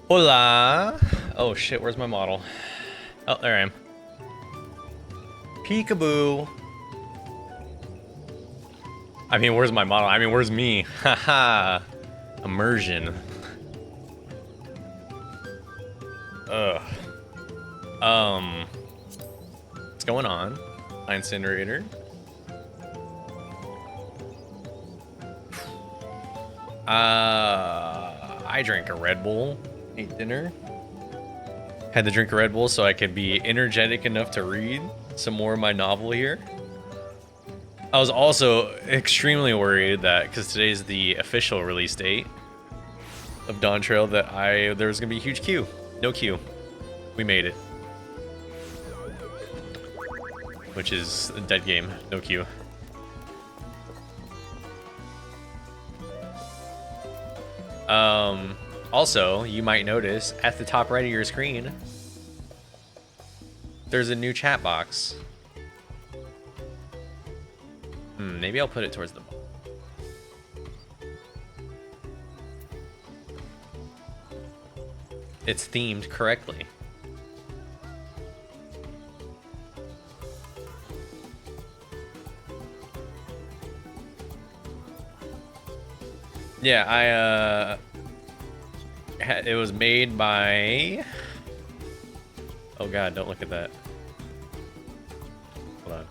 Hola! Oh shit, where's my model? Oh, there I am. Peekaboo! I mean, where's my model? I mean, where's me? Haha! Immersion. Ugh. What's going on? Incinerator. I drank a Red Bull, ate dinner. Had to drink a Red Bull so I could be energetic enough to read some more of my novel here. I was also extremely worried that, because today's the official release date of Dawntrail, that there was gonna be a huge queue. No queue. We made it. Which is a dead game. No queue. Also, you might notice at the top right of your screen, there's a new chat box. Maybe I'll put it towards the bottom. It's themed correctly. Yeah, it was made by... Oh god, don't look at that. Hold on.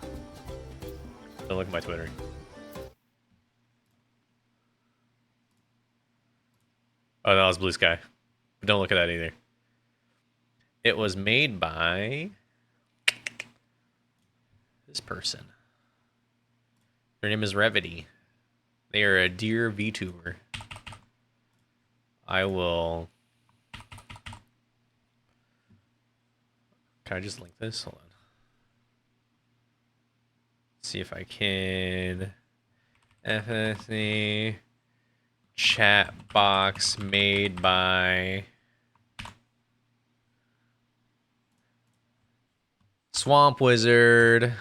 Don't look at my Twitter. Oh, no, it's Blue Sky. But don't look at that either. It was made by... this person. Their name is Revity. They are a dear VTuber. I will... Can I just link this? Hold on. See if I can... FFXIV chat box made by... Swamp Wizard.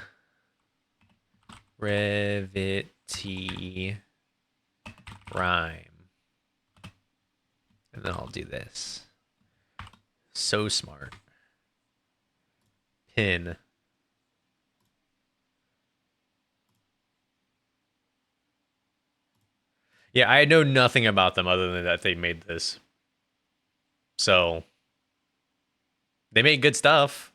Revity Rhyme. And then I'll do this. So smart. Pin. Yeah, I know nothing about them other than that they made this. So they make good stuff.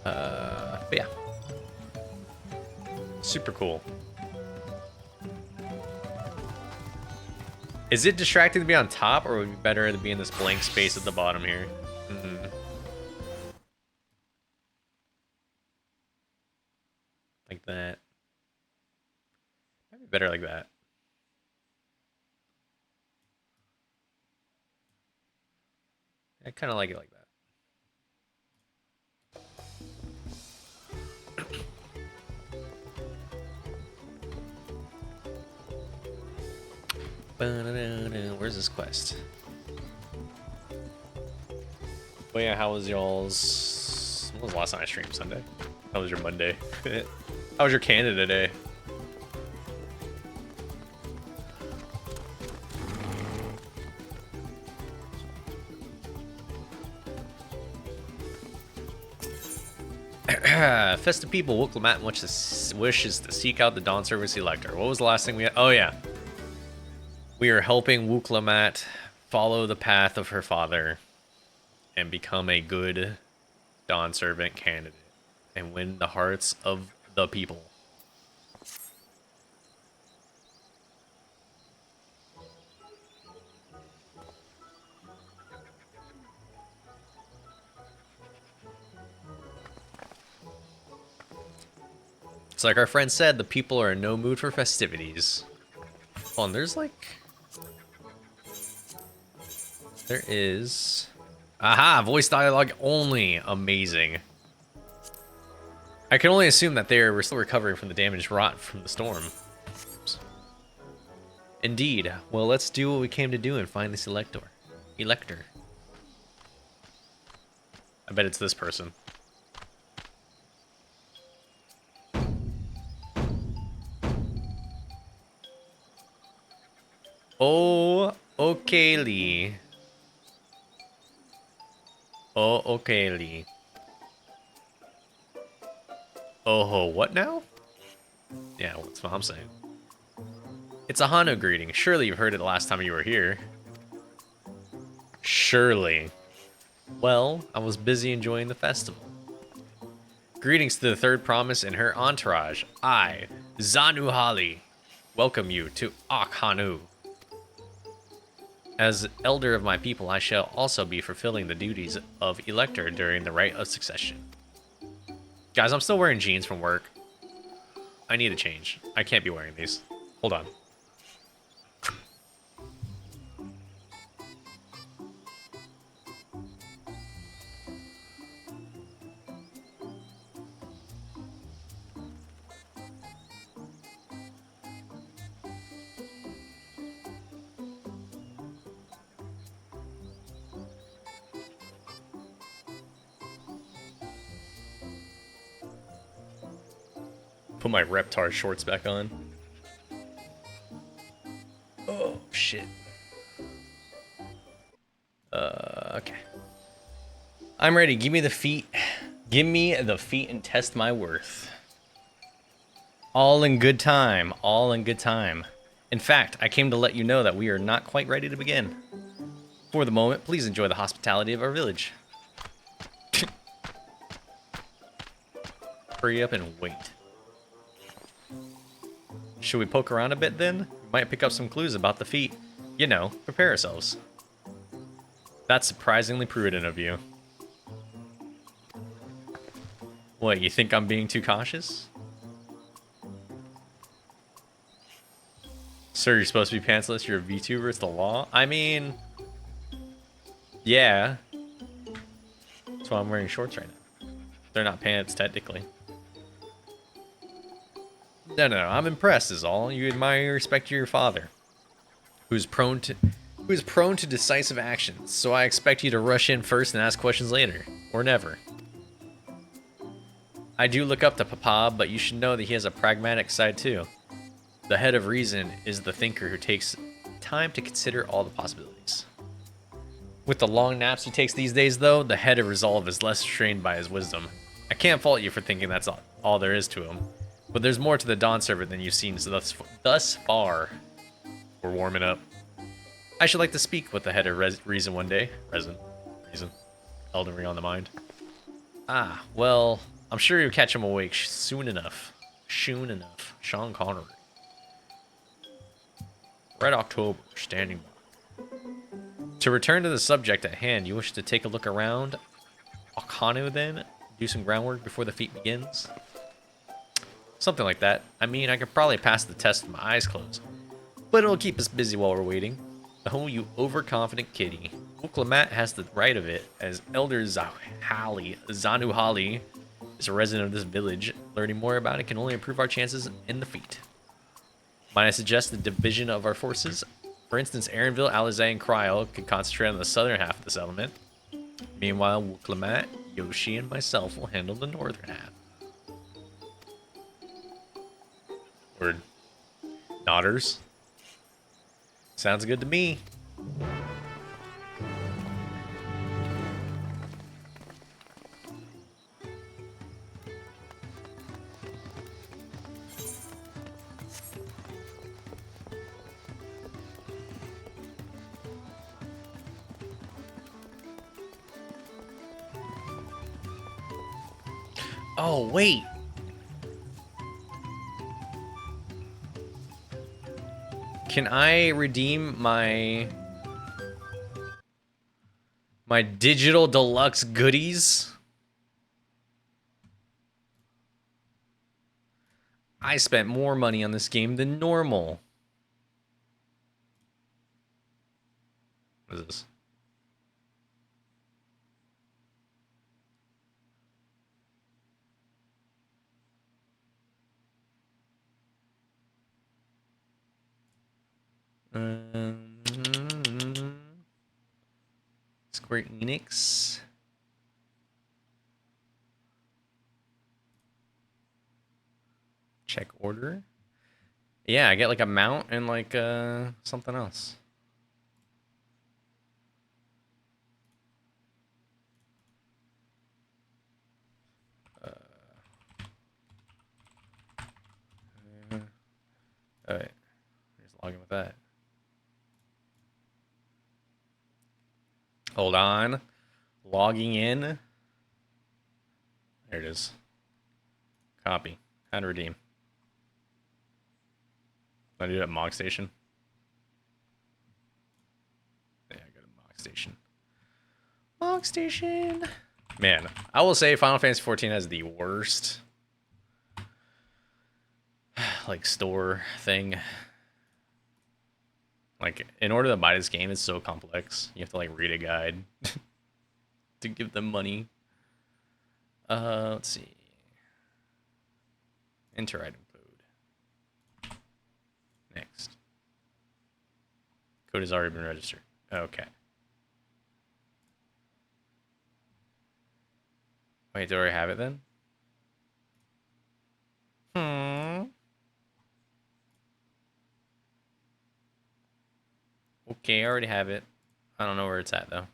But yeah. Super cool. Is it distracting to be on top, or would it be better to be in this blank space at the bottom here? Like that. Might be better like that. I kind of like it like that. Where's this quest? Oh yeah, how was y'all's... When was the last time I streamed? Sunday? How was your Monday? How was your Canada day? Festive people, Wooklamat wishes to seek out the Dawn Service Elector. What was the last thing we had? Oh yeah. We are helping Wooklamat follow the path of her father and become a good Dawn Servant candidate and win the hearts of the people. It's like our friend said, the people are in no mood for festivities. Hold on, there's like... There is... Aha! Voice dialogue only! Amazing. I can only assume that we're still recovering from the damage wrought from the storm. Oops. Indeed. Well, let's do what we came to do and find this elector. I bet it's this person. Oh, okay, Lee. Oh, okay, Lee. Oh, what now? Yeah, that's what I'm saying. It's a Hano greeting. Surely you've heard it the last time you were here. Surely. Well, I was busy enjoying the festival. Greetings to the third promise and her entourage. I, Zanuhali, welcome you to Akhanu. As elder of my people, I shall also be fulfilling the duties of elector during the rite of succession. Guys, I'm still wearing jeans from work. I need a change. I can't be wearing these. Hold on. Put my Reptar shorts back on. Oh, shit. Okay. I'm ready. Give me the feet. Give me the feet and test my worth. All in good time. All in good time. In fact, I came to let you know that we are not quite ready to begin. For the moment, please enjoy the hospitality of our village. Hurry up and wait. Should we poke around a bit then? We might pick up some clues about the feet. You know, prepare ourselves. That's surprisingly prudent of you. What, you think I'm being too cautious? Sir, you're supposed to be pantsless, you're a VTuber, it's the law? I mean... yeah. That's why I'm wearing shorts right now. They're not pants, technically. No, I'm impressed is all. You admire and respect your father, who is prone to decisive actions. So I expect you to rush in first and ask questions later, or never. I do look up to Papa, but you should know that he has a pragmatic side too. The head of reason is the thinker who takes time to consider all the possibilities. With the long naps he takes these days, though, the head of resolve is less strained by his wisdom. I can't fault you for thinking that's all there is to him. But there's more to the Dawn server than you've seen thus far. We're warming up. I should like to speak with the head of reason one day. Reason. Elden Ring on the mind. Ah, well, I'm sure you'll catch him awake soon enough. Sean Connery. Red October, standing by. To return to the subject at hand, you wish to take a look around Akanu then? Do some groundwork before the feat begins? Something like that. I mean, I could probably pass the test with my eyes closed. But it'll keep us busy while we're waiting. Oh, you overconfident kitty. Uklamat has the right of it, as Elder Zanuhali is a resident of this village. Learning more about it can only improve our chances in the feat. Might I suggest the division of our forces? For instance, Aaronville, Alizé, and Cryo could concentrate on the southern half of the settlement. Meanwhile, Uklamat, Yoshi, and myself will handle the northern half. Word. Nodders. Sounds good to me. Oh, wait. Can I redeem my digital deluxe goodies? I spent more money on this game than normal. What is this? Square Enix. Check order. Yeah, I get like a mount and like something else. All right, here's logging with that. Hold on, logging in. There it is. Copy. How to redeem. I do it at Mog Station. Yeah, I go to Mog Station. Mog Station. Man, I will say Final Fantasy XIV has the worst like store thing. Like, in order to buy this game, it's so complex. You have to like read a guide to give them money. Let's see. Enter item code. Next. Code has already been registered. Okay. Wait, do I already have it then? Okay, I already have it. I don't know where it's at though.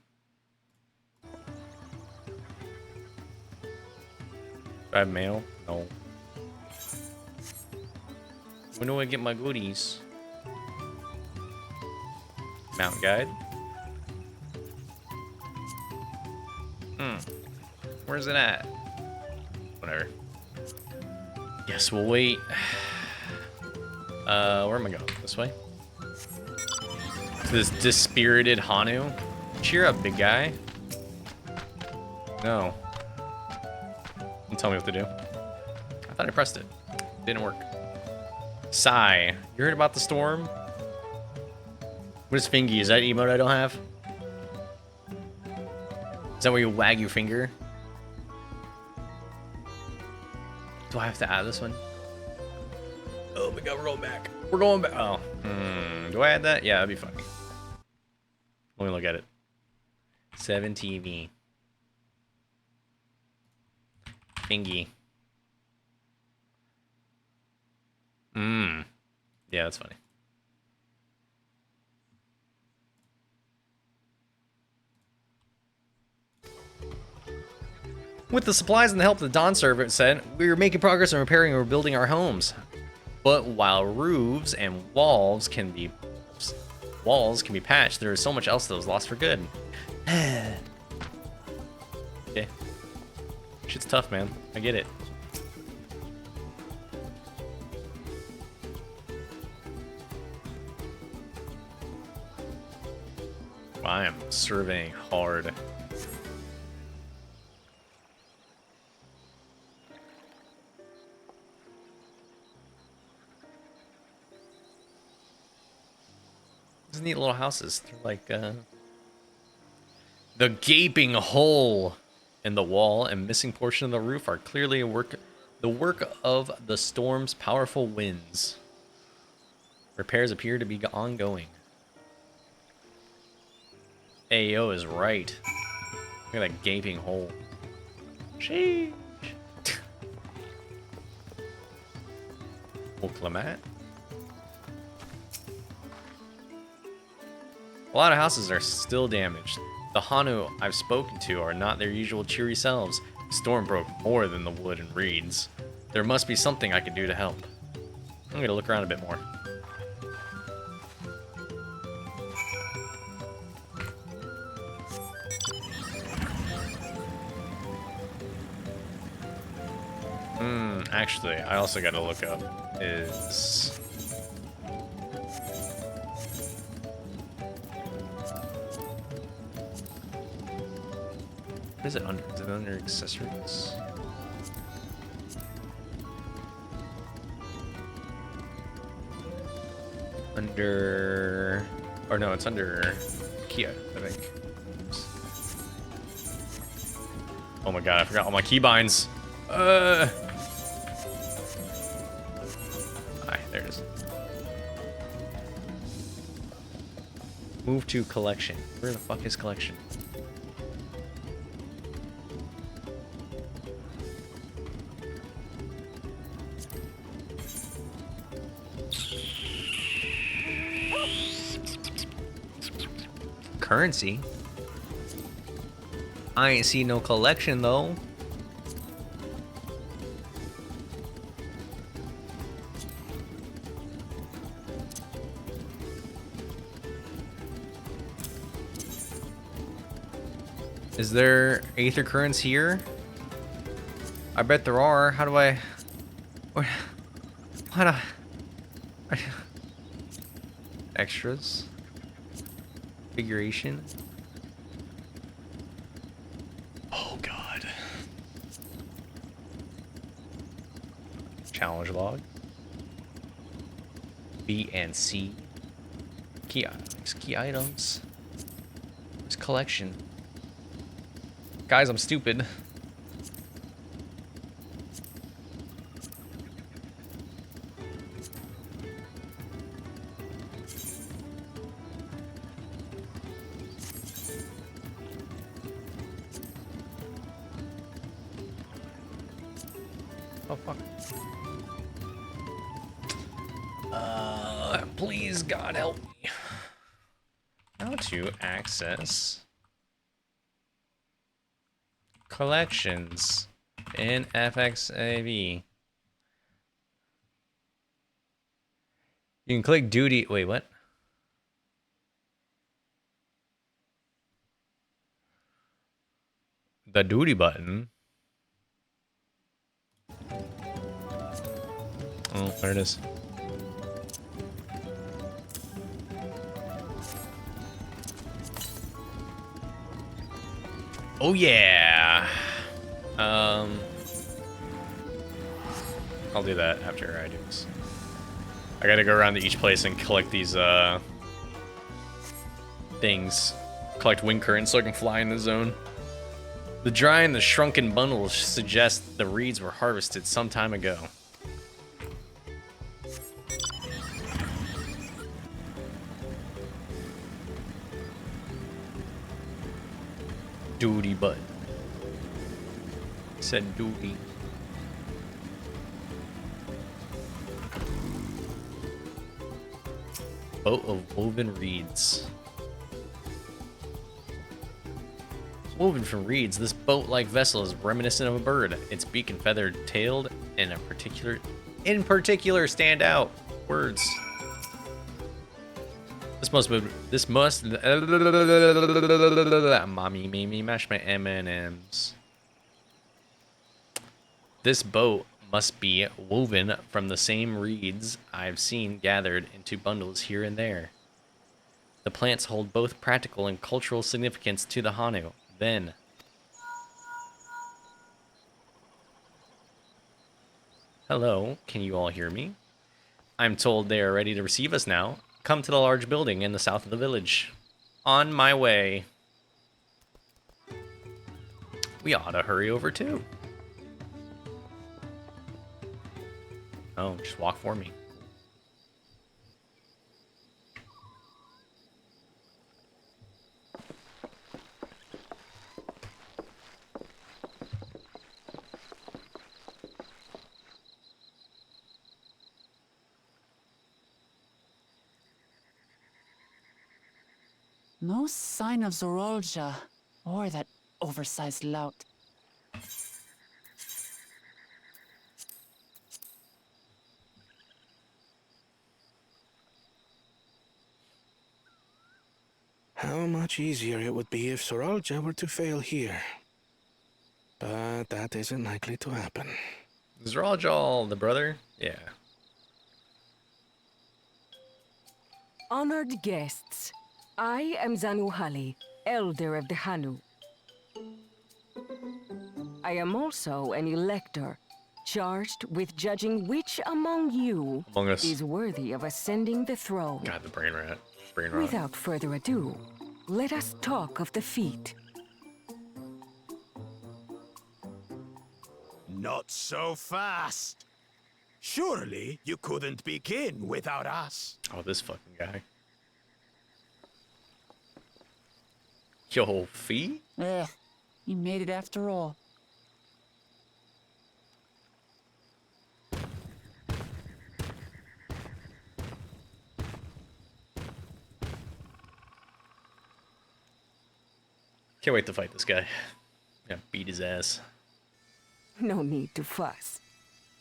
Do I have mail? No. When do I get my goodies? Mount guide? Where's it at? Whatever. Yes, we'll wait. Where am I going? This way? This dispirited Hanu? Cheer up, big guy. No. Don't tell me what to do. I thought I pressed it. Didn't work. Sigh. You heard about the storm? What is Fingy? Is that emote I don't have? Is that where you wag your finger? Do I have to add this one? Oh my god, we're going back. We're going back. Oh. Do I add that? Yeah, that'd be funny. Let me look at it. 7TV. Fingy. Yeah, that's funny. With the supplies and the help of the Dawn servant said, we are making progress in repairing and rebuilding our homes. But while roofs and walls can be patched, there is so much else that was lost for good. Okay. Shit's tough, man. I get it. I am surveying hard. These neat little houses. They're like, the gaping hole in the wall and missing portion of the roof are clearly the work of the storm's powerful winds. Repairs appear to be ongoing. Ayo is right. Look at that gaping hole. Sheesh. Oh, Clement. A lot of houses are still damaged. The Hanu I've spoken to are not their usual cheery selves. The storm broke more than the wood and reeds. There must be something I can do to help. I'm gonna look around a bit more. Actually, I also gotta look up is... What is it under? Is it under accessories? Under... Or no, it's under Kia, I think. Oops. Oh my god, I forgot all my keybinds. Alright, there it is. Move to collection. Where the fuck is collection? currency. I ain't see no collection though. Is there Aether Currents here? I bet there are. How do I... How do I... Extras? Configuration? Oh god. Challenge log. B and C. Key items. Key items. There's collection. Guys, I'm stupid. Oh, fuck. Please, God, help me. How to access collections in FFXIV. You can click duty. Wait, what? The duty button. Oh, there it is. Oh yeah. I'll do that after I do this. I gotta go around to each place and collect these things. Collect wind currents so I can fly in the zone. The dry and the shrunken bundles suggest the reeds were harvested some time ago. Duty button. Said duty. Boat of woven reeds. Woven from reeds, this boat-like vessel is reminiscent of a bird. Its beak and feathered-tailed, and in particular, stand out. Words. This must. Mommy made me mash my M&Ms. This boat must be woven from the same reeds I've seen gathered into bundles here and there. The plants hold both practical and cultural significance to the Hanu. Then, hello, can you all hear me? I'm told they are ready to receive us now. Come to the large building in the south of the village. On my way. We ought to hurry over too. Oh, just walk for me. No sign of Zorolja, or that oversized lout. How much easier it would be if Zorolja were to fail here. But that isn't likely to happen. Zrajal, the brother? Yeah. Honored guests, I am Zanuhali, Elder of the Hanu. I am also an elector, charged with judging which among you Among Us. is worthy of ascending the throne. God, the brain rat. Brain rot. Without further ado, let us talk of the feat. Not so fast. Surely you couldn't begin without us. Oh, this fucking guy. Yo, Fee? Ugh, you made it after all. Can't wait to fight this guy. Yeah, beat his ass. No need to fuss.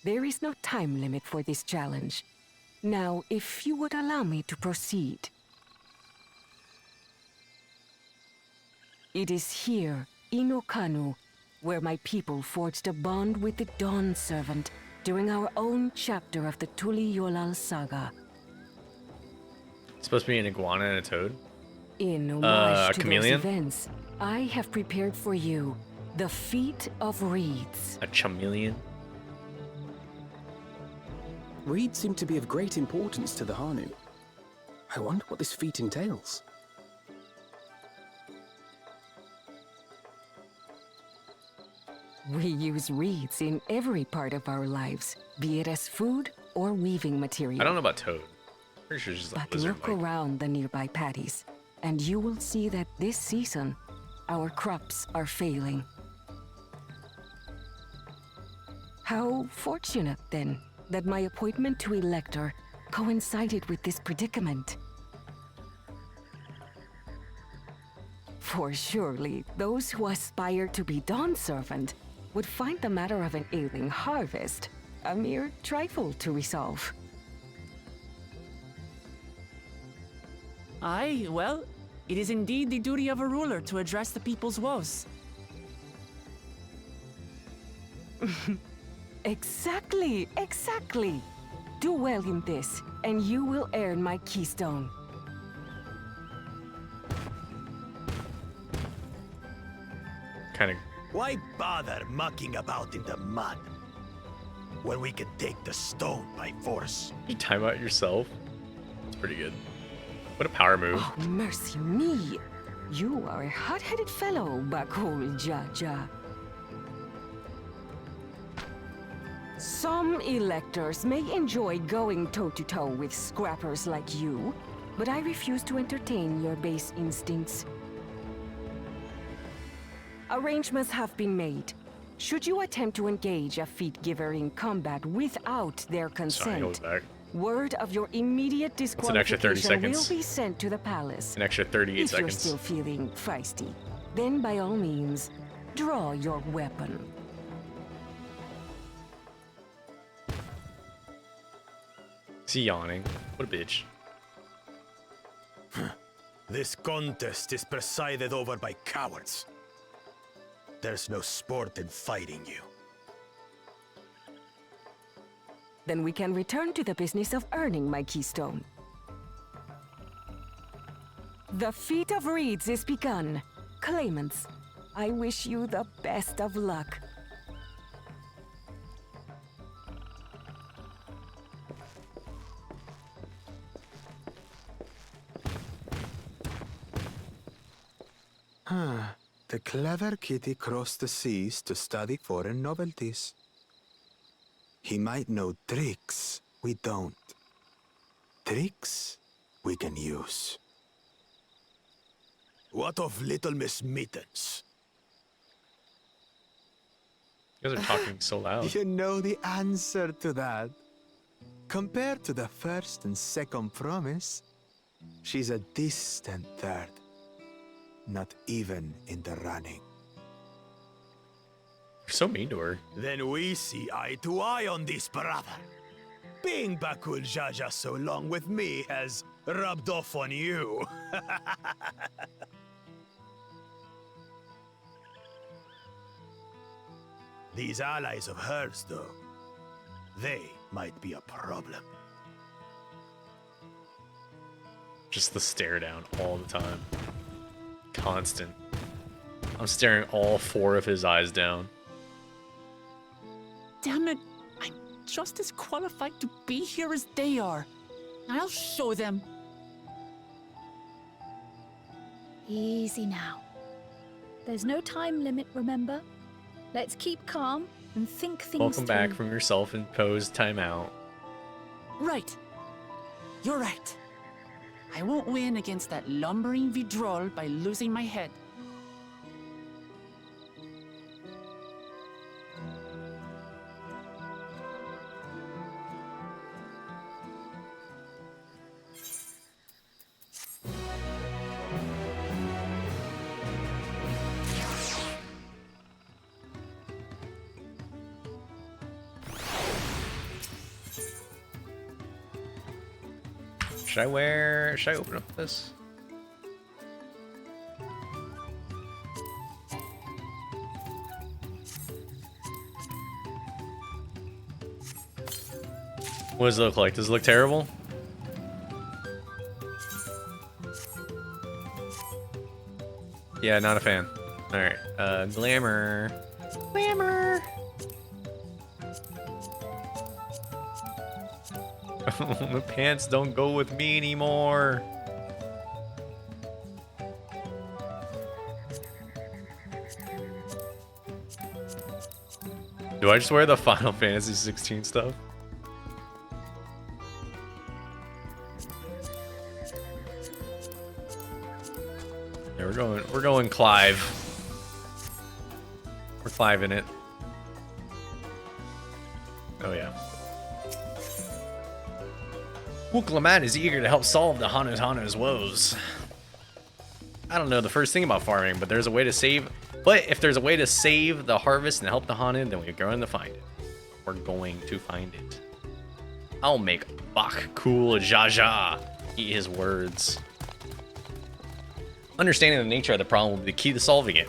There is no time limit for this challenge. Now, if you would allow me to proceed. It is here, in Okanu, where my people forged a bond with the Dawn Servant during our own chapter of the Tuli Yolal saga. It's supposed to be an iguana and a toad? In homage to chameleon? those events, I have prepared for you the Feat of Reeds. A chameleon? Reeds seem to be of great importance to the Hanu. I wonder what this feat entails. We use reeds in every part of our lives, be it as food or weaving material. I don't know about toad. Pretty sure it's just like But lizard look like. around the nearby paddies, and you will see that this season, our crops are failing. How fortunate, then, that my appointment to Elector coincided with this predicament. For surely, those who aspire to be Dawn Servant would find the matter of an ailing harvest a mere trifle to resolve. Aye, well, it is indeed the duty of a ruler to address the people's woes. Exactly, exactly. Do well in this, and you will earn my keystone. Kind of. Why bother mucking about in the mud when we can take the stone by force? You time out yourself? It's pretty good. What a power move. Oh, mercy me. You are a hot-headed fellow, Bakul Jaja. Some electors may enjoy going toe-to-toe with scrappers like you, but I refuse to entertain your base instincts. Arrangements have been made. Should you attempt to engage a feat giver in combat without their Sorry, consent, hold back. word of your immediate an extra 30 disqualification will seconds. be sent to the palace. An extra 38 If you're seconds. still feeling feisty, then by all means, draw your weapon. Is he yawning? What a bitch. This contest is presided over by cowards. There's no sport in fighting you. Then we can return to the business of earning my keystone. The Feat of Reeds is begun. Claimants, I wish you the best of luck. The clever kitty crossed the seas to study foreign novelties. He might know tricks we don't. Tricks we can use. What of Little Miss Mittens? You guys are talking so loud. You know the answer to that. Compared to the first and second promise, she's a distant third. Not even in the running. You're so mean to her. Then we see eye to eye on this, brother. Being Bakul Jaja so long with me has rubbed off on you. These allies of hers, though, they might be a problem. Just the stare down all the time. Constant. I'm staring all 4 of his eyes down. Damn it, I'm just as qualified to be here as they are. I'll show them. Easy now. There's no time limit, remember? Let's keep calm and think things Welcome back through. from your self-imposed timeout. Right. You're right. I won't win against that lumbering Vidrol by losing my head. Should I open up this? What does it look like? Does it look terrible? Yeah, not a fan. Alright, glamour. Glamour! The pants don't go with me anymore. Do I just wear the Final Fantasy 16 stuff? Yeah, we're going Clive. We're Clive in it. Oh yeah. Wook is eager to help solve the Hanu's woes. I don't know the first thing about farming, but there's a way to save. But if there's a way to save the harvest and help the Hanu, then we're going to find it. We're going to find it. I'll make Bak cool Jaja eat his words. Understanding the nature of the problem will be the key to solving it.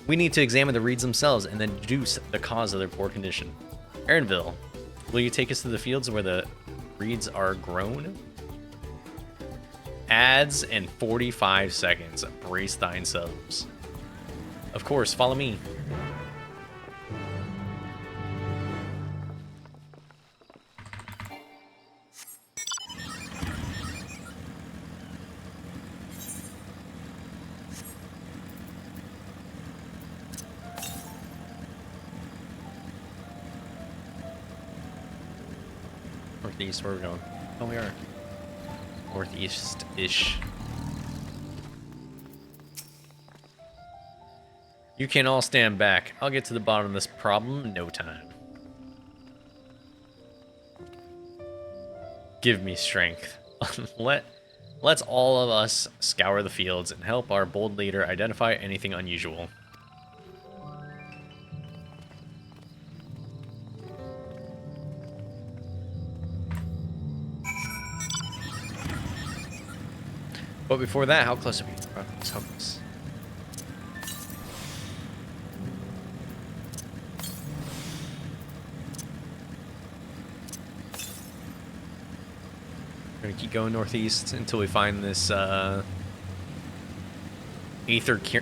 We need to examine the reeds themselves and then deduce the cause of their poor condition. Aaronville, will you take us to the fields where the reeds are grown? Ads in 45 seconds. Brace thine subs. Of course, follow me. Northeast, where are we going? Oh, we are. Northeast-ish. You can all stand back. I'll get to the bottom of this problem in no time. Give me strength. Let's all of us scour the fields and help our bold leader identify anything unusual. But before that, how close are we? How close? We're gonna keep going northeast until we find this Aether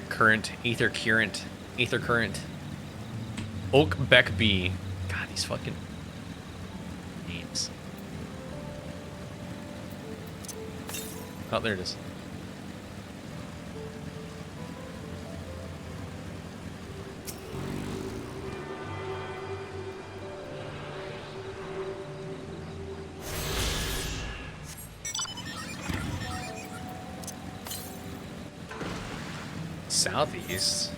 current. Oak Beckby. God, these fucking names. Oh, there it is. Southeast.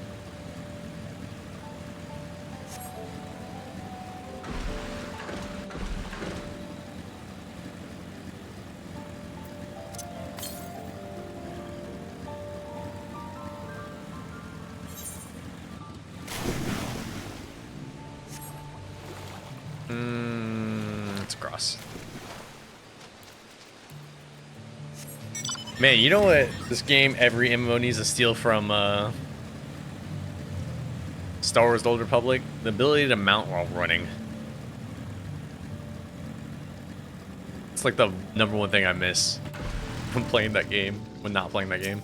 It's across. Man, you know what this game every MMO needs to steal from Star Wars The Old Republic? The ability to mount while running. It's like the #1 thing I miss when playing that game, when not playing that game.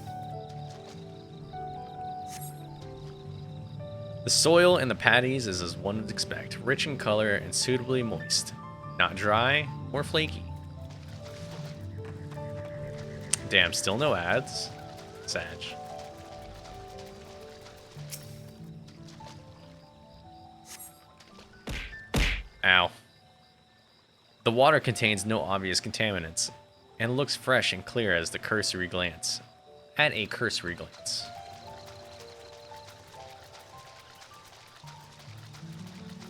The soil in the paddies is as one would expect, rich in color and suitably moist. Not dry or flaky. Damn, still no ads. Sag. Ow. The water contains no obvious contaminants and looks fresh and clear as the cursory glance. At a cursory glance.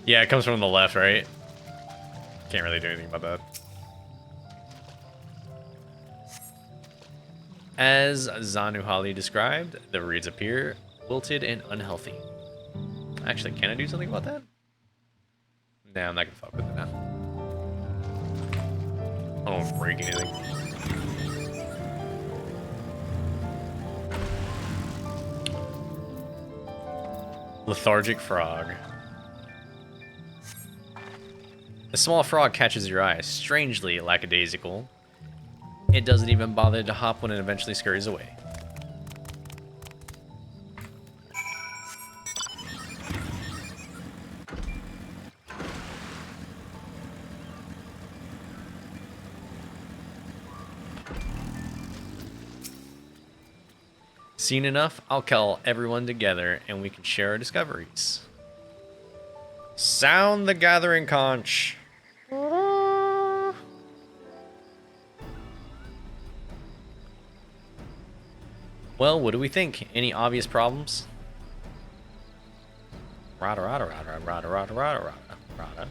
Yeah, it comes from the left, right? Can't really do anything about that. As Zanuhali described, the reeds appear wilted and unhealthy. Actually, can I do something about that? Nah, I'm not gonna fuck with it now. I don't break anything. Lethargic frog. A small frog catches your eye, strangely lackadaisical. It doesn't even bother to hop when it eventually scurries away. Seen enough? I'll call everyone together and we can share our discoveries. Sound the gathering conch. Well, what do we think? Any obvious problems? Rada rada rada rada rada rada rada.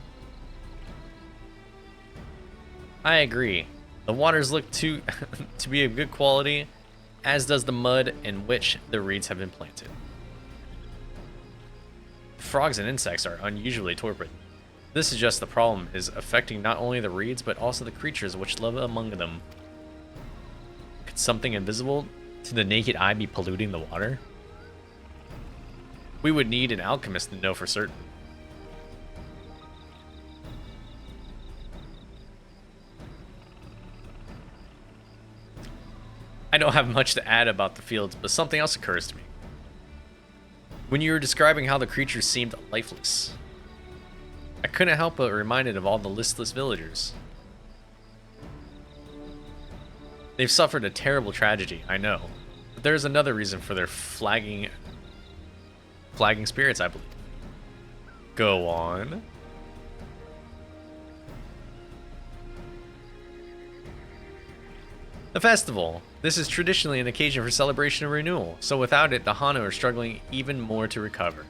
I agree. The waters look to be of good quality, as does the mud in which the reeds have been planted. Frogs and insects are unusually torpid. This suggests the problem is affecting not only the reeds, but also the creatures which live among them. Could something invisible to the naked eye be polluting the water? We would need an alchemist to know for certain. I don't have much to add about the fields, but something else occurs to me. When you were describing how the creatures seemed lifeless, I couldn't help but reminded of all the listless villagers. They've suffered a terrible tragedy, I know, but there's another reason for their flagging spirits, I believe. Go on. The festival. This is traditionally an occasion for celebration and renewal, so without it, the Hanu are struggling even more to recover.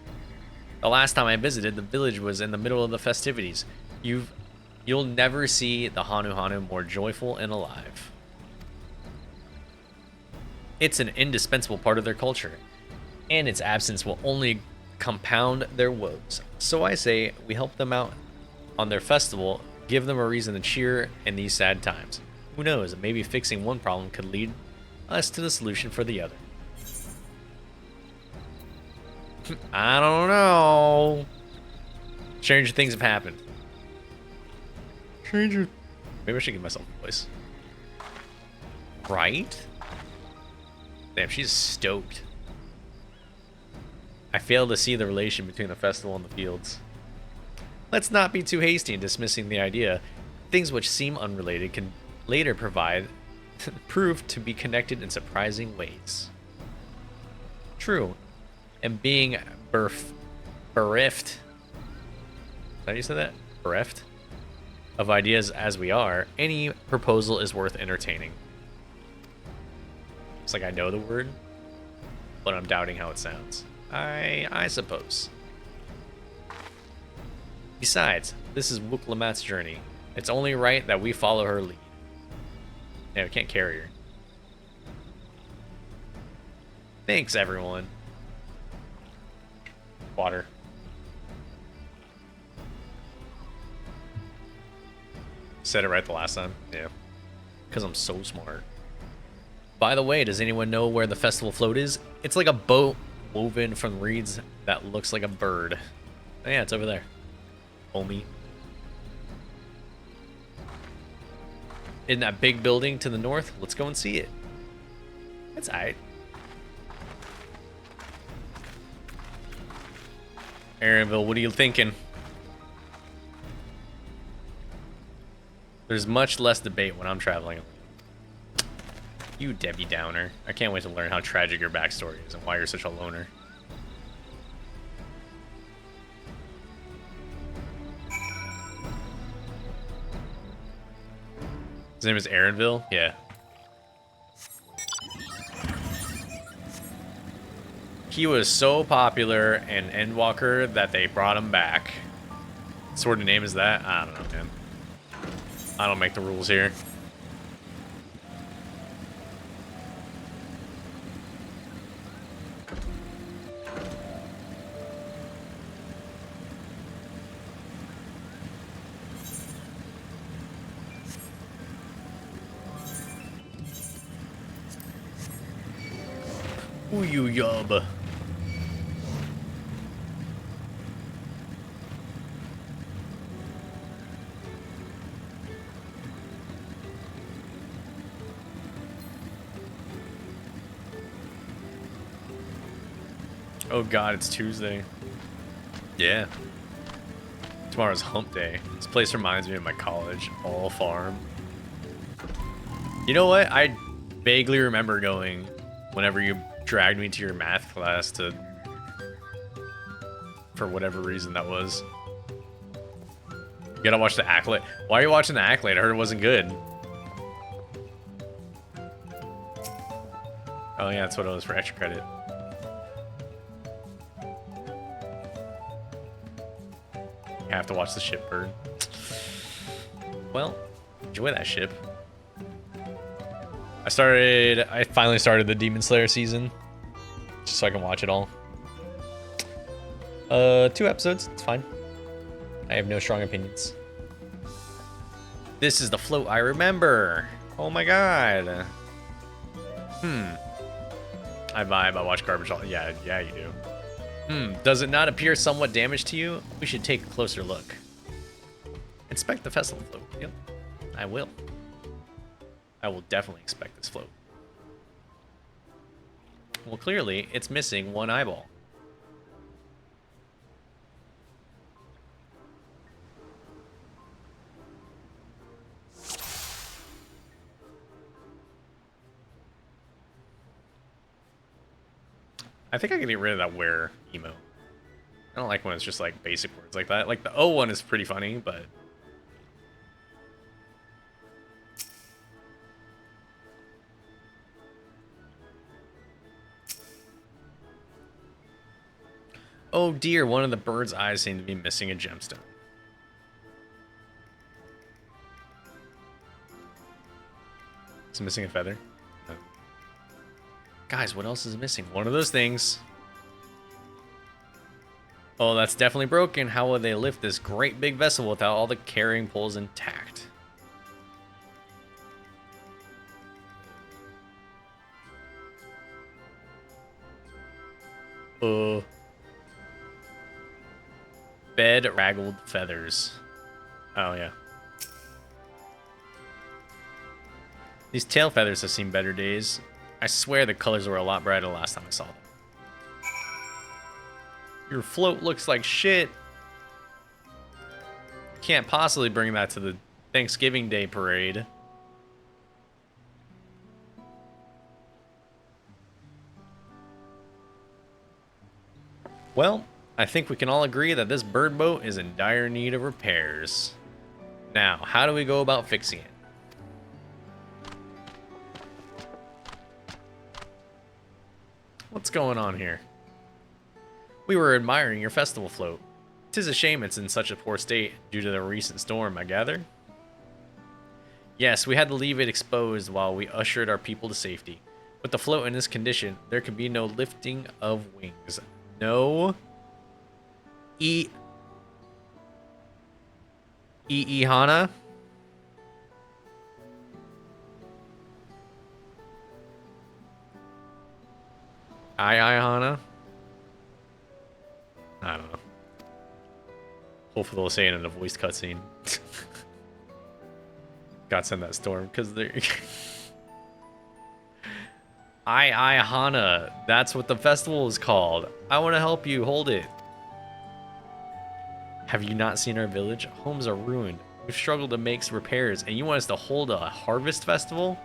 The last time I visited, the village was in the middle of the festivities. You'll never see the Hanu more joyful and alive. It's an indispensable part of their culture, and its absence will only compound their woes. So I say we help them out on their festival, give them a reason to cheer in these sad times. Who knows, maybe fixing one problem could lead us to the solution for the other. I don't know. Stranger things have happened. Maybe I should give myself a voice. Right? Damn, she's stoked. I fail to see the relation between the festival and the fields. Let's not be too hasty in dismissing the idea. Things which seem unrelated can later prove to be connected in surprising ways. True. And being bereft, is that how you said that? Bereft? Of ideas as we are, any proposal is worth entertaining. It's like I know the word, but I'm doubting how it sounds. I suppose. Besides, this is Wuklamat's journey. It's only right that we follow her lead. Yeah, we can't carry her. Thanks, everyone. Water. Said it right the last time. Yeah. Because I'm so smart. By the way, does anyone know where the festival float is? It's like a boat woven from reeds that looks like a bird. Oh, yeah, it's over there. Homie. In that big building to the north. Let's go and see it. That's alright. Aaronville, what are you thinking? There's much less debate when I'm traveling. You Debbie Downer. I can't wait to learn how tragic your backstory is and why you're such a loner. His name is Aaronville? Yeah. He was so popular in Endwalker that they brought him back. What sort of name is that? I don't know, man. I don't make the rules here. Ooh, you yub. Oh god, it's Tuesday. Yeah. Tomorrow's hump day. This place reminds me of my college, All Farm. You know what? I vaguely remember going whenever you dragged me to your math class to... for whatever reason that was. You gotta watch The Acolyte. Why are you watching The Acolyte? I heard it wasn't good. Oh yeah, that's what it was for extra credit. You have to watch the ship burn. Well, enjoy that ship. I finally started the Demon Slayer season, just so I can watch it all. 2 episodes, it's fine. I have no strong opinions. This is the float I remember. Oh my god. I vibe, I watch garbage all. Yeah, you do. Does it not appear somewhat damaged to you? We should take a closer look. Inspect the festival float. Yep, I will. I will definitely inspect this float. Well, clearly, it's missing one eyeball. I think I can get rid of that where emo. I don't like when it's just like basic words like that. Like the O one is pretty funny, but... Oh dear, one of the bird's eyes seem to be missing a gemstone. It's missing a feather. No. Guys, what else is missing? One of those things. Oh, that's definitely broken. How will they lift this great big vessel without all the carrying poles intact? Bed raggled feathers. Oh, yeah. These tail feathers have seen better days. I swear the colors were a lot brighter last time I saw them. Your float looks like shit. Can't possibly bring that to the Thanksgiving Day parade. Well, I think we can all agree that this bird boat is in dire need of repairs. Now, how do we go about fixing it? What's going on here? We were admiring your festival float. 'Tis a shame it's in such a poor state due to the recent storm, I gather. Yes, we had to leave it exposed while we ushered our people to safety. With the float in this condition, there can be no lifting of wings. No... Hana? Hana? I don't know. Hopefully they'll say it in a voice cutscene. Gotta send that storm, because they're... Hana. That's what the festival is called. I want to help you. Hold it. Have you not seen our village? Homes are ruined. We've struggled to make repairs, and you want us to hold a harvest festival?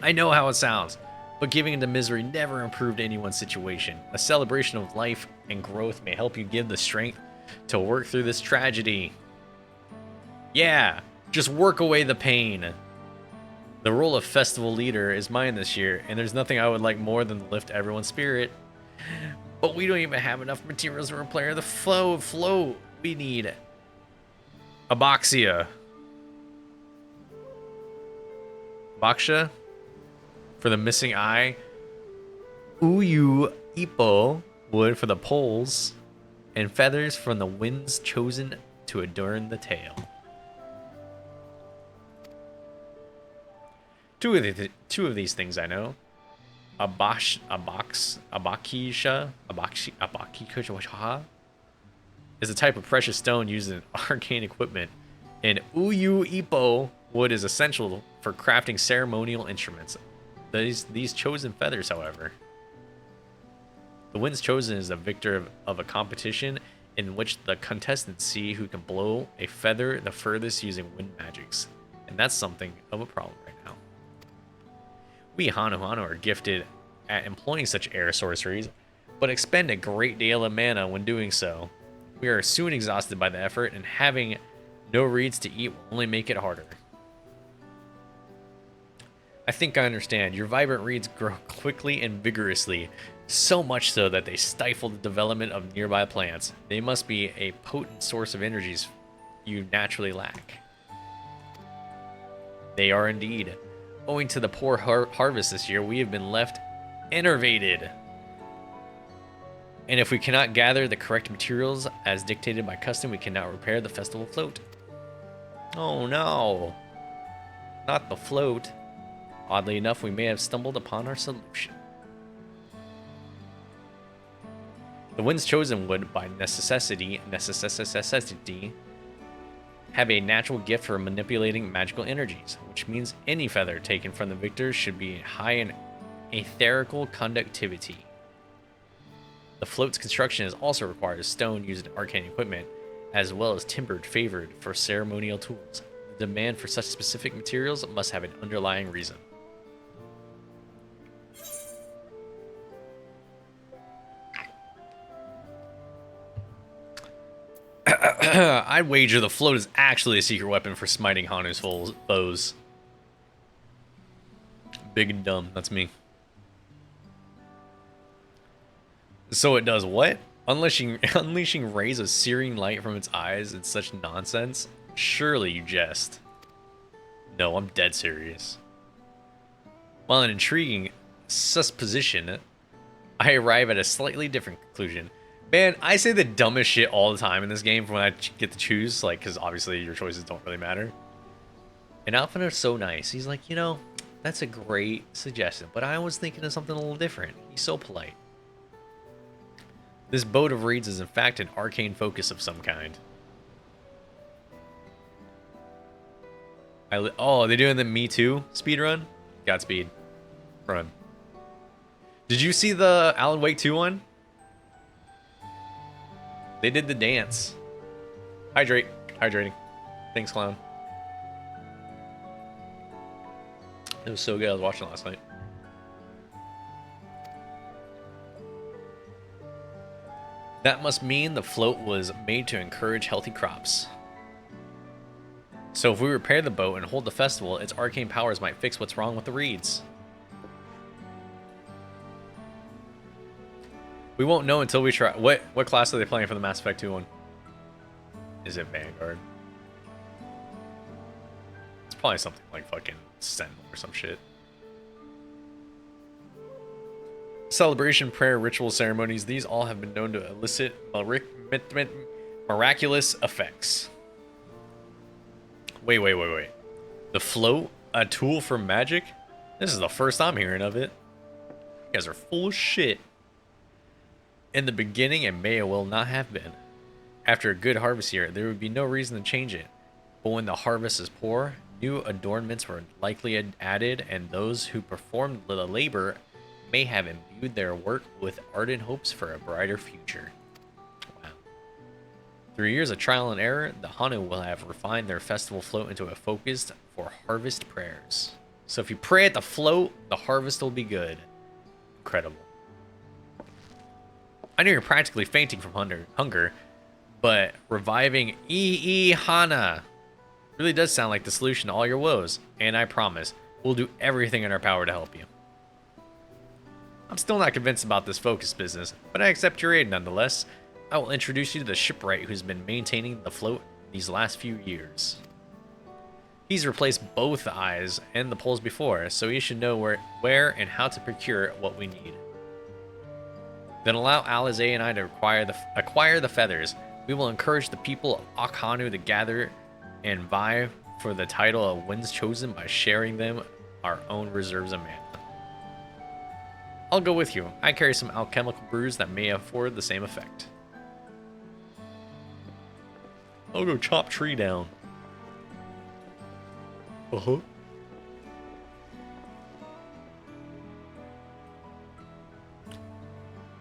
I know how it sounds, but giving into misery never improved anyone's situation. A celebration of life and growth may help you give the strength to work through this tragedy. Yeah, just work away the pain. The role of festival leader is mine this year, and there's nothing I would like more than to lift everyone's spirit. But we don't even have enough materials to repair the float. We need Aboxia. Boxia for the missing eye. Uyu Ipo wood for the poles, and feathers from the winds chosen to adorn the tail. Two of these things I know. Abakisha is a type of precious stone used in arcane equipment, and Uyu Ipo wood is essential for crafting ceremonial instruments. These chosen feathers, however. The Wind's Chosen is the victor of a competition in which the contestants see who can blow a feather the furthest using wind magics. And that's something of a problem right now. We Hanu are gifted at employing such air sorceries, but expend a great deal of mana when doing so. We are soon exhausted by the effort, and having no reeds to eat will only make it harder. I think I understand. Your vibrant reeds grow quickly and vigorously, so much so that they stifle the development of nearby plants. They must be a potent source of energies you naturally lack. They are indeed. Owing to the poor harvest this year, we have been left enervated. And if we cannot gather the correct materials as dictated by custom, we cannot repair the festival float. Oh no. Not the float. Oddly enough, we may have stumbled upon our solution. The Wind's Chosen would, by necessity, have a natural gift for manipulating magical energies, which means any feather taken from the victor should be high in etherical conductivity. The float's construction is also required of stone used in arcane equipment, as well as timbered favored for ceremonial tools. The demand for such specific materials must have an underlying reason. I'd wager the float is actually a secret weapon for smiting Hanu's foes. Big and dumb, that's me. So it does what? Unleashing rays of searing light from its eyes and such nonsense? Surely you jest. No, I'm dead serious. While an intriguing supposition, I arrive at a slightly different conclusion. Man, I say the dumbest shit all the time in this game when I get to choose, like, because obviously your choices don't really matter. And Alpha is so nice. He's like, you know, that's a great suggestion, but I was thinking of something a little different. He's so polite. This boat of reeds is in fact an arcane focus of some kind. Oh, are they doing the Me Too speedrun? Godspeed. Run. Did you see the Alan Wake 2 one? They did the dance. Hydrate. Hydrating. Thanks, clown. It was so good. I was watching it last night. That must mean the float was made to encourage healthy crops. So if we repair the boat and hold the festival, its arcane powers might fix what's wrong with the reeds. We won't know until we try. What class are they playing for the Mass Effect 2 one? Is it Vanguard? It's probably something like fucking Sentinel or some shit. Celebration, prayer, ritual ceremonies, these all have been known to elicit miraculous effects. Wait. The float? A tool for magic? This is the first I'm hearing of it. You guys are full of shit. In the beginning, it may or will not have been. After a good harvest year, there would be no reason to change it. But when the harvest is poor, new adornments were likely added, and those who performed the labor may have imbued their work with ardent hopes for a brighter future. Wow. Through years of trial and error, the Hanu will have refined their festival float into a focus for harvest prayers. So if you pray at the float, the harvest will be good. Incredible. I know you're practically fainting from hunger, but reviving Hana really does sound like the solution to all your woes, and I promise, we'll do everything in our power to help you. I'm still not convinced about this focus business, but I accept your aid nonetheless. I will introduce you to the shipwright who's been maintaining the float these last few years. He's replaced both the eyes and the poles before, so he should know where and how to procure what we need. Then allow Alizé and I to acquire the feathers. We will encourage the people of Akhanu to gather and vie for the title of Wind's Chosen by sharing them our own reserves of mana. I'll go with you. I carry some alchemical brews that may afford the same effect. I'll go chop tree down. Uh-huh.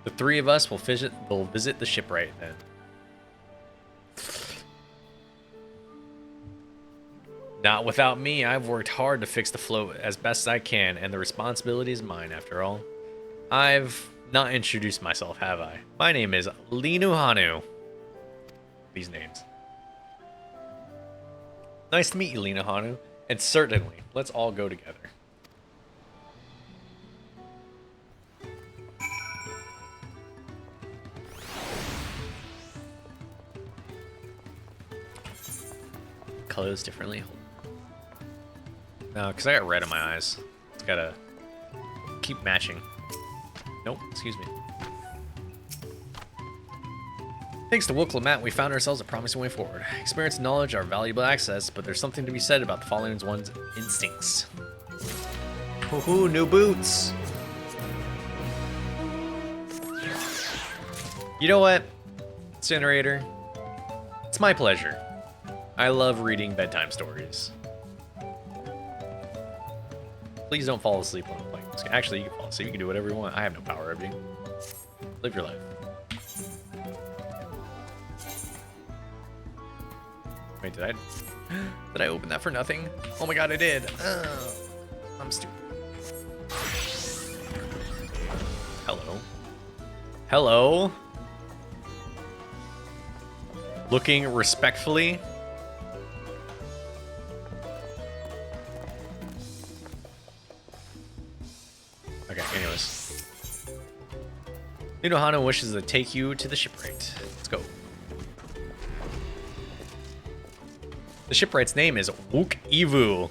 The three of us will visit the shipwright then. Not without me. I've worked hard to fix the float as best I can, and the responsibility is mine after all. I've not introduced myself, have I? My name is Linuhanu. These names. Nice to meet you, Linuhanu. And certainly, let's all go together. Colors differently. No, because I got red in my eyes. It's gotta keep matching. Nope, excuse me. Thanks to Wooklamat, we found ourselves a promising way forward. Experience and knowledge are valuable access, but there's something to be said about the following one's instincts. Woohoo, new boots! You know what, Incinerator? It's my pleasure. I love reading bedtime stories. Please don't fall asleep when I'm playing this game. Actually, you can fall asleep. You can do whatever you want. I have no power over you. Live your life. Wait, did I open that for nothing? Oh my god, I did. I'm stupid. Hello. Hello. Looking respectfully. Okay, anyways. Linuhanu wishes to take you to the shipwright. Let's go. The shipwright's name is Wook Ivu.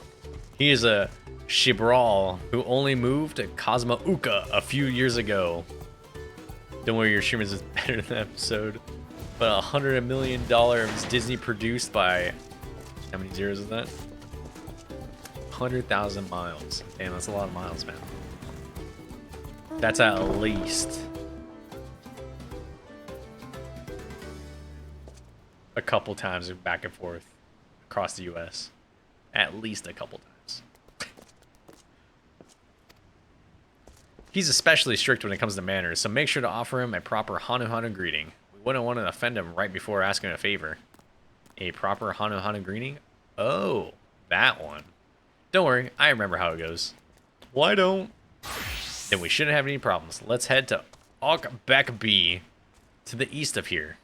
He is a Shibral who only moved to Cosma Uka a few years ago. Don't worry, your streamers is better than the episode. But $100 million Disney produced by... How many zeros is that? 100,000 miles. Damn, that's a lot of miles, man. That's at least a couple times back and forth across the US. At least a couple times. He's especially strict when it comes to manners, so make sure to offer him a proper Hanu Hanu greeting. We wouldn't want to offend him right before asking a favor. A proper Hanu Hanu greeting? Oh, that one. Don't worry, I remember how it goes. Why don't? Then we shouldn't have any problems. Let's head to Okbekbi, to the east of here.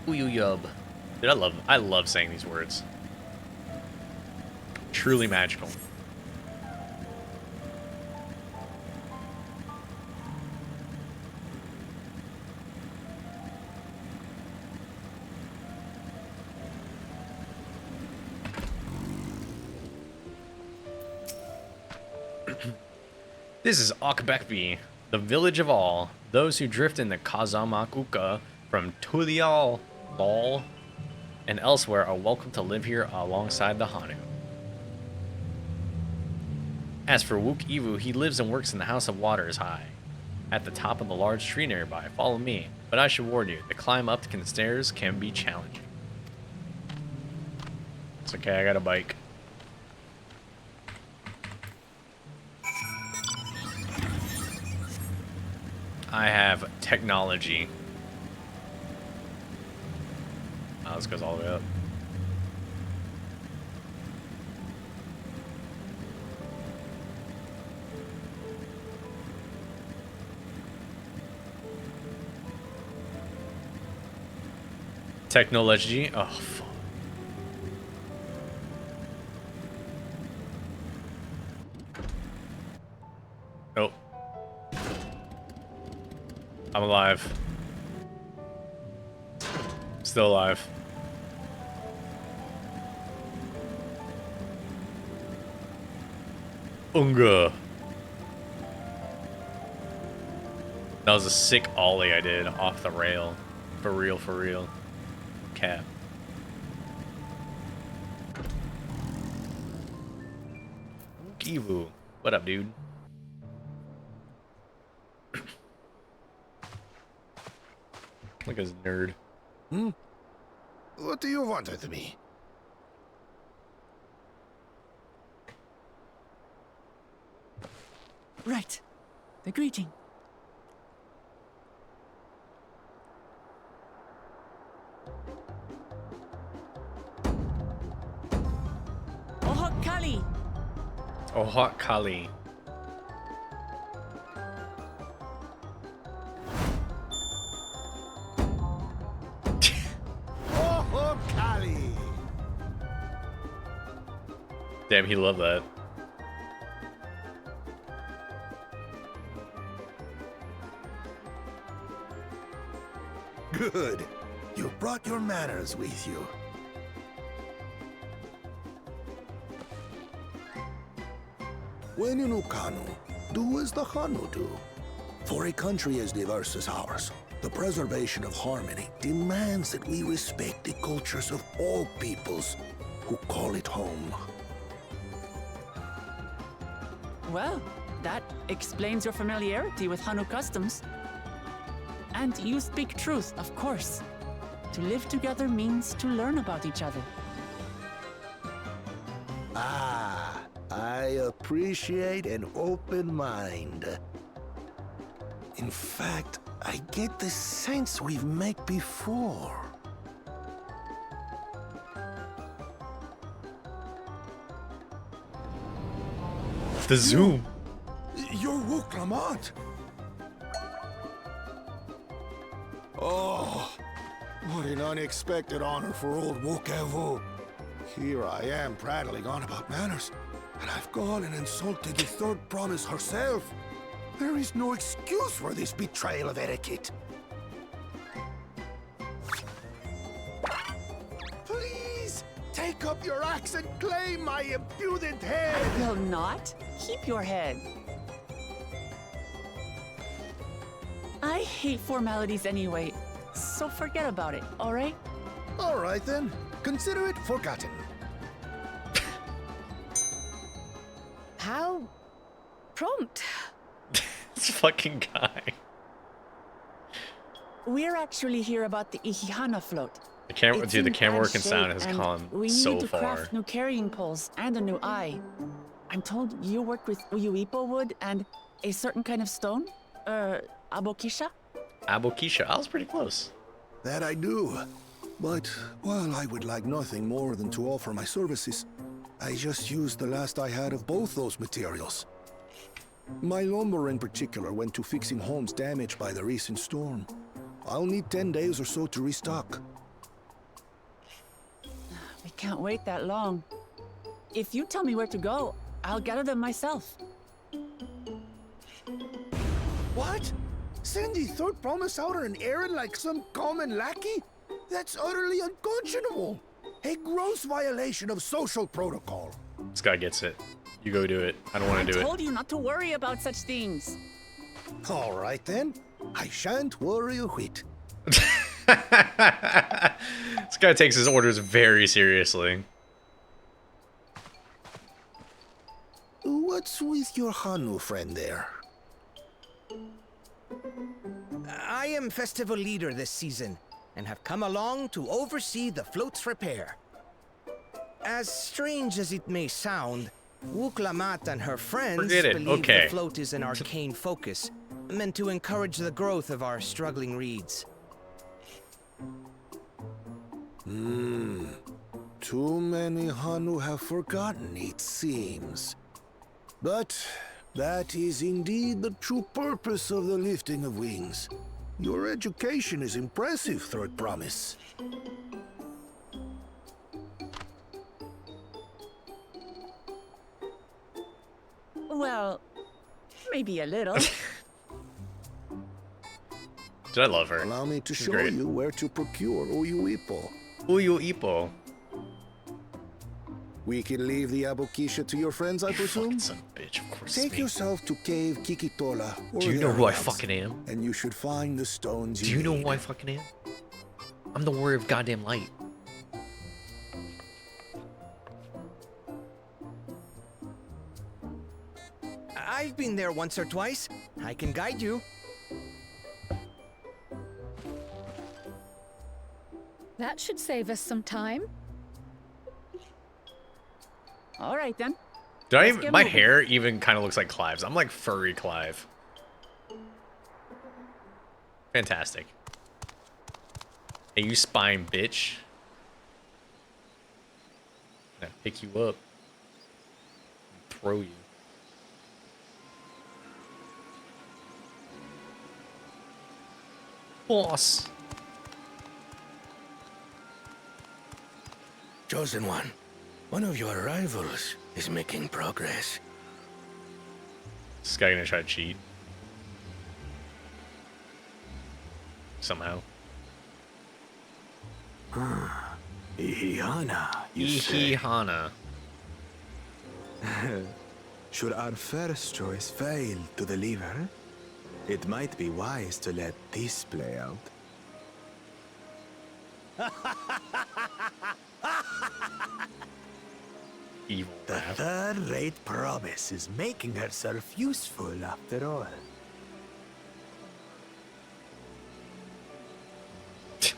Uyuyub. Dude, I love saying these words. Truly magical. This is Okbekbi, the village of all. Those who drift in the Kazamakuka from Tulial, Ball, and elsewhere are welcome to live here alongside the Hanu. As for Wook Ivu, he lives and works in the House of Waters High, at the top of the large tree nearby. Follow me, but I should warn you, the climb up the stairs can be challenging. It's okay, I got a bike. I have technology. Oh, this goes all the way up. Technology? Oh, fuck. Nope. I'm alive. Still alive. Unga. That was a sick ollie I did off the rail. For real, for real. Cap. Kivu. What up, dude? Like a nerd. What do you want with me? Right. The greeting. Oh, Kali! Oh, hot Kali. Oh, Kali! Damn, he loved that. Good. You brought your manners with you. When in Ukanu, do as the Hanu do. For a country as diverse as ours, the preservation of harmony demands that we respect the cultures of all peoples who call it home. Well, that explains your familiarity with Hanu customs. And you speak truth, of course. To live together means to learn about each other. Ah, I appreciate an open mind. In fact, I get the sense we've met before. The zoom. You're Wook Lamont. Oh, what an unexpected honor for old Wook Evu. Here I am prattling on about manners, and I've gone and insulted the third promise herself. There is no excuse for this betrayal of etiquette. Please, take up your axe and claim my impudent head. Will not? Keep your head. I hate formalities anyway, so forget about it, alright? All right then, consider it forgotten. How prompt. This fucking guy. We're actually here about the Ihihana float. The camera, It's dude. The in camera bad work and sound shape, has and gone we so needed to far. craft new carrying poles and a new eye. I'm told you work with Uyuipo wood and a certain kind of stone? Abokisha? Abokisha. I was pretty close. That I do. But while I would like nothing more than to offer my services, I just used the last I had of both those materials. My lumber in particular went to fixing homes damaged by the recent storm. I'll need 10 days or so to restock. We can't wait that long. If you tell me where to go, I'll gather them myself. What? Send the third promise out on an errand like some common lackey? That's utterly unconscionable. A gross violation of social protocol. This guy gets it. You go do it. I don't want to do I it. told you not to worry about such things. All right then. I shan't worry a whit. This guy takes his orders very seriously. What's with your Hanu friend there? I am festival leader this season, and have come along to oversee the float's repair. As strange as it may sound, Wuklamat and her friends Forget it. believe Okay. the float is an arcane focus, meant to encourage the growth of our struggling reeds. Too many Hanu have forgotten, it seems. But that is indeed the true purpose of the lifting of wings. Your education is impressive, Third Promise. Well, maybe a little. Dude, I love her. Allow me to She's show great. you where to procure Uyuipo. Uyu Ipo. We can leave the Abokisha to your friends, I presume? Fucking son of a bitch. Of course. Take It's me. yourself to Cave Kikitola. Or Do you know who I thereabouts, fucking am? And you should find the stones Do you know need. who I fucking am? I'm the warrior of goddamn light. I've been there once or twice. I can guide you. That should save us some time. All right then. Do I Let's even, get my moving. hair even kind of looks like Clive's. I'm like furry Clive. Fantastic. Hey, you spine bitch. I'm gonna pick you up. And throw you. Boss. Chosen one of your rivals is making progress. Is this guy gonna try to cheat? Somehow. Ihana, you say? Ihihana. Should our first choice fail to deliver, it might be wise to let this play out. Evil The laugh. third-rate promise is making herself useful after all. This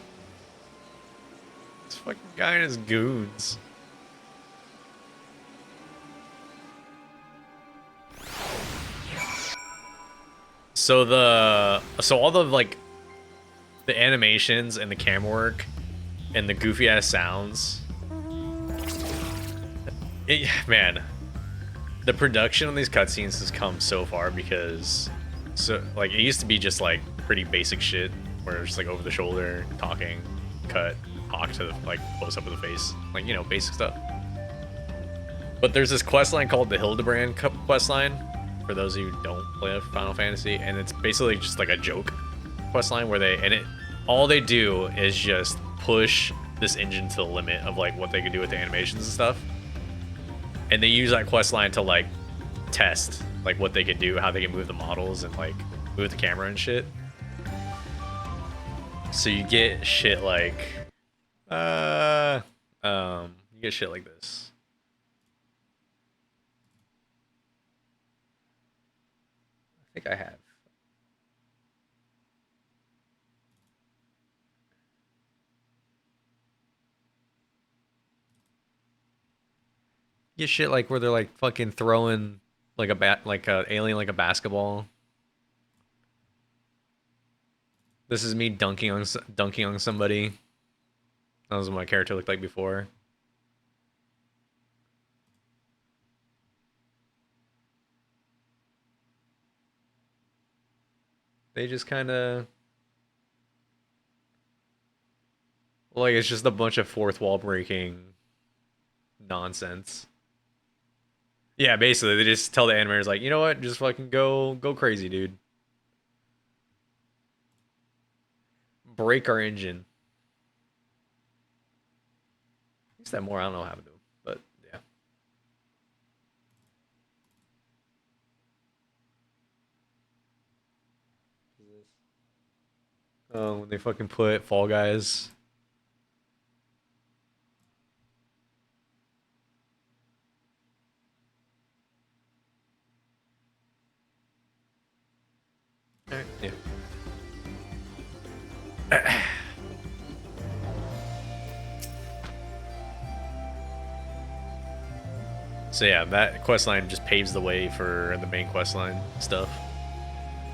fucking guy and his goons. So all the like the animations and the camera work and the goofy ass sounds. Man, the production on these cutscenes has come so far because like it used to be just like pretty basic shit where it's just like over the shoulder talking, cut, talk to the like close up of the face, like, you know, basic stuff. But there's this quest line called the Hildebrand quest line, for those of you who don't play Final Fantasy, and it's basically just like a joke quest line where all they do is just push this engine to the limit of like what they can do with the animations and stuff. And they use that quest line to like test like what they can do, how they can move the models and like move the camera and shit. So you get shit like you get shit like this. I think I have. Get shit like where they're like fucking throwing like a alien like a basketball. This is me dunking on somebody. That was what my character looked like before. They just kind of like it's just a bunch of fourth wall breaking nonsense. Yeah, basically, they just tell the animators, like, you know what? Just fucking go crazy, dude. Break our engine. Use that more, I don't know how to do, but yeah. Oh, when they fucking put Fall Guys. Alright, yeah. So yeah, that questline just paves the way for the main questline stuff.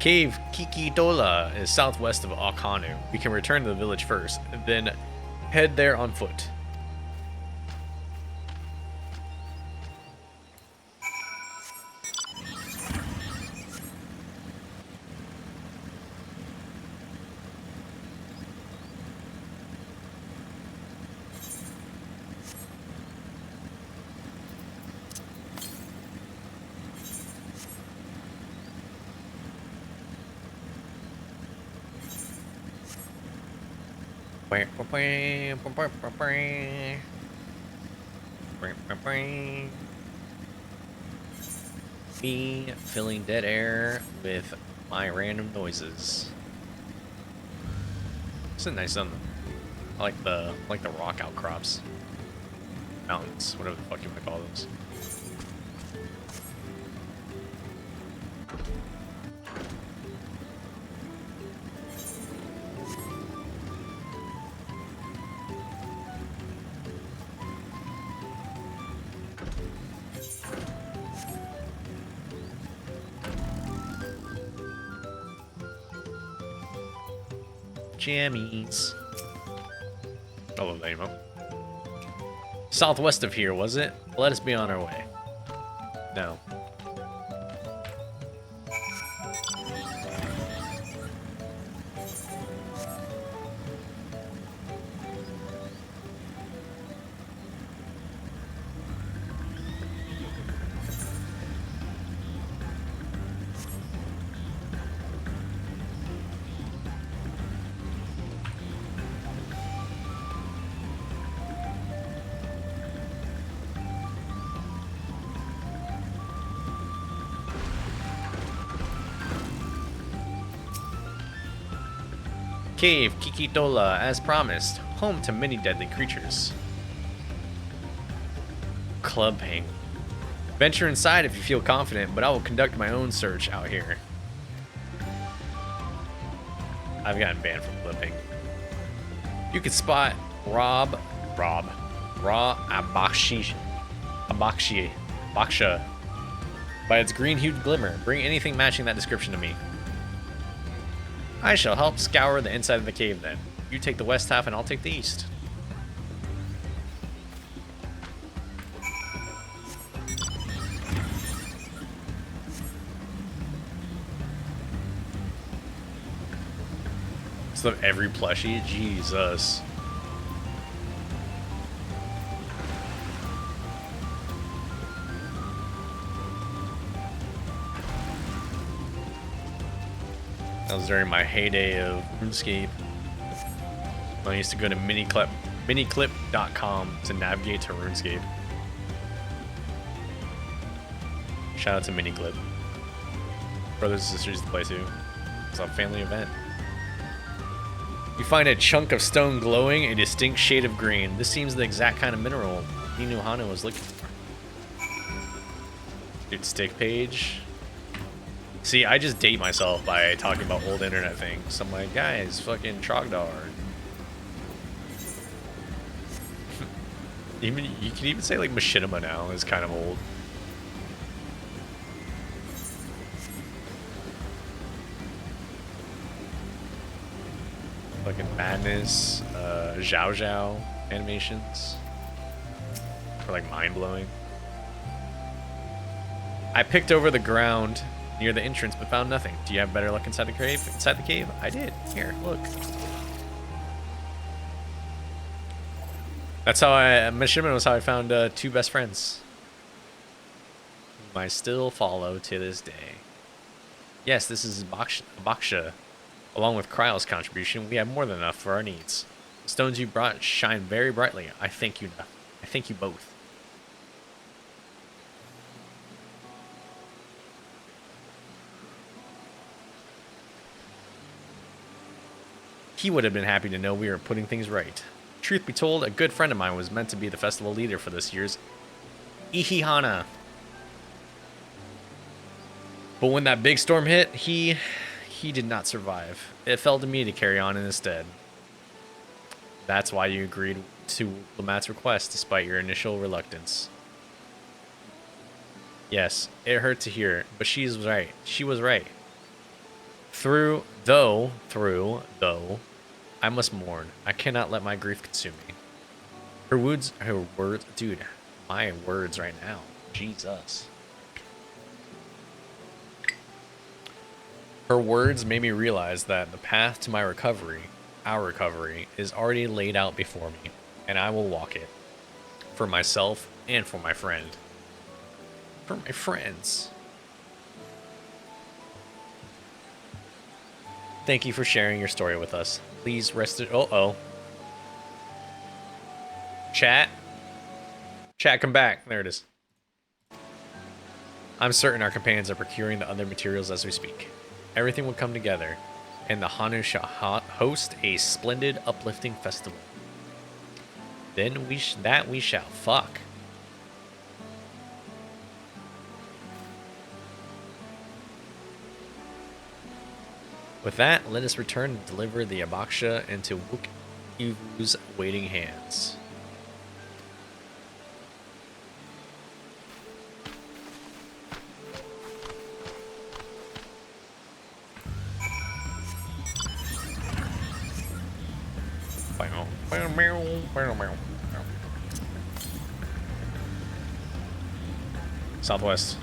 Cave Kikidola is southwest of Akanu. We can return to the village first, then head there on foot. Me filling dead air with my random noises. It's a nice I like the rock outcrops. Mountains, whatever the fuck you want to call those. jammies. I love that emote. Southwest of here, was it? Let us be on our way. No. Cave Kikitola, as promised, home to many deadly creatures. Club hang. Venture inside if you feel confident, but I will conduct my own search out here. I've gotten banned from club hang. You can spot Raw Abaksha by its green-hued glimmer. Bring anything matching that description to me. I shall help scour the inside of the cave then. You take the west half and I'll take the east. So every plushie? Jesus. That was during my heyday of RuneScape. I used to go to miniclip.com to navigate to RuneScape. Shout out to Miniclip. Brothers and sisters to play too. It's a family event. You find a chunk of stone glowing a distinct shade of green. This seems the exact kind of mineral Inu Hana was looking for. Dude, stick page. See, I just date myself by talking about old internet things. I'm like, guys, fucking Trogdor. Even you can even say like Machinima now is kind of old. Fucking Madness, Zhao Zhao animations. Are like mind blowing. I picked over the ground near the entrance, but found nothing. Do you have better luck inside the cave? Inside the cave? I did. Here, look. That's how Machinima was how I found two best friends. Whom I still follow to this day. Yes, this is Baksha. Along with Kryle's contribution, we have more than enough for our needs. The stones you brought shine very brightly. I thank you. I thank you both. He would have been happy to know we were putting things right. Truth be told, a good friend of mine was meant to be the festival leader for this year's Ihihana. But when that big storm hit, he did not survive. It fell to me to carry on instead. That's why you agreed to Lamat's request despite your initial reluctance. Yes, it hurt to hear, but she was right. She was right. Through, though, I must mourn. I cannot let my grief consume me. Her words, dude, my words right now. Jesus. Her words made me realize that the path to my recovery, our recovery, is already laid out before me, and I will walk it. For myself and for my friend. For my friends. Thank you for sharing your story with us. Please rest it. Uh-oh. Chat. Chat, come back. There it is. I'm certain our companions are procuring the other materials as we speak. Everything will come together, and the Hanu shall host a splendid, uplifting festival. Then we shall fuck. With that, let us return and deliver the Abaksha into Wook Ivu's waiting hands. Southwest.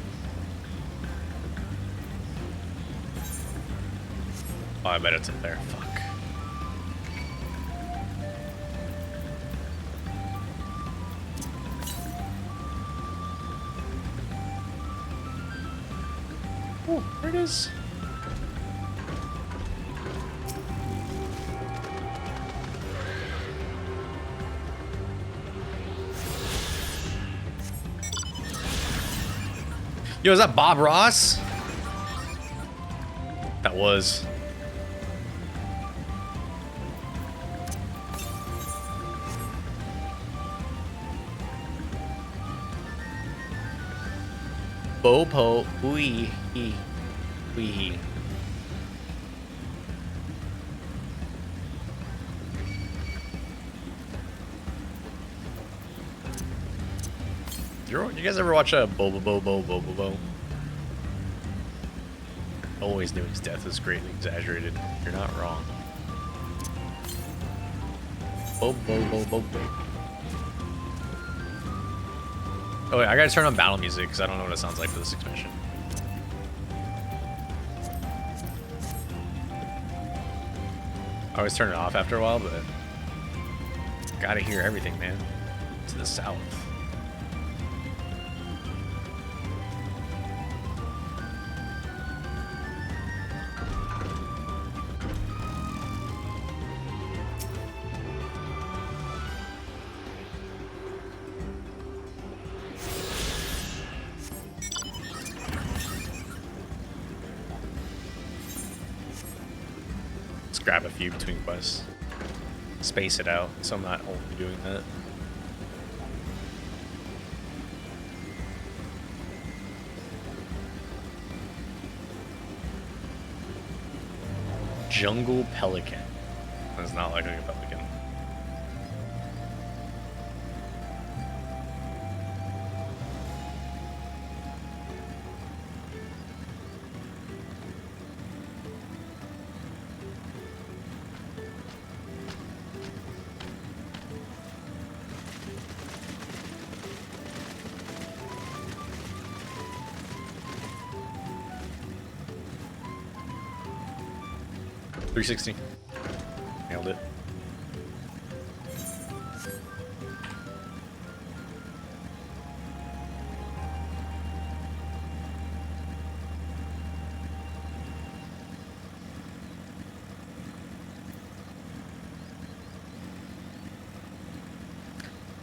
Oh, I bet it's in there. Fuck. Oh, there it is. Yo, is that Bob Ross? That was. Bopo wee hee wee hee. You guys ever watch a Bo? Always knew his death was greatly exaggerated. You're not wrong. Bo. Oh wait, I gotta turn on battle music because I don't know what it sounds like for this expansion. I always turn it off after a while, but gotta hear everything, man. To the south. Grab a few between quests. Space it out, so I'm not only doing that. Jungle Pelican. That's not like a pelican. .360. Nailed it.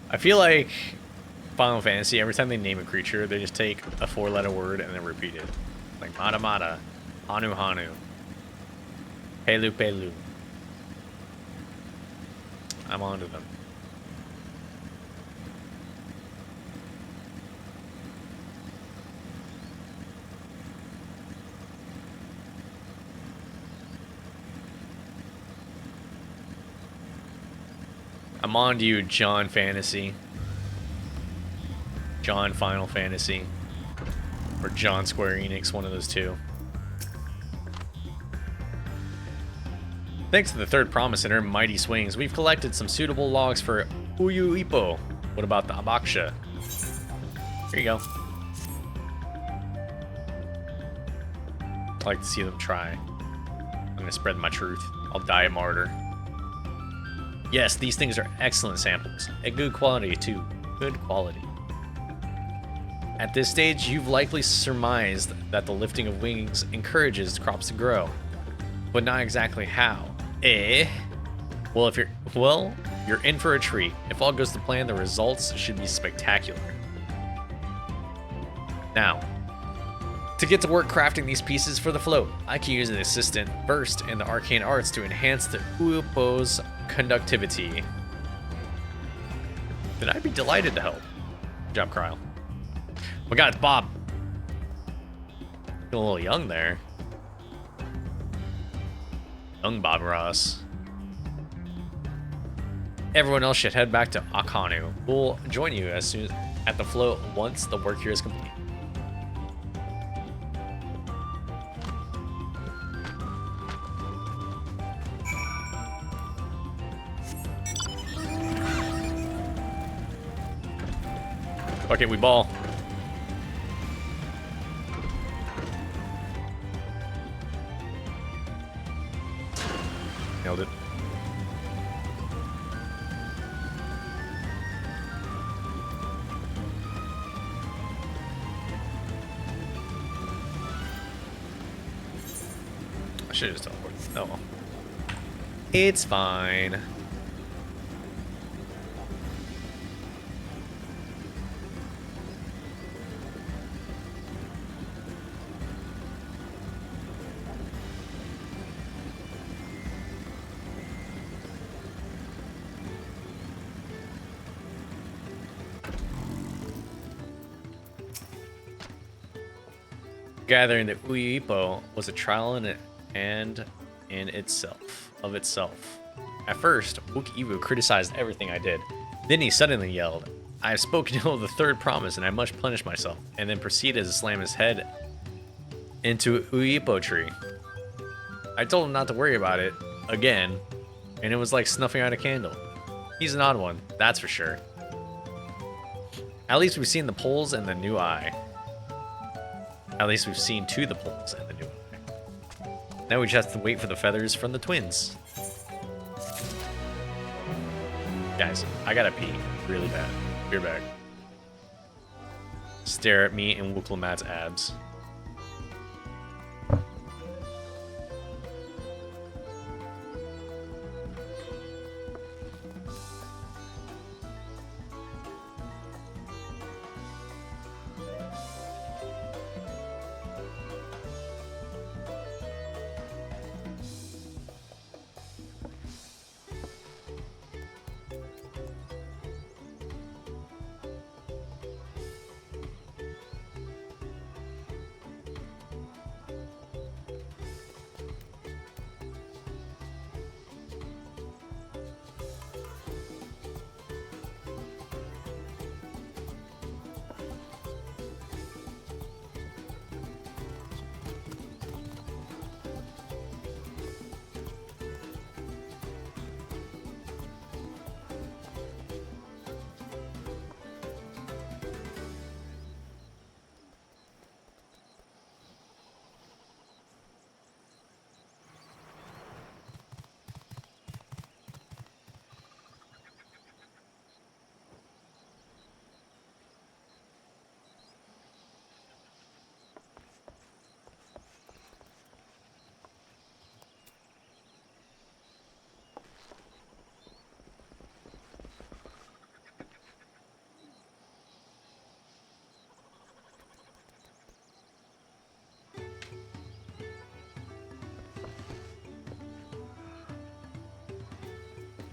I feel like Final Fantasy, every time they name a creature, they just take a 4-letter word and then repeat it. Like Mata Mata, Hanu Hanu. Pelu Pelu. I'm on to them. I'm on to you, John Fantasy. John Final Fantasy. Or John Square Enix, one of those two. Thanks to the third promise in her mighty swings, we've collected some suitable logs for Uyu Ippo. What about the Abaksha? Here you go. I'd like to see them try. I'm gonna spread my truth. I'll die a martyr. Yes, these things are excellent samples. And good quality, too. Good quality. At this stage, you've likely surmised that the lifting of wings encourages crops to grow. But not exactly how. Well, you're in for a treat. If all goes to plan, the results should be spectacular. Now, to get to work crafting these pieces for the float, I can use an assistant versed in the arcane arts to enhance the Uipo's conductivity. Then I'd be delighted to help. Good job, Cryle. Oh my god, it's Bob. Feeling a little young there. Young Bob Ross. Everyone else should head back to Akanu. We'll join you as soon at the float once the work here is complete. Fuck it, we ball. Nailed it. I should have just teleported. Oh well. It's fine. Gathering the Uipo was a trial in itself. At first, Wook-Ibu criticized everything I did. Then he suddenly yelled, "I have spoken ill of the third promise and I must punish myself," and then proceeded to slam his head into Uipo tree. I told him not to worry about it, again, and it was like snuffing out a candle. He's an odd one, that's for sure. At least we've seen the poles and the new eye. At least we've seen to the poles and the new eye. Now we just have to wait for the feathers from the twins. Guys, I gotta pee really bad. Be right back. Stare at me and Wook-Lamat's abs.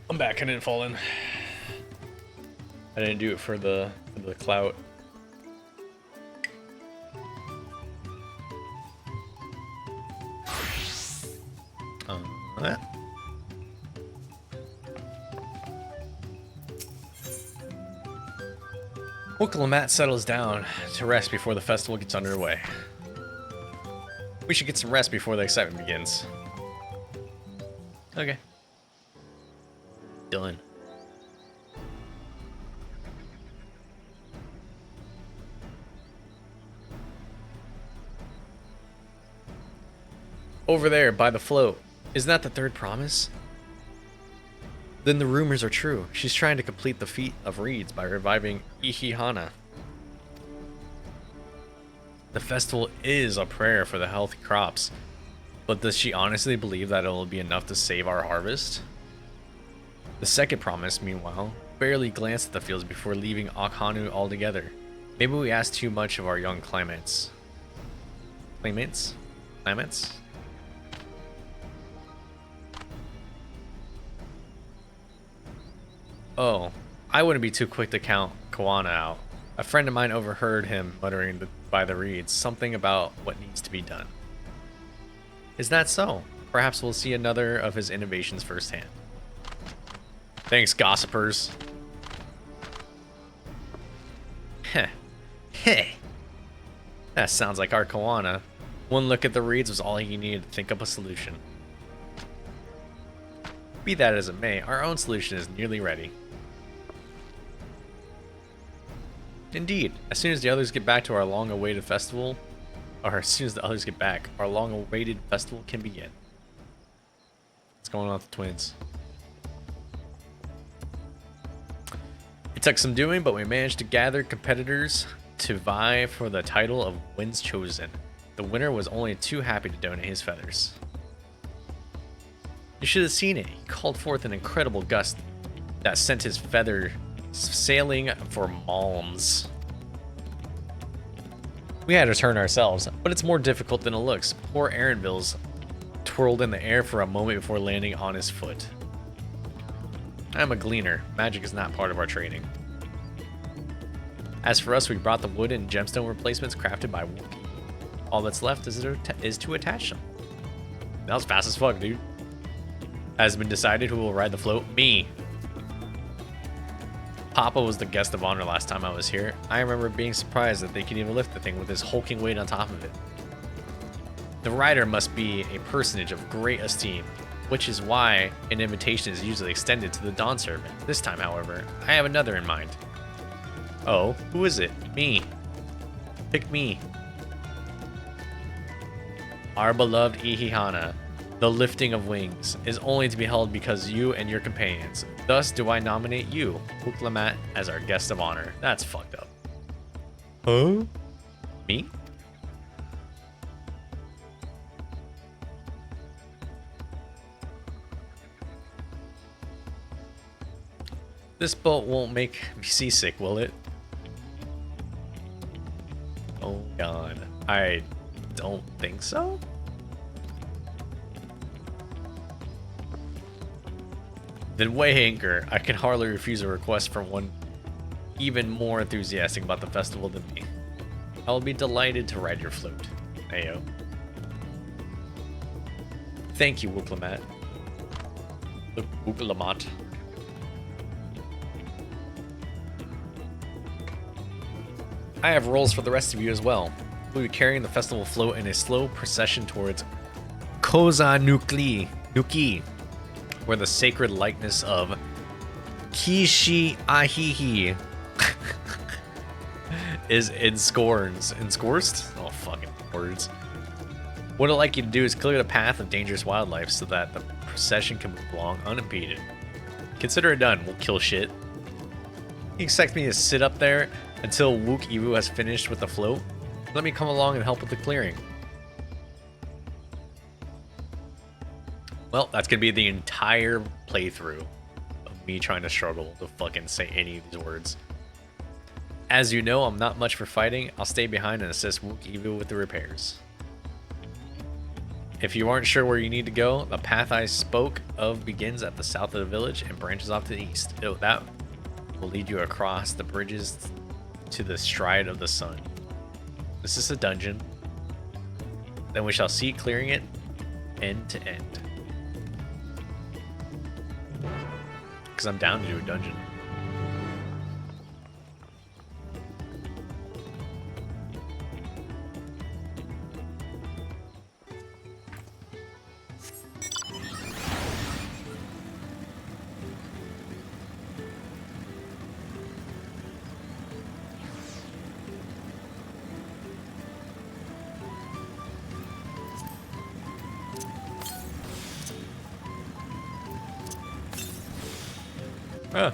I'm back. I didn't fall in. I didn't do it for the clout. Wook-Lamat settles down to rest before the festival gets underway. We should get some rest before the excitement begins. Okay. Done. Over there, by the float. Isn't that the third promise? Then the rumors are true. She's trying to complete the feat of reeds by reviving Ihihana. The festival is a prayer for the healthy crops, but does she honestly believe that it will be enough to save our harvest? The second promise, meanwhile, barely glanced at the fields before leaving Okhanu altogether. Maybe we asked too much of our young claimants. Claimants? Claimants? Oh, I wouldn't be too quick to count Kawana out. A friend of mine overheard him muttering by the reeds something about what needs to be done. Is that so? Perhaps we'll see another of his innovations firsthand. Thanks, gossipers. Heh. Heh. That sounds like our Kawana. One look at the reeds was all he needed to think up a solution. Be that as it may, our own solution is nearly ready. Indeed, as soon as the others get back to our long-awaited festival, or as soon as the others get back, our long-awaited festival can begin. What's going on with the twins? It took some doing, but we managed to gather competitors to vie for the title of Winds Chosen. The winner was only too happy to donate his feathers. You should have seen it. He called forth an incredible gust that sent his feather sailing for Malms. We had to turn ourselves, but it's more difficult than it looks. Poor Aaronville's twirled in the air for a moment before landing on his foot. I'm a gleaner. Magic is not part of our training. As for us, we brought the wood and gemstone replacements crafted by Wookiee. All that's left is to attach them. That was fast as fuck, dude. Has it been decided who will ride the float? Me. Papa was the guest of honor last time I was here. I remember being surprised that they could even lift the thing with his hulking weight on top of it. The rider must be a personage of great esteem, which is why an invitation is usually extended to the Dawn Servant. This time, however, I have another in mind. Oh, who is it? Me. Pick me. Our beloved Ihihana, the lifting of wings, is only to be held because you and your companions. Thus do I nominate you, Uklamat, as our guest of honor. That's fucked up. Huh? Me? This boat won't make me seasick, will it? Oh god. I don't think so. Then weigh anchor. I can hardly refuse a request from one even more enthusiastic about the festival than me. I will be delighted to ride your float. Ayo. Thank you, Wuklamat. Wuklamat. I have roles for the rest of you as well. We'll be carrying the festival float in a slow procession towards Koza Nuki, where the sacred likeness of Kishi Ahihi is enscorsed? Oh, fucking words. What I'd like you to do is clear the path of dangerous wildlife so that the procession can move along unimpeded. Consider it done. We'll kill shit. You expect me to sit up there until Wook Evu has finished with the float? Let me come along and help with the clearing. Well, that's gonna be the entire playthrough of me trying to struggle to fucking say any of these words. As you know, I'm not much for fighting. I'll stay behind and assist Wook Evu with the repairs. If you aren't sure where you need to go, the path I spoke of begins at the south of the village and branches off to the east. That will lead you across the bridges to the Stride of the Sun. This is a dungeon. Then we shall see clearing it end to end. Because I'm down to do a dungeon. Huh.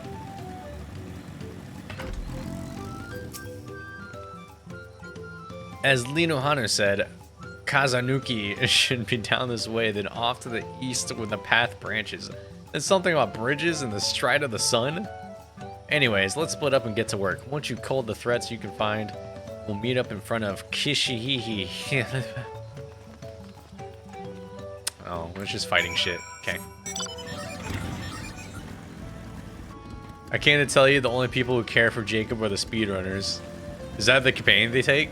As Lino Hunter said, Kazanuki should be down this way, then off to the east where the path branches. There's something about bridges and the Stride of the Sun. Anyways, let's split up and get to work. Once you've culled the threats you can find, we'll meet up in front of Kishihihi. Oh, it's just fighting shit. Okay. I came to tell you the only people who care for Jacob are the speedrunners. Is that the companion they take?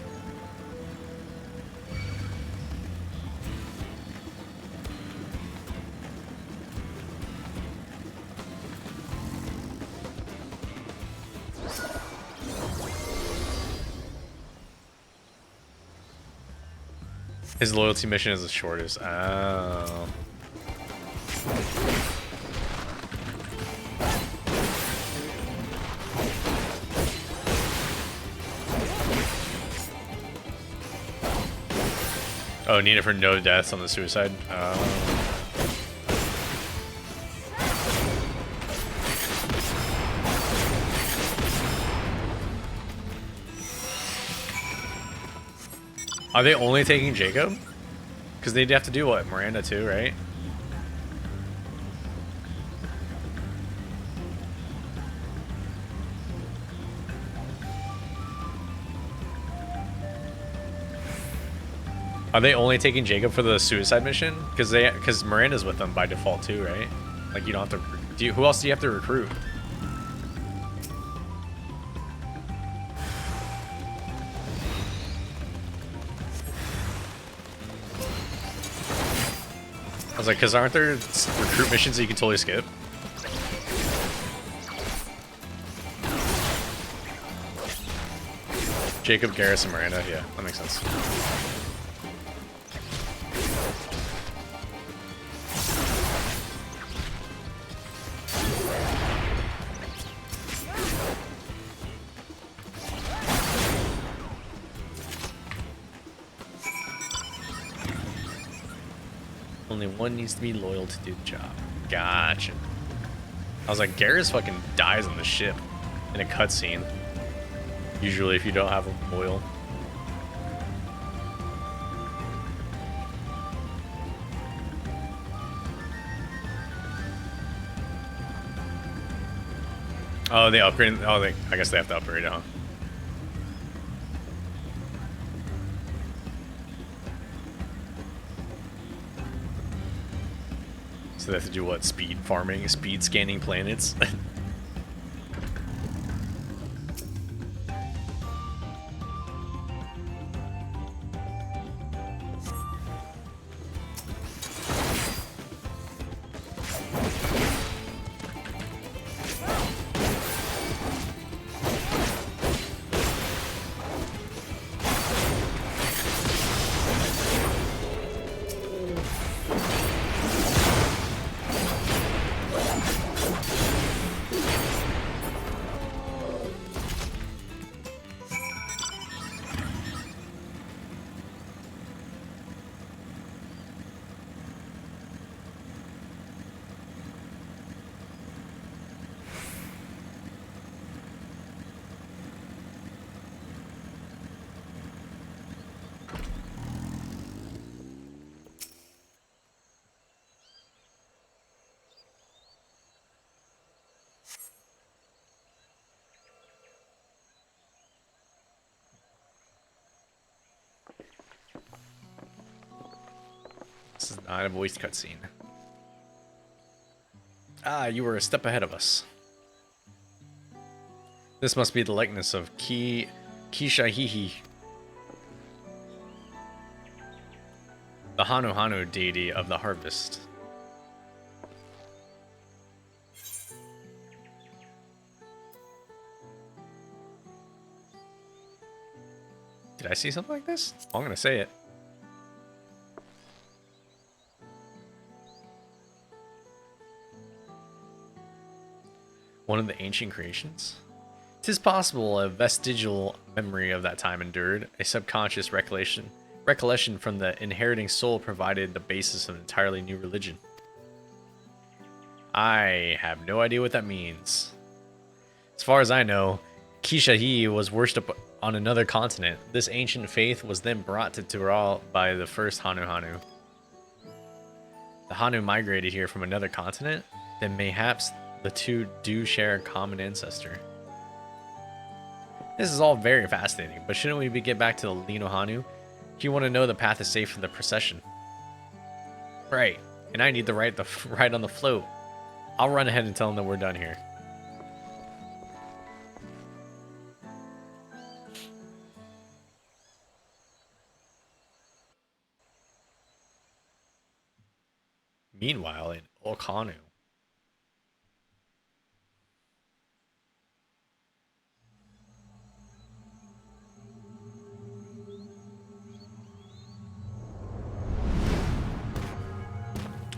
His loyalty mission is the shortest. Oh. Oh, need it for no deaths on the suicide. Are they only taking Jacob? Because they'd have to do what? Miranda too, right? Are they only taking Jacob for the suicide mission? Because Miranda's with them by default too, right? Like you don't have to. Who else do you have to recruit? I was like, because aren't there recruit missions that you can totally skip? Jacob, Garrus, and Miranda. Yeah, that makes sense. Only one needs to be loyal to do the job. Gotcha. I was like, Garrus fucking dies on the ship in a cutscene. Usually if you don't have him loyal. Oh, they upgraded. Oh, I guess they have to upgrade it, huh? So they have to do what? Speed farming? Speed scanning planets? This is not a voice cutscene. Ah, you were a step ahead of us. This must be the likeness of Kishahihi, the Hanu deity of the harvest. Did I see something like this? I'm gonna say it. One of the ancient creations? 'Tis possible a vestigial memory of that time endured, a subconscious recollection from the inheriting soul provided the basis of an entirely new religion. I have no idea what that means. As far as I know, Kishahi was worshipped on another continent. This ancient faith was then brought to Tural by the first Hanu. The Hanu migrated here from another continent? Then mayhaps the two do share a common ancestor. This is all very fascinating, but shouldn't we get back to the Lino Hanu? You want to know the path is safe for the procession. Right, and I need to ride on the float. I'll run ahead and tell them that we're done here. Meanwhile, in Okanu.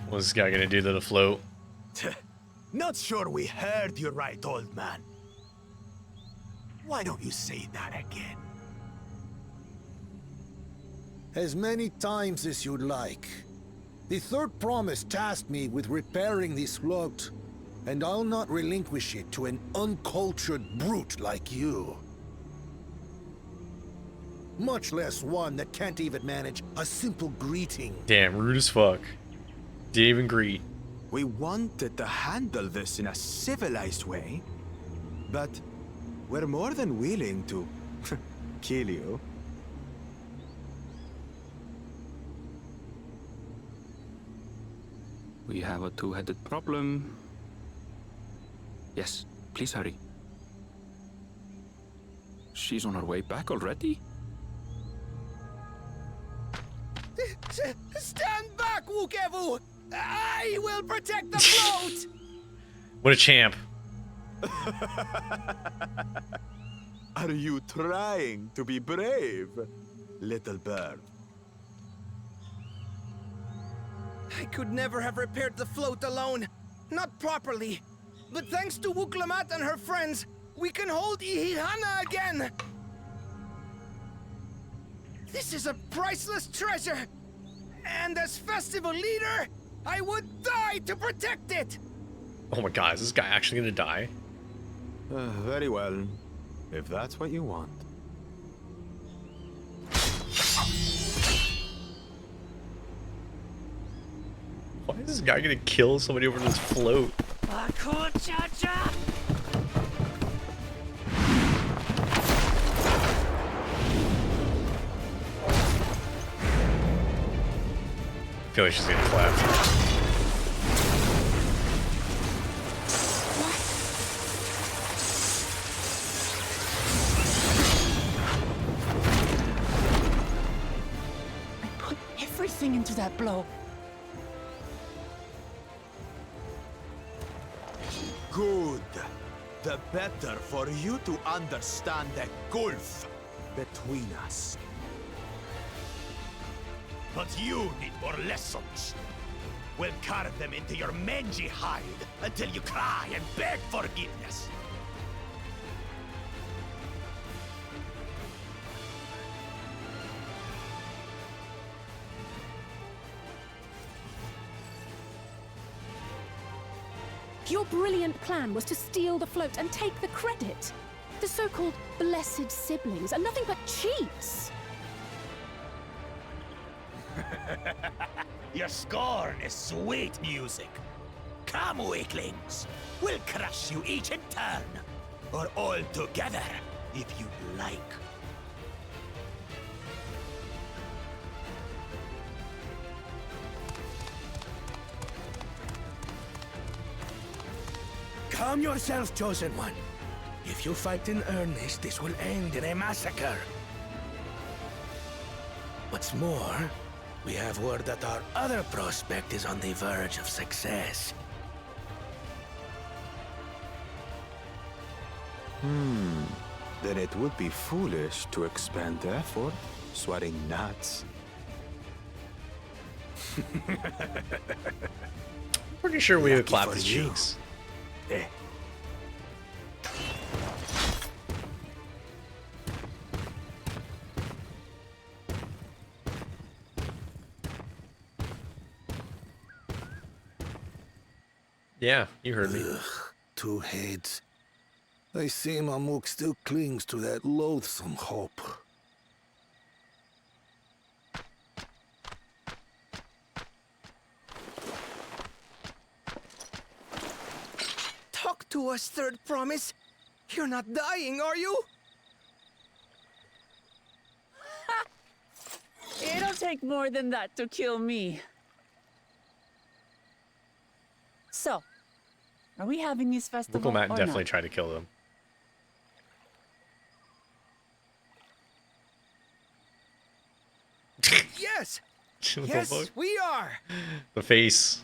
What's this guy gonna do to the float? Not sure we heard you right, old man. Why don't you say that again? As many times as you'd like. The third promise tasked me with repairing this float, and I'll not relinquish it to an uncultured brute like you. Much less one that can't even manage a simple greeting. Damn, rude as fuck. Didn't even greet. We wanted to handle this in a civilized way, but we're more than willing to kill you. We have a two-headed problem. Yes, please hurry. She's on her way back already? Stand back, Wukevu! I will protect the float! What a champ. Are you trying to be brave, little bird? I could never have repaired the float alone. Not properly. But thanks to Wuklamat and her friends, we can hold Ihihana again! This is a priceless treasure! And as festival leader, I would die to protect it! Oh my god, is this guy actually gonna die? Very well, if that's what you want. Why is this guy gonna kill somebody over this float? I feel like she's getting clapped. I put everything into that blow. Good. The better for you to understand the gulf between us. But you need more lessons. We'll carve them into your mangy hide until you cry and beg forgiveness. Your brilliant plan was to steal the float and take the credit. The so-called blessed siblings are nothing but cheats. Your scorn is sweet music. Come, weaklings. We'll crush you each in turn. Or all together, if you'd like. Calm yourself, Chosen One. If you fight in earnest, this will end in a massacre. What's more, we have word that our other prospect is on the verge of success. Then it would be foolish to expend effort sweating nuts. Pretty sure we would Lucky clap for his you. cheeks. Eh. Yeah, you heard me. Ugh, two heads. I see Mamuk still clings to that loathsome hope. Talk to us, Third Promise. You're not dying, are you? It'll take more than that to kill me. So, are we having this festival Wuklamat or definitely not? tried to kill them. Yes! What the Yes, fuck? we are! The face.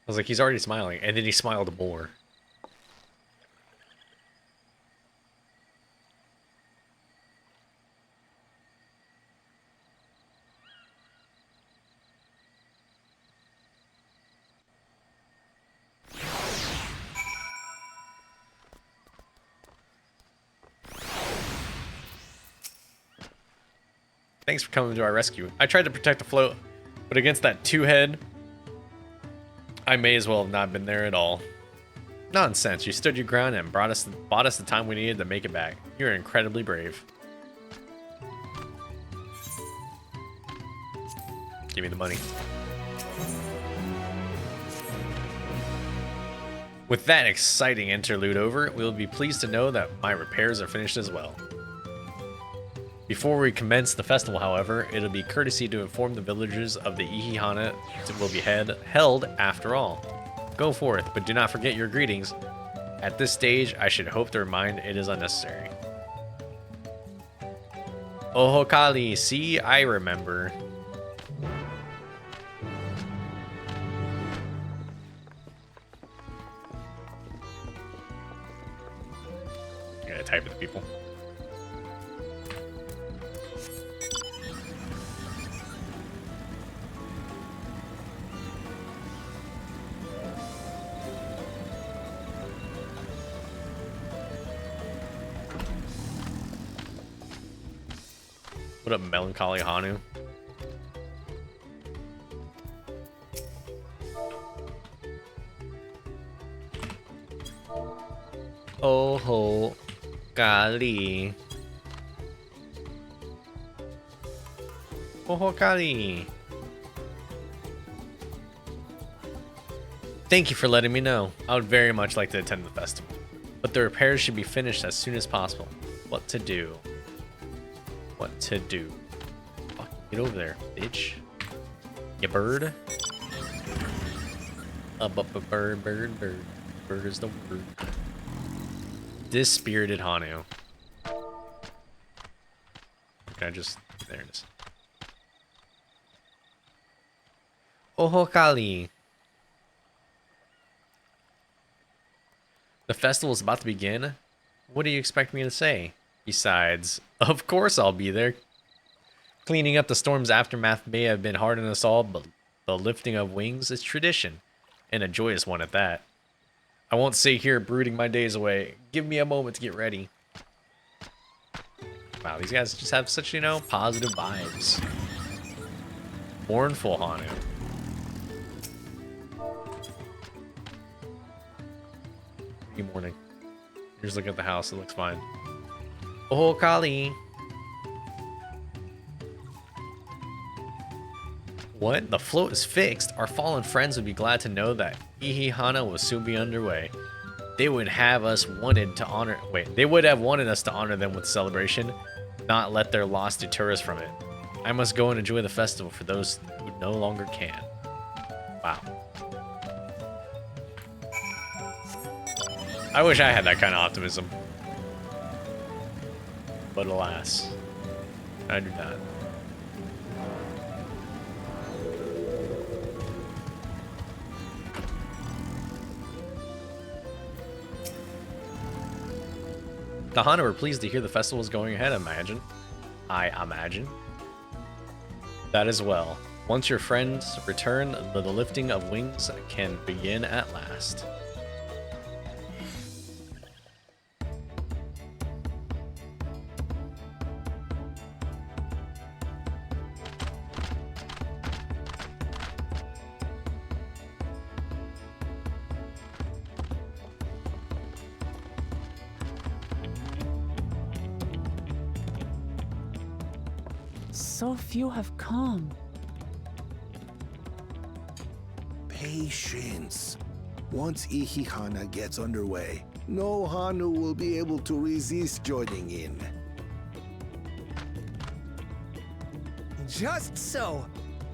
I was like, he's already smiling, and then he smiled more. Thanks for coming to our rescue. I tried to protect the float, but against that two-head, I may as well have not been there at all. Nonsense. You stood your ground and bought us the time we needed to make it back. You're incredibly brave. Give me the money. With that exciting interlude over, we'll be pleased to know that my repairs are finished as well. Before we commence the festival, however, it'll be courtesy to inform the villagers of the Ihihana will be held after all. Go forth, but do not forget your greetings. At this stage, I should hope to remind it is unnecessary. Ohokali, see, I remember. I gotta type with people. What up, Melancholy Hanu? Oh ho, Kali. Oh ho, Kali. Thank you for letting me know. I would very much like to attend the festival, but the repairs should be finished as soon as possible. What to do? What to do? Fuck, get over there, bitch. You bird. Bird. Bird is the word. Dispirited Hanu. Can I just... There it is. Ohokali. The festival is about to begin. What do you expect me to say? Besides, of course I'll be there. Cleaning up the storm's aftermath may have been hard on us all, but the lifting of wings is tradition, and a joyous one at that. I won't sit here brooding my days away. Give me a moment to get ready. Wow, these guys just have such, you know, positive vibes. Mournful Hanu. Good morning. Here's a look at the house. It looks fine. Oh, Kali. What? The float is fixed. Our fallen friends would be glad to know that Ihihana will soon be underway. They would have us wanted to honor... Wait, they would have wanted us to honor them with celebration, not let their loss deter us from it. I must go and enjoy the festival for those who no longer can. Wow. I wish I had that kind of optimism. But alas, I do not. The Hana were pleased to hear the festival is going ahead, I imagine. That as well. Once your friends return, the lifting of wings can begin at last. So few have come. Patience. Once Ihihana gets underway, no Hanu will be able to resist joining in. Just so.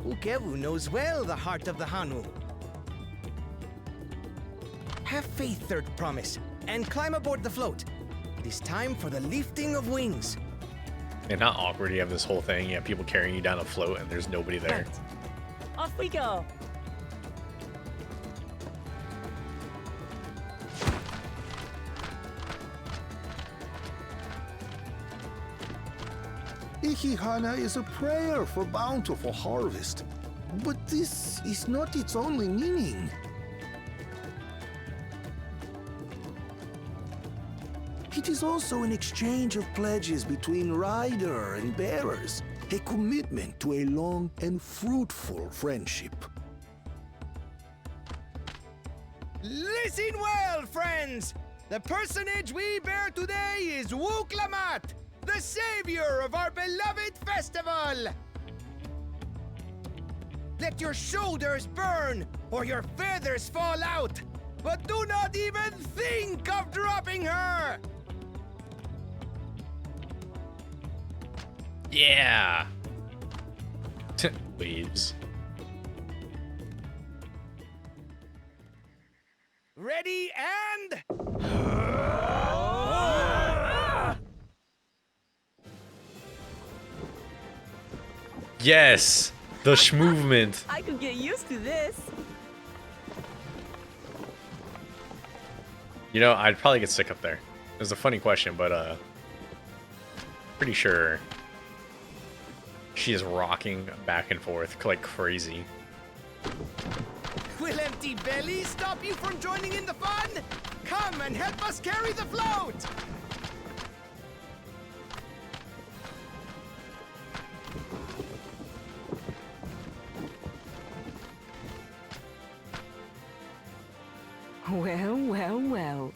Ukewu knows well the heart of the Hanu. Have faith, Third Promise, and climb aboard the float. It is time for the lifting of wings. And how awkward you have this whole thing. You have people carrying you down a float and there's nobody there. Off we go. Ihihana is a prayer for bountiful harvest. But this is not its only meaning. It is also an exchange of pledges between rider and bearers. a commitment to a long and fruitful friendship. Listen well, friends! The personage we bear today is Wuklamat, the savior of our beloved festival! Let your shoulders burn, or your feathers fall out, but do not even think of dropping her! Yeah. Leaves. Ready and... Yes, the movement. I could get used to this. You know, I'd probably get sick up there. It was a funny question, but pretty sure she is rocking back and forth like crazy. Will empty bellies stop you from joining in the fun? Come and help us carry the float! Well, well, well.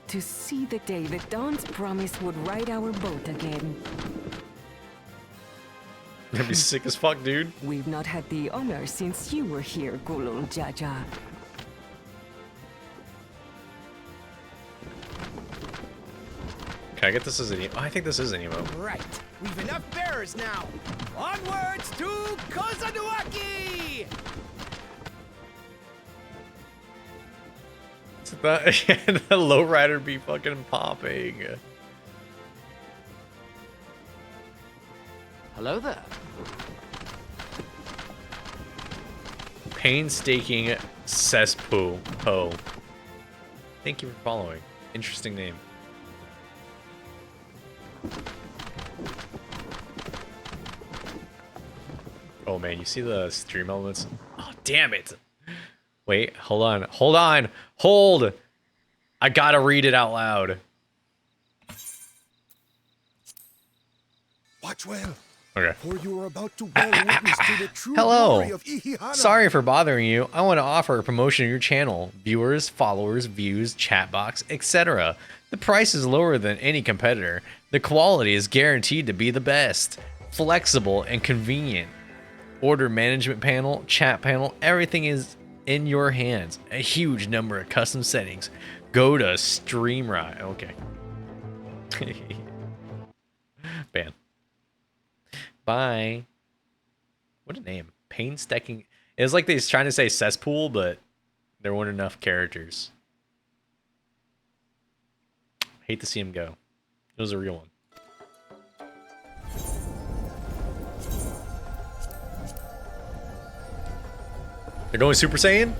To see the day that Dawn's promise would ride our boat again. That'd be sick as fuck, dude. We've not had the honor since you were here, Gulul Jaja. Can I get this as an emote? Oh, I think this is an emote. Right, we've enough bearers now. Onwards to Kozanuaki! The lowrider be fucking popping. Hello there. Painstaking cesspool. Poe. Thank you for following. Interesting name. Oh man, you see the stream elements? Oh damn it. Wait, hold on. Hold on. Hold. I gotta read it out loud. Watch well. Okay. For you are about to bear witness to the true Hello. glory of Ihihana. Sorry for bothering you. I want to offer a promotion of your channel. Viewers, followers, views, chat box, etc. The price is lower than any competitor. The quality is guaranteed to be the best. Flexible and convenient. Order management panel, chat panel, everything is in your hands. A huge number of custom settings. Go to Streamride. Okay. Ban. Bye. What a name. Painstaking. It was like they was trying to say cesspool, but there weren't enough characters. Hate to see him go. It was a real one. They're going Super Saiyan?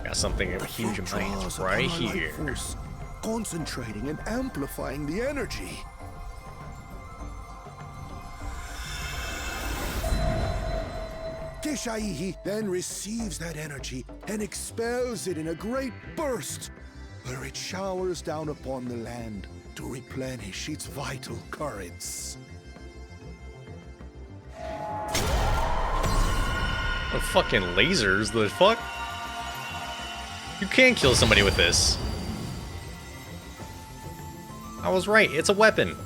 Got something of huge amounts right here. Force, concentrating and amplifying the energy. Keshaihi then receives that energy and expels it in a great burst, where it showers down upon the land to replenish its vital currents. Oh, fucking lasers, the fuck? You can kill somebody with this. I was right, it's a weapon.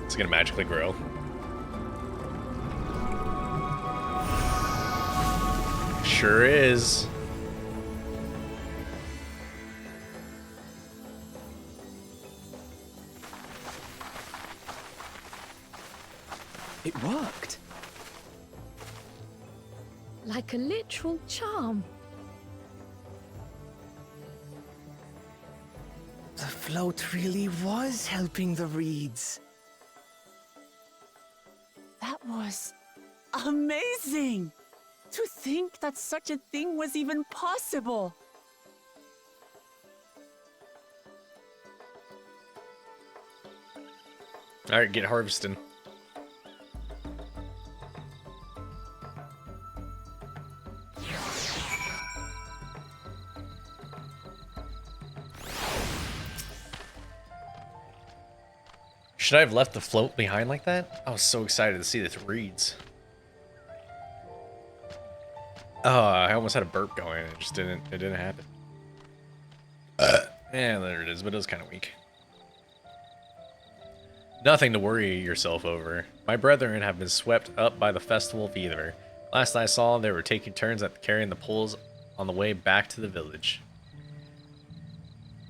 It's gonna magically grow. Sure is. It worked. Like a literal charm. The float really was helping the reeds. That was amazing! To think that such a thing was even possible! Alright, get harvesting. Should I have left the float behind like that? I was so excited to see this reeds. Oh, I almost had a burp going. It just didn't happen. Yeah, there it is, but it was kind of weak. Nothing to worry yourself over. My brethren have been swept up by the Festival of Ether. Last I saw, they were taking turns at carrying the poles on the way back to the village.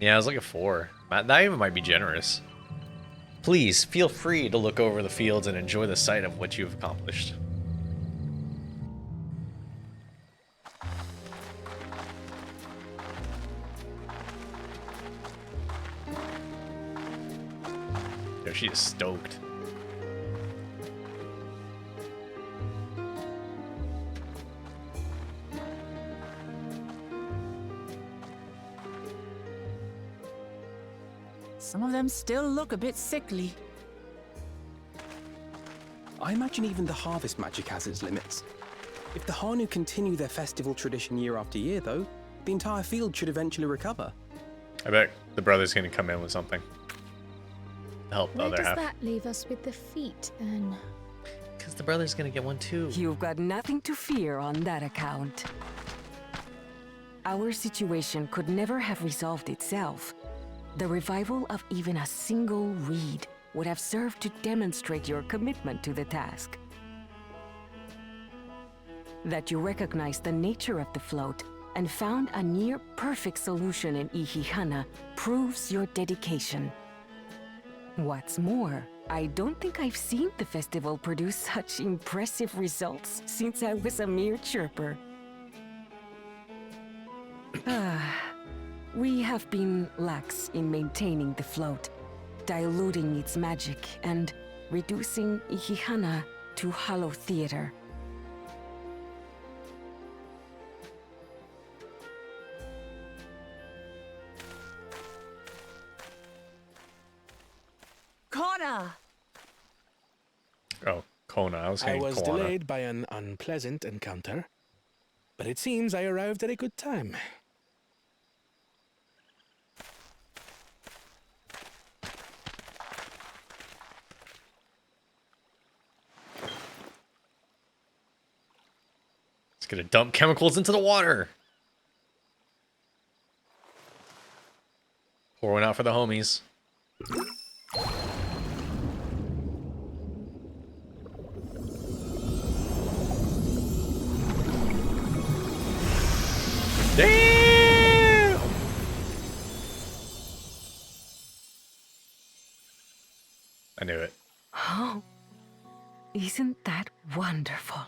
Yeah, I was looking for. That even might be generous. Please, feel free to look over the fields and enjoy the sight of what you've accomplished. Yo, she is stoked. Some of them still look a bit sickly. I imagine even the harvest magic has its limits. If the Hanu continue their festival tradition year after year, though, the entire field should eventually recover. I bet the brother's gonna come in with something to help the Where other does half. that leave us with the feet, then? Because the brother's gonna get one too. You've got nothing to fear on that account. Our situation could never have resolved itself. The revival of even a single reed would have served to demonstrate your commitment to the task. That you recognize the nature of the float and found a near-perfect solution in Ihihana proves your dedication. What's more, I don't think I've seen the festival produce such impressive results since I was a mere chirper. We have been lax in maintaining the float, diluting its magic and reducing Ihihana to hollow theater. Kona! Oh, Kona. I was saying I was Kona. delayed by an unpleasant encounter, but it seems I arrived at a good time. It's gonna dump chemicals into the water. Pour one out for the homies. Damn! I knew it. Oh, isn't that wonderful?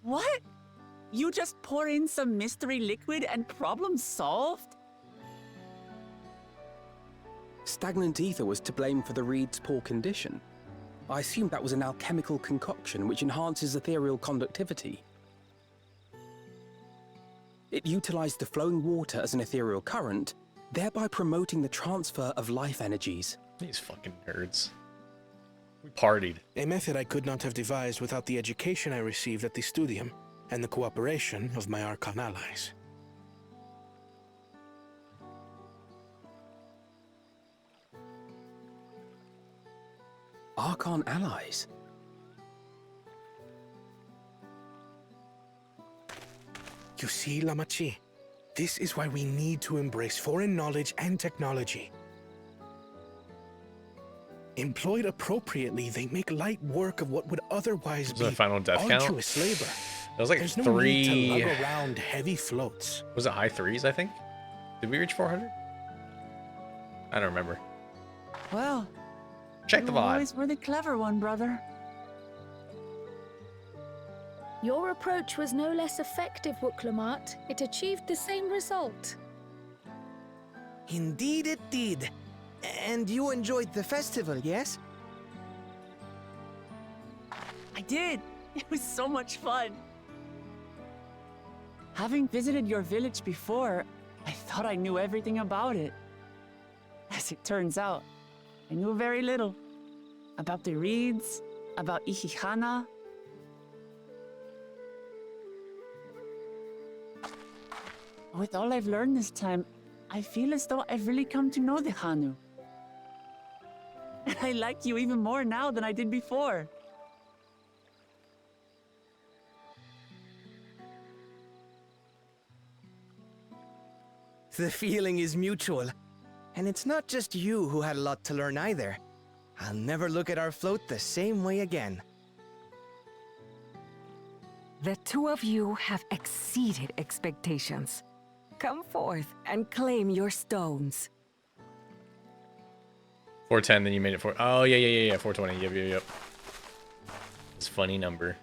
What? You just pour in some mystery liquid and problem solved? Stagnant ether was to blame for the reed's poor condition. I assumed that was an alchemical concoction which enhances ethereal conductivity. It utilized the flowing water as an ethereal current, thereby promoting the transfer of life energies. These fucking nerds. We partied. A method I could not have devised without the education I received at the studium and the cooperation of my Archon allies. Archon allies? You see, Lamachi, this is why we need to embrace foreign knowledge and technology. Employed appropriately, they make light work of what would otherwise Was it a be final death count? arduous labor. That was like There's no three. need to lug around heavy floats. Was it high threes, I think? Did we reach 400? I don't remember. Well, Check the you VOD. always were the clever one, brother. Your approach was no less effective, Wuklamat. It achieved the same result. Indeed it did. And you enjoyed the festival, yes? I did. It was so much fun. Having visited your village before, I thought I knew everything about it. As it turns out, I knew very little. About the reeds, about Ihihana. With all I've learned this time, I feel as though I've really come to know the Hanu. And I like you even more now than I did before. The feeling is mutual. And it's not just you who had a lot to learn either. I'll never look at our float the same way again. The two of you have exceeded expectations. Come forth and claim your stones. 410, then you made it 4. Oh, yeah. 420. Yep. It's a funny number.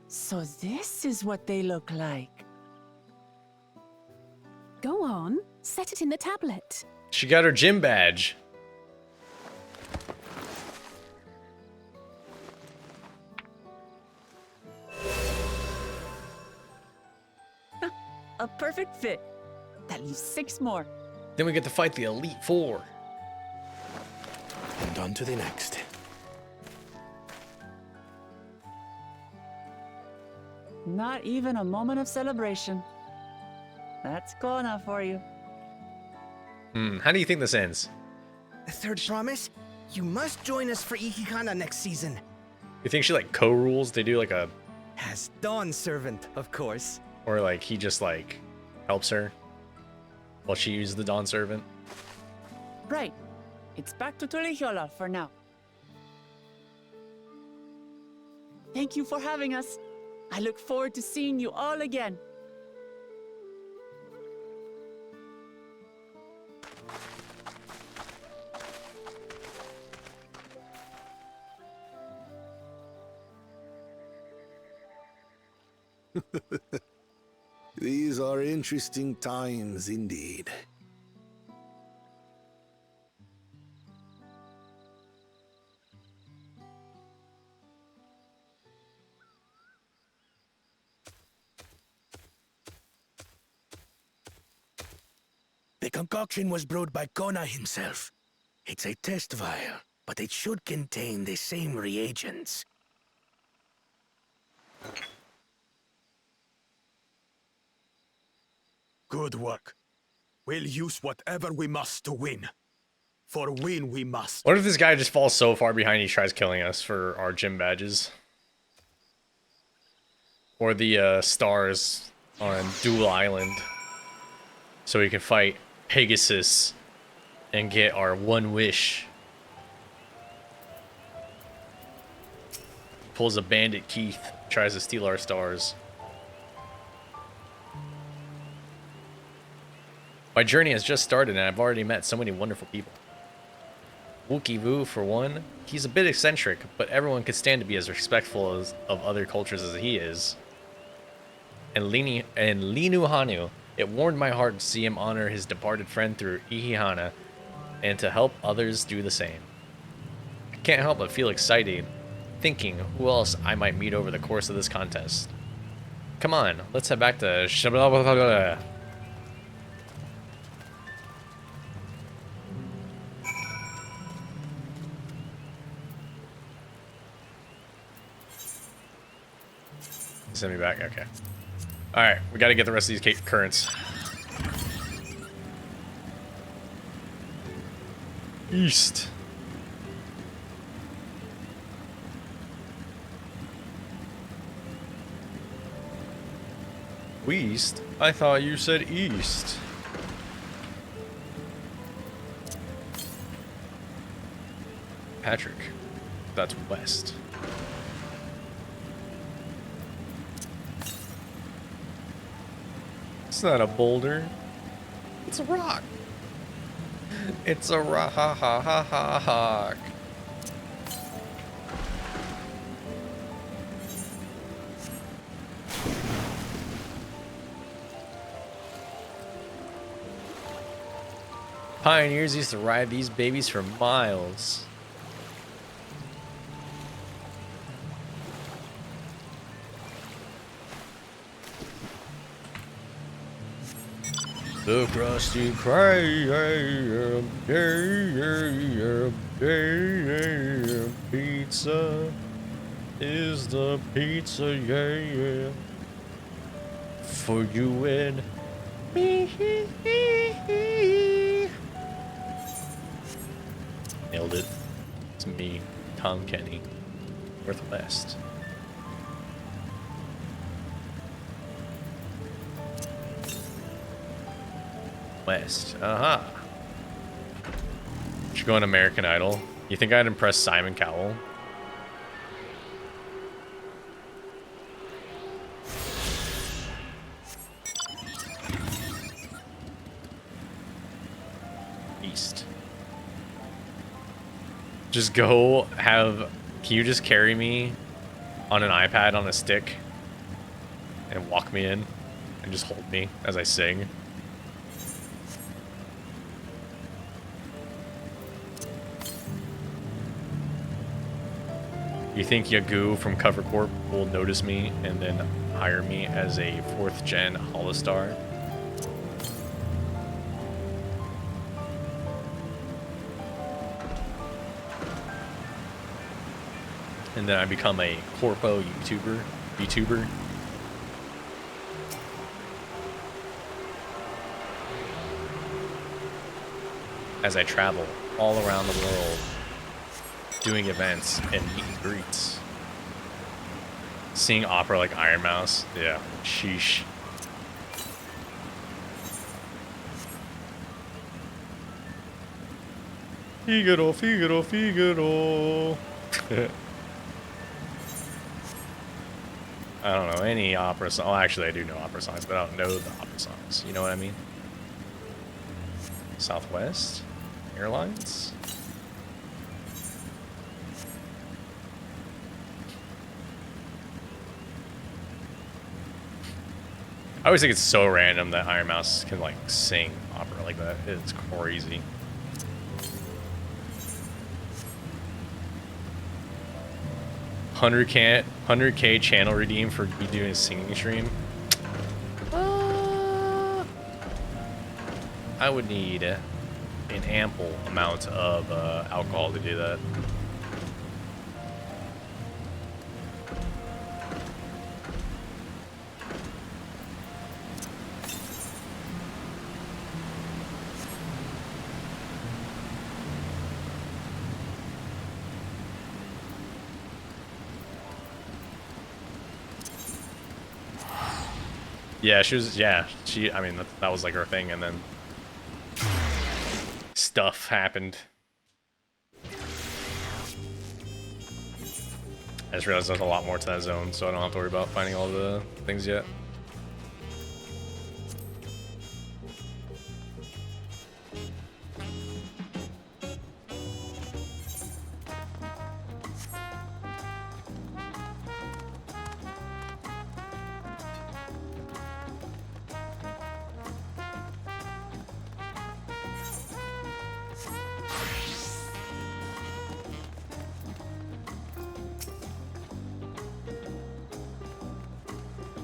So this is what they look like. Go on, set it in the tablet. She got her gym badge. A perfect fit. That leaves 6 more. Then we get to fight the Elite Four. And on to the next. Not even a moment of celebration. That's Kona for you. How do you think this ends? A third promise? You must join us for Ihihana next season. You think she like co-rules? They do like a, As Dawn servant, of course. or like he just like helps her while she uses the Dawn servant? Right. It's back to Tulihiola for now. Thank you for having us. I look forward to seeing you all again. These are interesting times indeed. The concoction was brewed by Kona himself. It's a test vial, but it should contain the same reagents. Good work. We'll use whatever we must to win. For win we must. What if this guy just falls so far behind he tries killing us for our gym badges? Or the stars on Dual Island. So we can fight Pegasus and get our one wish. Pulls a bandit Keith, tries to steal our stars. My journey has just started and I've already met so many wonderful people. Wookie Woo, for one, he's a bit eccentric, but everyone could stand to be as respectful of other cultures as he is. And Linu Hanu, it warmed my heart to see him honor his departed friend through Ihihana, and to help others do the same. I can't help but feel excited, thinking who else I might meet over the course of this contest. Come on, let's head back to Shabla. Send me back, okay. Alright, we gotta get the rest of these currents. East. West? I thought you said east. Patrick, that's west. It's not a boulder. It's a rock. It's a rock. Pioneers used to ride these babies for miles. The Krusty Krab, pizza is the pizza, yeah, for you and me. Nailed it. It's me, Tom Kenny, Northwest. West. Aha. Should go on American Idol. You think I'd impress Simon Cowell? East. Just go have... Can you just carry me on an iPad on a stick and walk me in and just hold me as I sing? You think Yagoo from Cover Corp will notice me and then hire me as a 4th gen Holostar? And then I become a Corpo YouTuber. As I travel all around the world, doing events and meet and greets. Seeing opera like Iron Mouse. Yeah, sheesh. Figaro, Figaro, Figaro. I don't know any opera song. Oh, actually, I do know opera songs, but I don't know the opera songs. You know what I mean? Southwest Airlines. I always think it's so random that Iron Mouse can like sing opera like that. It's crazy. $100K channel redeem for me doing a singing stream. I would need an ample amount of alcohol to do that. Yeah, she was, I mean, that was like her thing, and then stuff happened. I just realized there's a lot more to that zone, so I don't have to worry about finding all the things yet.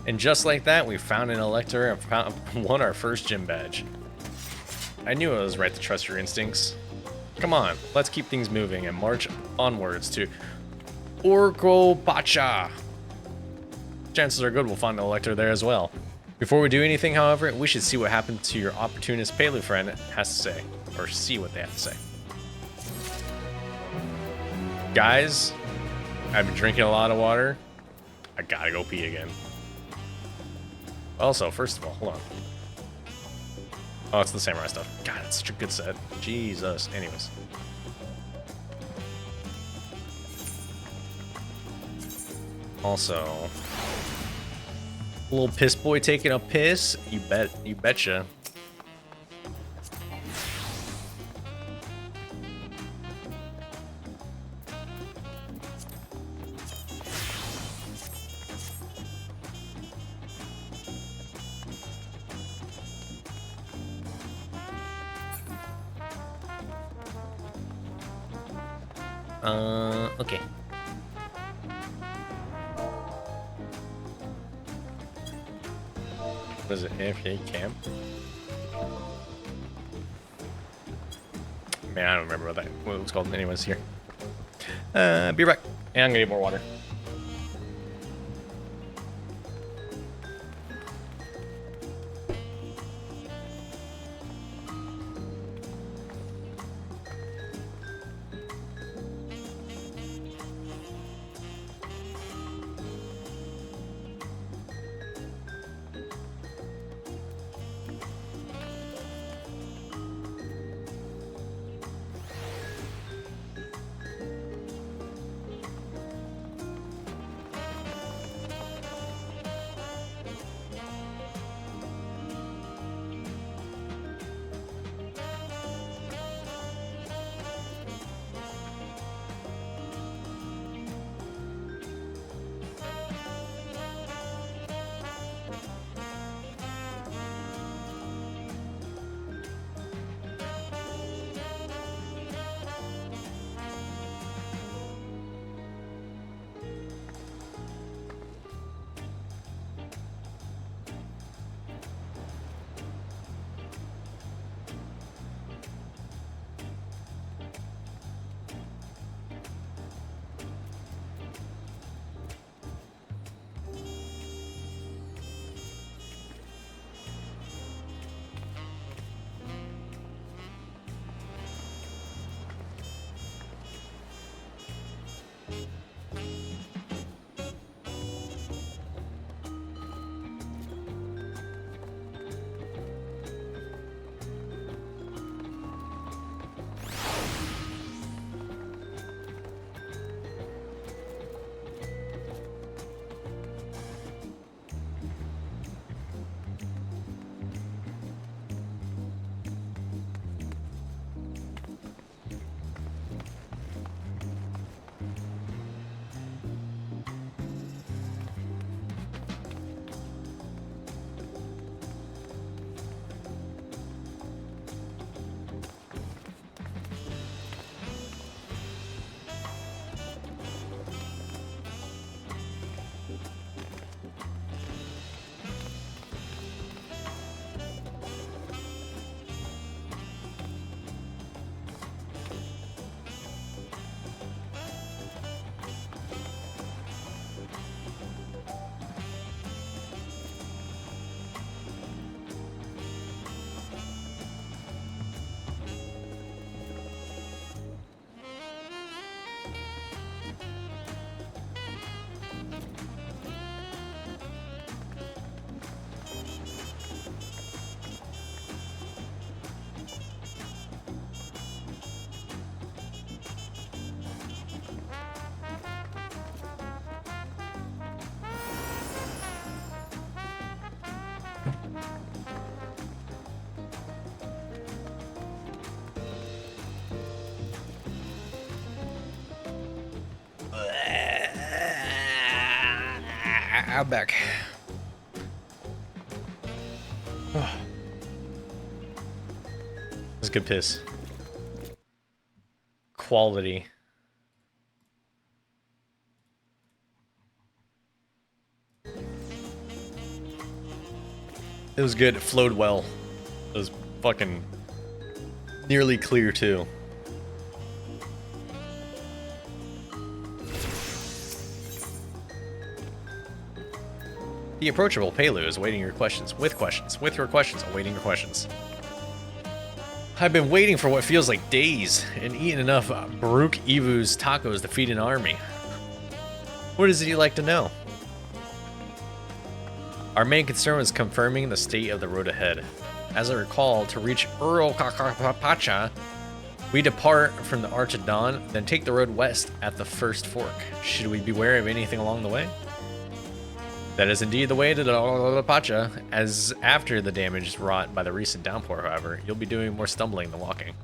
And just like that, we found an elector and won our first gym badge. I knew it was right to trust your instincts. Come on, let's keep things moving and march onwards to Orkopacha. Chances are good we'll find an elector there as well. Before we do anything, however, we should see what happened to your opportunist Palu friend has to say. Or see what they have to say. Guys, I've been drinking a lot of water. I gotta go pee again. Also, first of all, hold on. Oh, it's the samurai stuff. God, it's such a good set. Jesus. Anyways. Also, little piss boy taking a piss. You betcha. Okay. What is it? AFK camp? Man, I don't remember what it was called. Anyways, here. Be right back. And I'm gonna get more water. I'm back. It's good piss. Quality. It was good. It flowed well. It was fucking nearly clear too. The approachable Pelu is awaiting your questions, with your questions, awaiting your questions. I've been waiting for what feels like days and eaten enough Baruch Evu's tacos to feed an army. What is it you'd like to know? Our main concern was confirming the state of the road ahead. As I recall, to reach Uralkakapacha, we depart from the Arch of Dawn, then take the road west at the first fork. Should we beware of anything along the way? That is indeed the way to the Pacha, as after the damage wrought by the recent downpour, however, you'll be doing more stumbling than walking.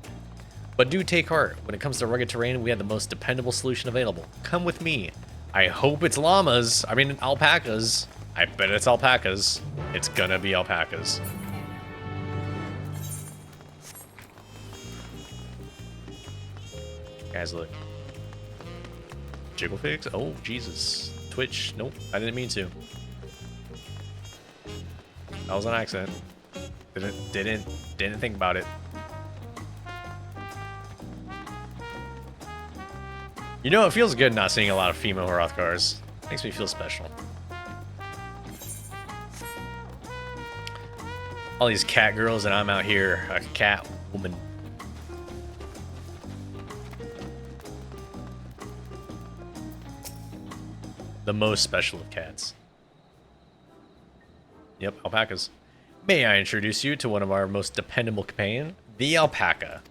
But do take heart, when it comes to rugged terrain, we have the most dependable solution available. Come with me. I hope it's llamas, alpacas. I bet it's alpacas. It's gonna be alpacas. Guys, look. jiggle fix? Oh, Jesus. Twitch. Nope, I didn't mean to. That was an accident. Didn't think about it. You know, it feels good not seeing a lot of female Hrothgars. Makes me feel special. All these cat girls, and I'm out here, a cat woman. The most special of cats. Yep, alpacas. May I introduce you to one of our most dependable companion, the alpaca.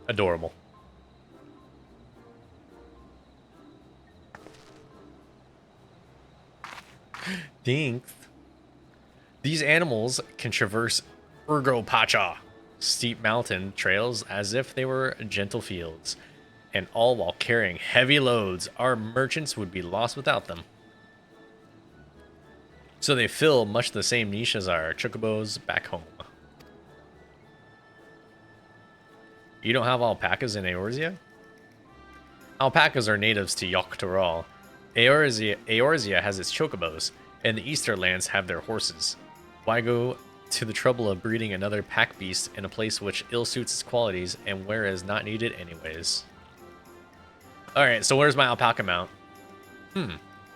Adorable. Thanks. These animals can traverse Pacha, steep mountain trails as if they were gentle fields, and all while carrying heavy loads. Our merchants would be lost without them. So they fill much the same niche as our chocobos back home. You don't have alpacas in Eorzea? Alpacas are natives to Yoctoral. Eorzea has its chocobos, and the Easterlands have their horses. Why go to the trouble of breeding another pack beast in a place which ill suits its qualities and where it is not needed anyways? Alright, so where's my alpaca mount?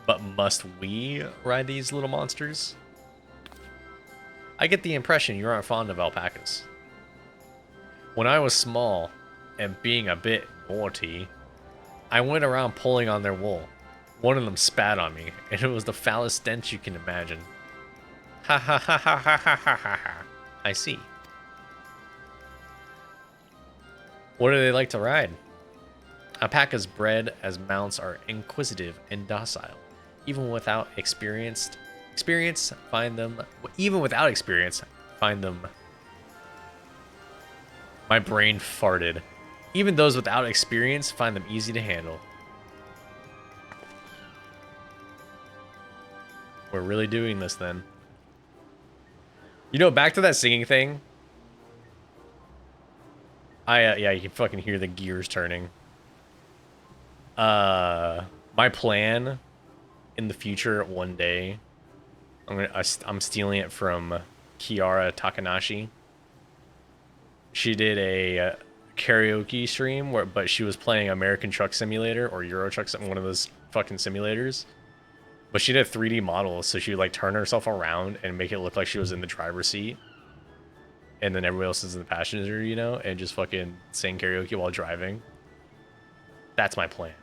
But must we ride these little monsters? I get the impression you aren't fond of alpacas. When I was small, and being a bit naughty, I went around pulling on their wool. One of them spat on me, and it was the foulest stench you can imagine. Ha ha ha ha ha ha ha ha. I see. What do they like to ride? Alpacas bred as mounts are inquisitive and docile. Even without experience, find them. My brain farted. Even those without experience find them easy to handle. We're really doing this then. You know, back to that singing thing. Yeah, you can fucking hear the gears turning. My plan in the future, one day, I'm stealing it from Kiara Takanashi. She did a karaoke stream but she was playing American Truck Simulator or Euro Truck, one of those fucking simulators. But she did 3D models, so she would like turn herself around and make it look like she was in the driver's seat, and then everybody else is in the passenger, you know, and just fucking sing karaoke while driving. That's my plan.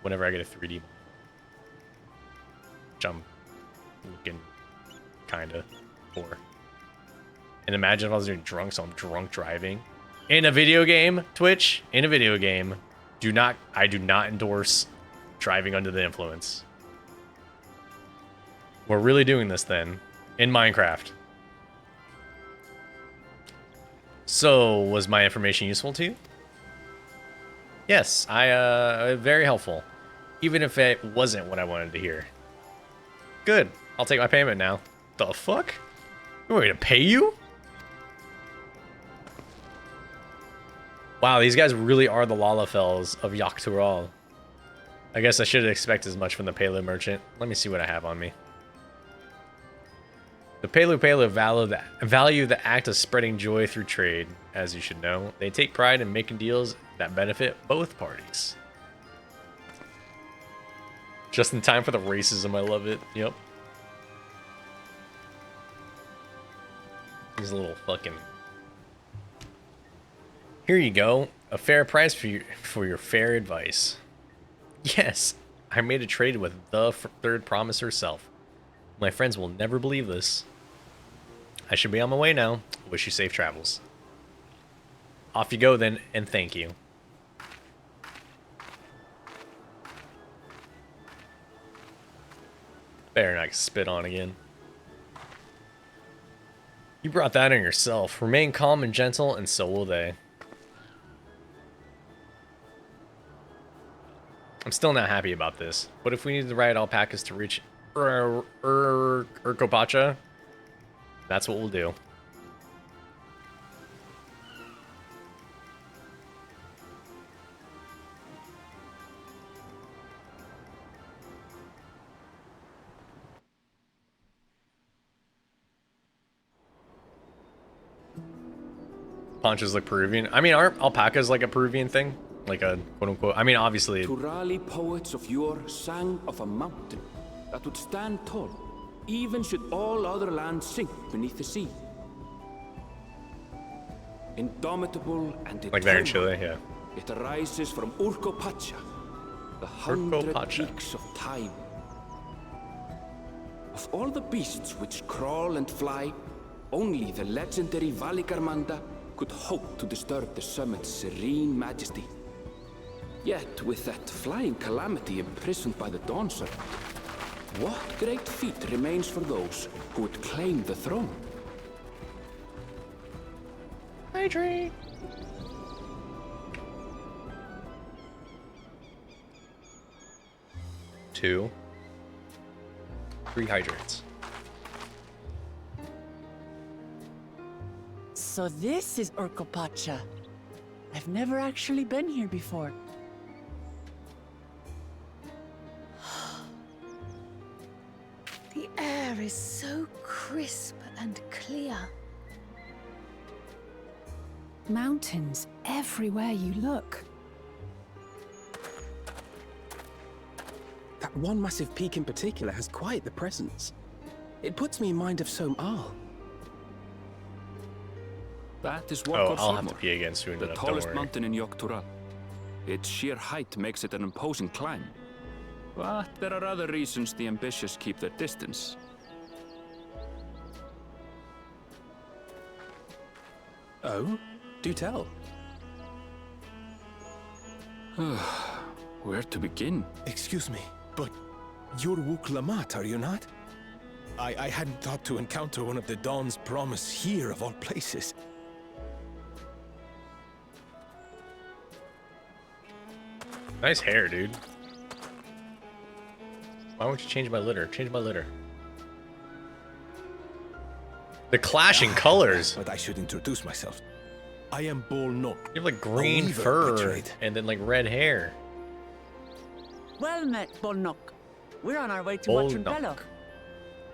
Whenever I get a 3D model, which I'm looking kinda for. And imagine if I was doing drunk, so I'm drunk driving. In a video game, Twitch, in a video game, I do not endorse driving under the influence. We're really doing this then, in Minecraft. So, was my information useful to you? Yes, very helpful. Even if it wasn't what I wanted to hear. Good, I'll take my payment now. The fuck? You want me to pay you? Wow, these guys really are the Lalafels of Yoctoral. I guess I should expect as much from the Pelu merchant. Let me see what I have on me. The Pelu value the act of spreading joy through trade, as you should know. They take pride in making deals that benefit both parties. Just in time for the racism, I love it. Yep. These little fucking... Here you go. A fair price for your fair advice. Yes, I made a trade with the third promise herself. My friends will never believe this. I should be on my way now. Wish you safe travels. Off you go then, and thank you. Better not spit on again. You brought that on yourself. Remain calm and gentle, and so will they. I'm still not happy about this, but if we need to ride alpacas to reach Pacha, that's what we'll do. Ponchos look Peruvian. I mean, aren't alpacas like a Peruvian thing? Like a quote unquote. I mean, obviously. Turali poets of yore sang of a mountain that would stand tall, even should all other lands sink beneath the sea. Indomitable and Like there in eternal, Chile, yeah. it arises from Urcopacha, the 100 Urcopacha. peaks of time. Of all the beasts which crawl and fly, only the legendary Valigarmanda could hope to disturb the summit's serene majesty. Yet, with that flying calamity imprisoned by the Dawn Serpent, what great feat remains for those who would claim the throne? Hydrate. Two. 3 hydrates. So this is Urcopacha. I've never actually been here before. The air is so crisp and clear. Mountains everywhere you look. That one massive peak in particular has quite the presence. It puts me in mind of Som Al. That is Oh, Wakor I'll have to Sumor, pee again soon the enough. Don't tallest worry. mountain in Yogg-Tural. Its sheer height makes it an imposing climb. But there are other reasons the ambitious keep their distance. Oh? Do tell. Where to begin? Excuse me, but you're Wook Lamat, are you not? I hadn't thought to encounter one of the Dawn's promise here of all places. Nice hair, dude. Why won't you change my litter? Change my litter. The clashing colors. But I should introduce myself. I am Bol Nok. You have like green weaver by fur trade. and then like red hair. Well met, Bolnok. We're on our way to Bolnok. Wachumpelo.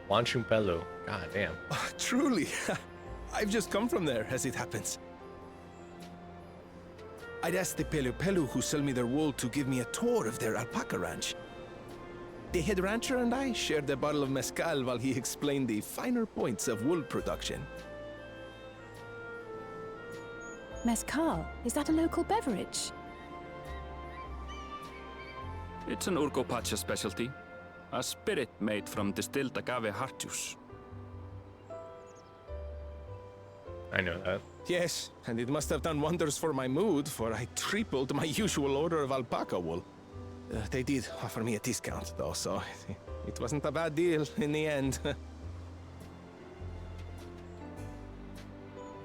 Wanchumpelo. God damn. Oh, truly. I've just come from there, as it happens. I'd asked the Pelu Pelu who sell me their wool to give me a tour of their alpaca ranch. The head rancher and I shared a bottle of mezcal while he explained the finer points of wool production. Mezcal, is that a local beverage? It's an Urcopacha specialty. A spirit made from distilled agave heart juice. I know that. Yes, and it must have done wonders for my mood, for I tripled my usual order of alpaca wool. They did offer me a discount, though, so it wasn't a bad deal in the end.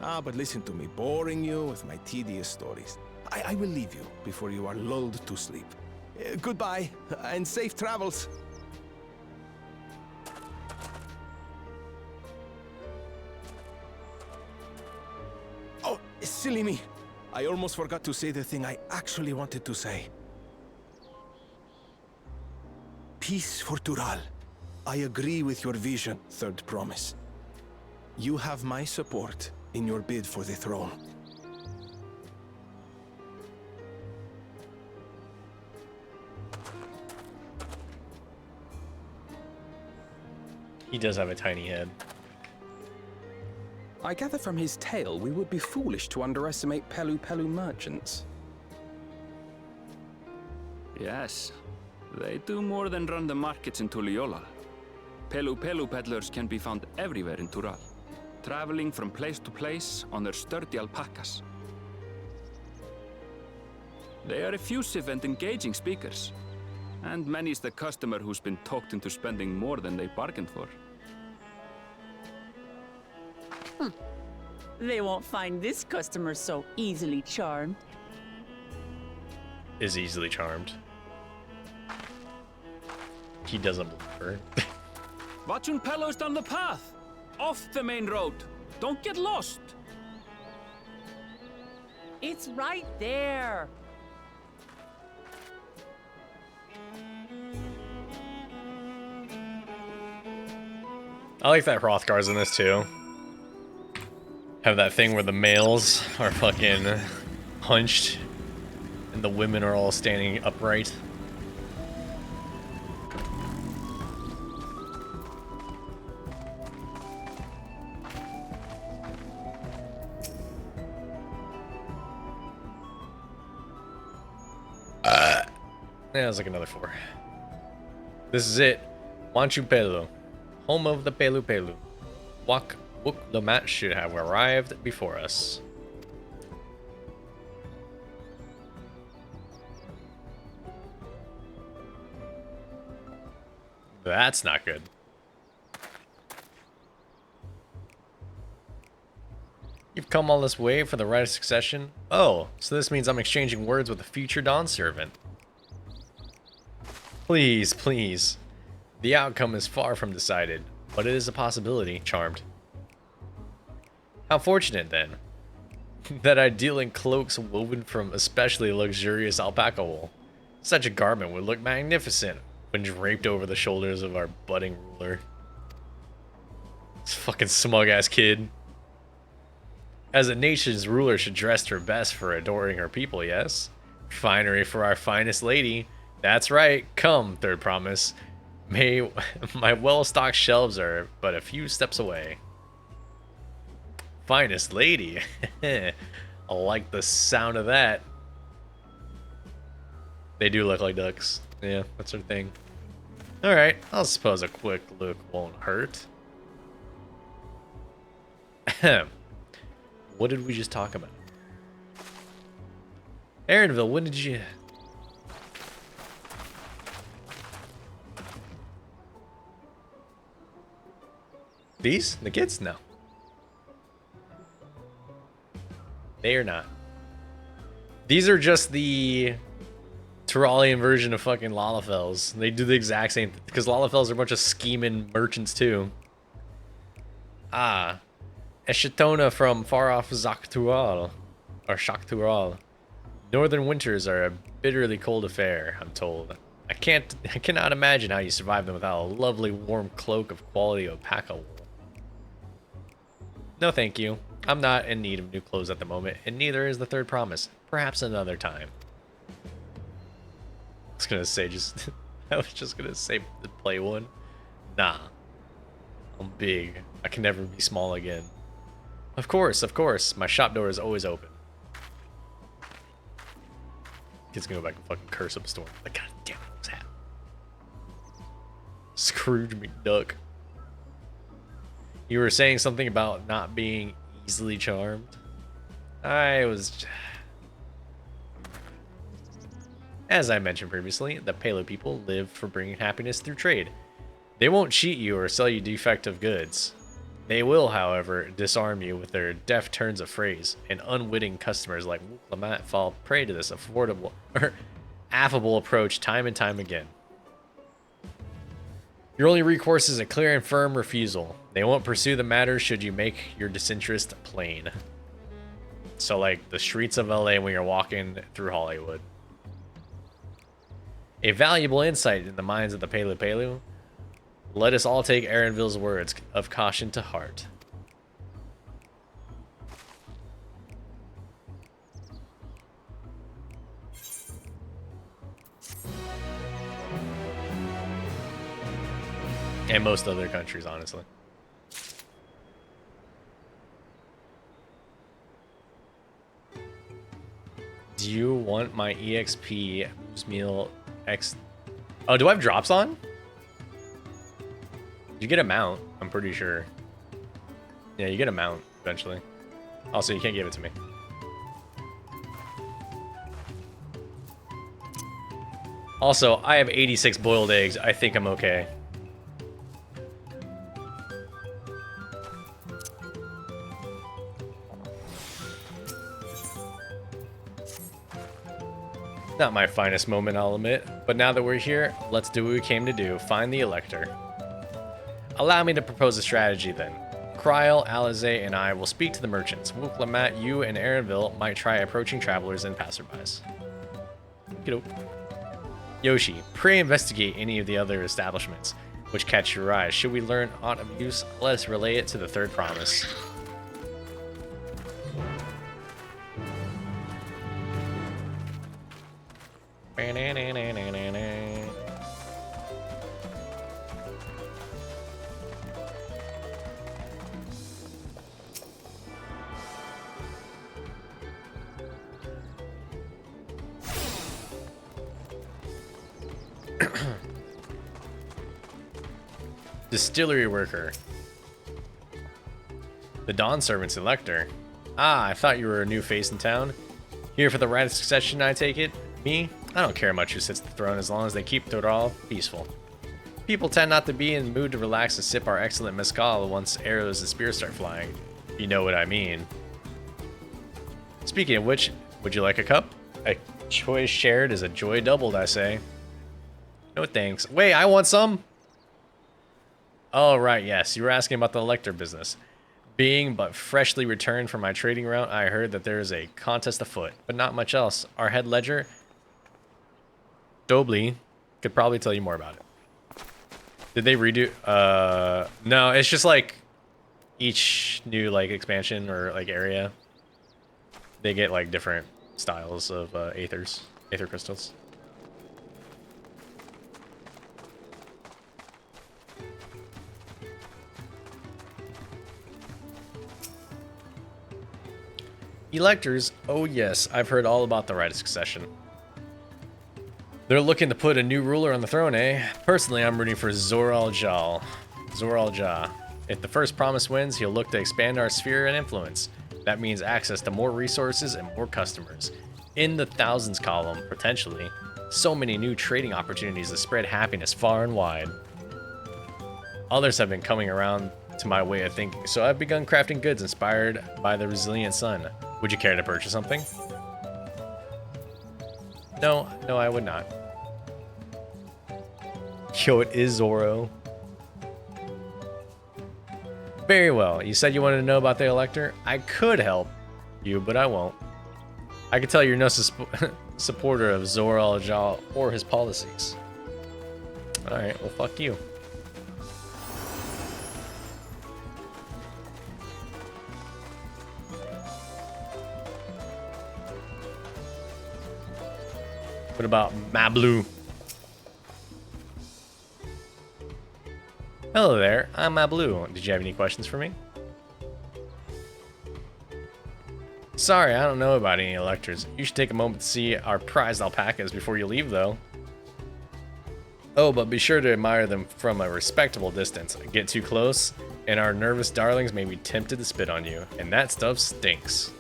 But listen to me, boring you with my tedious stories. I will leave you before you are lulled to sleep. Goodbye, and safe travels. Oh, silly me. I almost forgot to say the thing I actually wanted to say. Peace for Tural. I agree with your vision, Third Promise. You have my support in your bid for the throne. He does have a tiny head. I gather from his tale we would be foolish to underestimate Pelu Pelu merchants. Yes, they do more than run the markets in Tuliyollal. Pelu Pelu peddlers can be found everywhere in Tural, traveling from place to place on their sturdy alpacas. They are effusive and engaging speakers, and many's the customer who's been talked into spending more than they bargained for. They won't find this customer so easily charmed. Is easily charmed. He doesn't believe her. Wachumpello's down the path! Off the main road! Don't get lost! It's right there. I like that Hrothgar's in this too. have that thing where the males are fucking hunched and the women are all standing upright. Yeah, it's like another 4. This is it. Wanchu Pelu, home of the Pelu Pelu. Wuk Lamat should have arrived before us. That's not good. You've come all this way for the right of succession? Oh, so this means I'm exchanging words with a future Dawn servant. Please, please. The outcome is far from decided, but it is a possibility. Charmed. How fortunate, then, that I deal in cloaks woven from especially luxurious alpaca wool. Such a garment would look magnificent when draped over the shoulders of our budding ruler. This fucking smug-ass kid. As a nation's ruler should dress her best for adoring her people, yes? Finery for our finest lady. That's right. Come, third promise. My well-stocked shelves are but a few steps away. Finest lady. I like the sound of that. They do look like ducks. Yeah, that's their thing. Alright, I suppose a quick look won't hurt. What did we just talk about? Aaronville, when did you... These? The kids? No. They are not. These are just the Tyrolian version of fucking Lalafels. They do the exact same thing, because Lalafels are a bunch of scheming merchants too. Ah. Eshetona from far off Zaktural. Or Shaktural. Northern winters are a bitterly cold affair, I'm told. I cannot imagine how you survive them without a lovely warm cloak of quality alpaca wool. No thank you. I'm not in need of new clothes at the moment, and neither is the third promise. Perhaps another time. I was gonna say I was just gonna say play one. Nah. I'm big. I can never be small again. Of course. My shop door is always open. Kid's gonna go back and fucking curse up a storm. Like, god damn it, what's happening? Scrooge McDuck. You were saying something about not being easily charmed. As I mentioned previously, the Palo people live for bringing happiness through trade. They won't cheat you or sell you defective goods. They will, however, disarm you with their deft turns of phrase, and unwitting customers like Lamat fall prey to this affable approach time and time again. Your only recourse is a clear and firm refusal. They won't pursue the matter should you make your disinterest plain. So like the streets of LA when you're walking through Hollywood. A valuable insight in the minds of the Pelu Pelu. Let us all take Aaronville's words of caution to heart. And most other countries, honestly. Do you want my EXP meal X? Oh, do I have drops on? You get a mount, I'm pretty sure. Yeah, you get a mount eventually. Also, you can't give it to me. Also, I have 86 boiled eggs. I think I'm okay. Not my finest moment, I'll admit. But now that we're here, let's do what we came to do. Find the Elector. Allow me to propose a strategy then. Kryl, Alize, and I will speak to the merchants. Wuklamat, you and Aaronville might try approaching travelers and passerbys. Yoshi, pray investigate any of the other establishments which catch your eye. Should we learn aught of use, let us relay it to the third promise. Distillery worker. The Dawn Servant's elector. Ah, I thought you were a new face in town. Here for the right of succession, I take it? Me? I don't care much who sits at the throne as long as they keep Toral peaceful. People tend not to be in the mood to relax and sip our excellent mezcal once arrows and spears start flying. You know what I mean. Speaking of which, would you like a cup? A joy shared is a joy doubled, I say. No thanks. Wait, I want some? Oh, right, yes. You were asking about the elector business. Being but freshly returned from my trading route, I heard that there is a contest afoot, but not much else. Our head ledger, Dobley, could probably tell you more about it. Did they redo? No, it's just like each new like expansion or like area, they get like different styles of aether crystals. Electors, oh yes, I've heard all about the right of succession. They're looking to put a new ruler on the throne, eh? Personally, I'm rooting for Zoral Jah. If the first promise wins, he'll look to expand our sphere and influence. That means access to more resources and more customers. In the thousands column, potentially. So many new trading opportunities to spread happiness far and wide. Others have been coming around to my way of thinking, so I've begun crafting goods inspired by the resilient sun. Would you care to purchase something? No, I would not. Yo, it is Zoro. Very well. You said you wanted to know about the Elector? I could help you, but I won't. I can tell you're no supporter of Zoral Jah or his policies. Alright, well, fuck you. What about Mablu? Hello there, I'm Mablu. Did you have any questions for me? Sorry, I don't know about any electors. You should take a moment to see our prized alpacas before you leave, though. Oh, but be sure to admire them from a respectable distance. Get too close, and our nervous darlings may be tempted to spit on you, and that stuff stinks.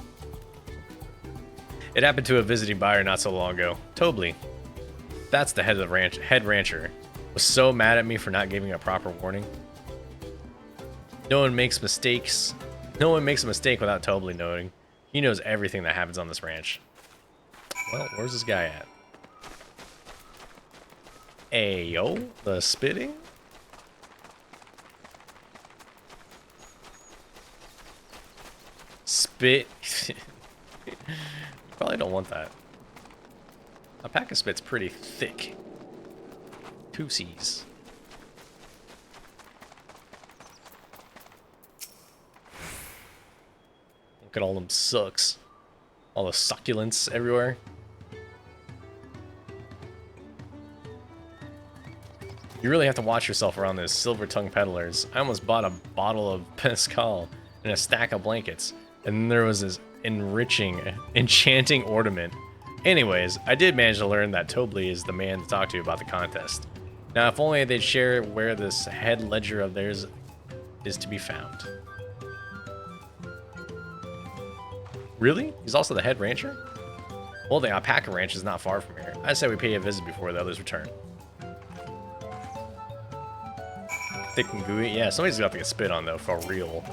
It happened to a visiting buyer not so long ago. Tobley. That's the head of the head rancher. Was so mad at me for not giving a proper warning. No one makes mistakes. No one makes a mistake without Tobley knowing. He knows everything that happens on this ranch. Well, where's this guy at? Ayo, the spitting? Spit. Probably don't want that. A pack of spit's pretty thick. 2 C's. Look at all them sucks. All the succulents everywhere. You really have to watch yourself around those silver-tongued peddlers. I almost bought a bottle of mezcal and a stack of blankets. And then there was this enchanting ornament. Anyways, I did manage to learn that Tobley is the man to talk to about the contest. Now, if only they'd share where this head ledger of theirs is to be found. Really? He's also the head rancher? Well, the alpaca ranch is not far from here. I say we pay a visit before the others return. Thick and gooey? Yeah, somebody's got to get spit on, though, for real.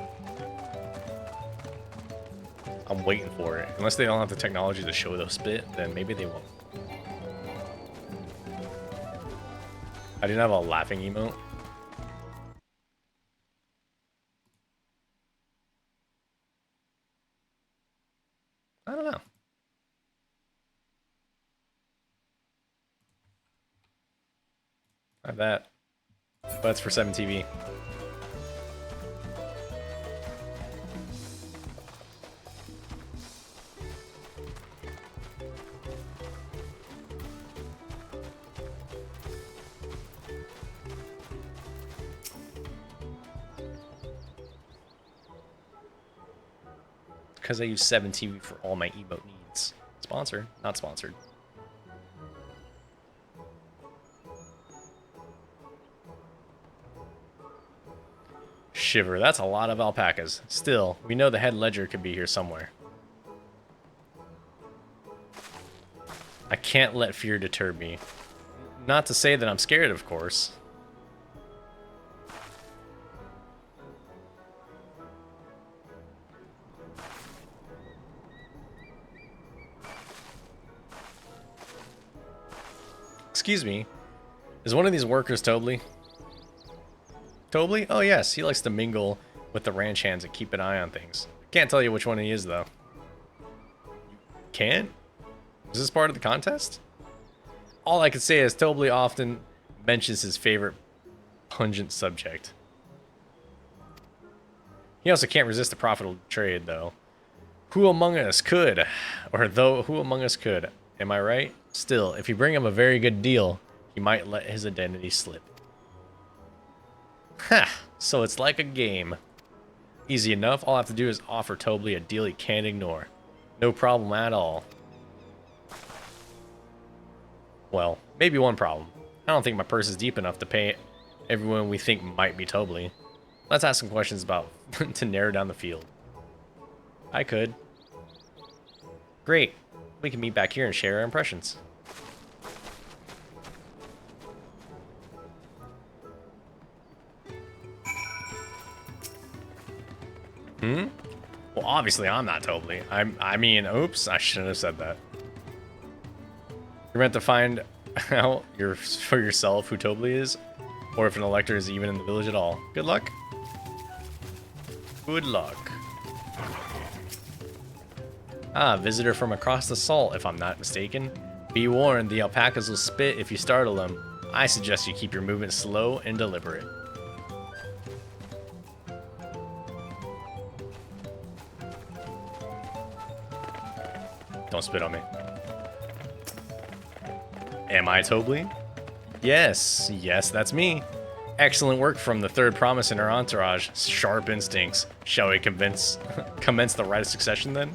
I'm waiting for it. Unless they don't have the technology to show those spit, then maybe they won't. I didn't have a laughing emote. I don't know. I have that. But that's for 7TV. because I use 7TV for all my emote needs. Sponsored, not sponsored. Shiver, that's a lot of alpacas. Still, we know the head ledger could be here somewhere. I can't let fear deter me. Not to say that I'm scared, of course. Excuse me. Is one of these workers Tobley? Tobley? Oh yes, he likes to mingle with the ranch hands and keep an eye on things. Can't tell you which one he is though. Can't? Is this part of the contest? All I can say is Tobley often mentions his favorite pungent subject. He also can't resist a profitable trade though. Who among us could? Or though, who among us could? Am I right? Still, if you bring him a very good deal, he might let his identity slip. Ha! So it's like a game. Easy enough, all I have to do is offer Tobley a deal he can't ignore. No problem at all. Well, maybe one problem. I don't think my purse is deep enough to pay everyone we think might be Tobley. Let's ask some questions about to narrow down the field. I could. Great. We can meet back here and share our impressions. Well, obviously I'm not Tobley. I mean, oops, I shouldn't have said that. You're meant to find out for yourself who Tobley is, or if an elector is even in the village at all. Good luck. Good luck. Ah, visitor from across the salt, if I'm not mistaken. Be warned, the alpacas will spit if you startle them. I suggest you keep your movement slow and deliberate. Don't spit on me. Am I Tobley? Yes, that's me. Excellent work from the third promise in our entourage. Sharp instincts. Shall we commence the rite of succession then?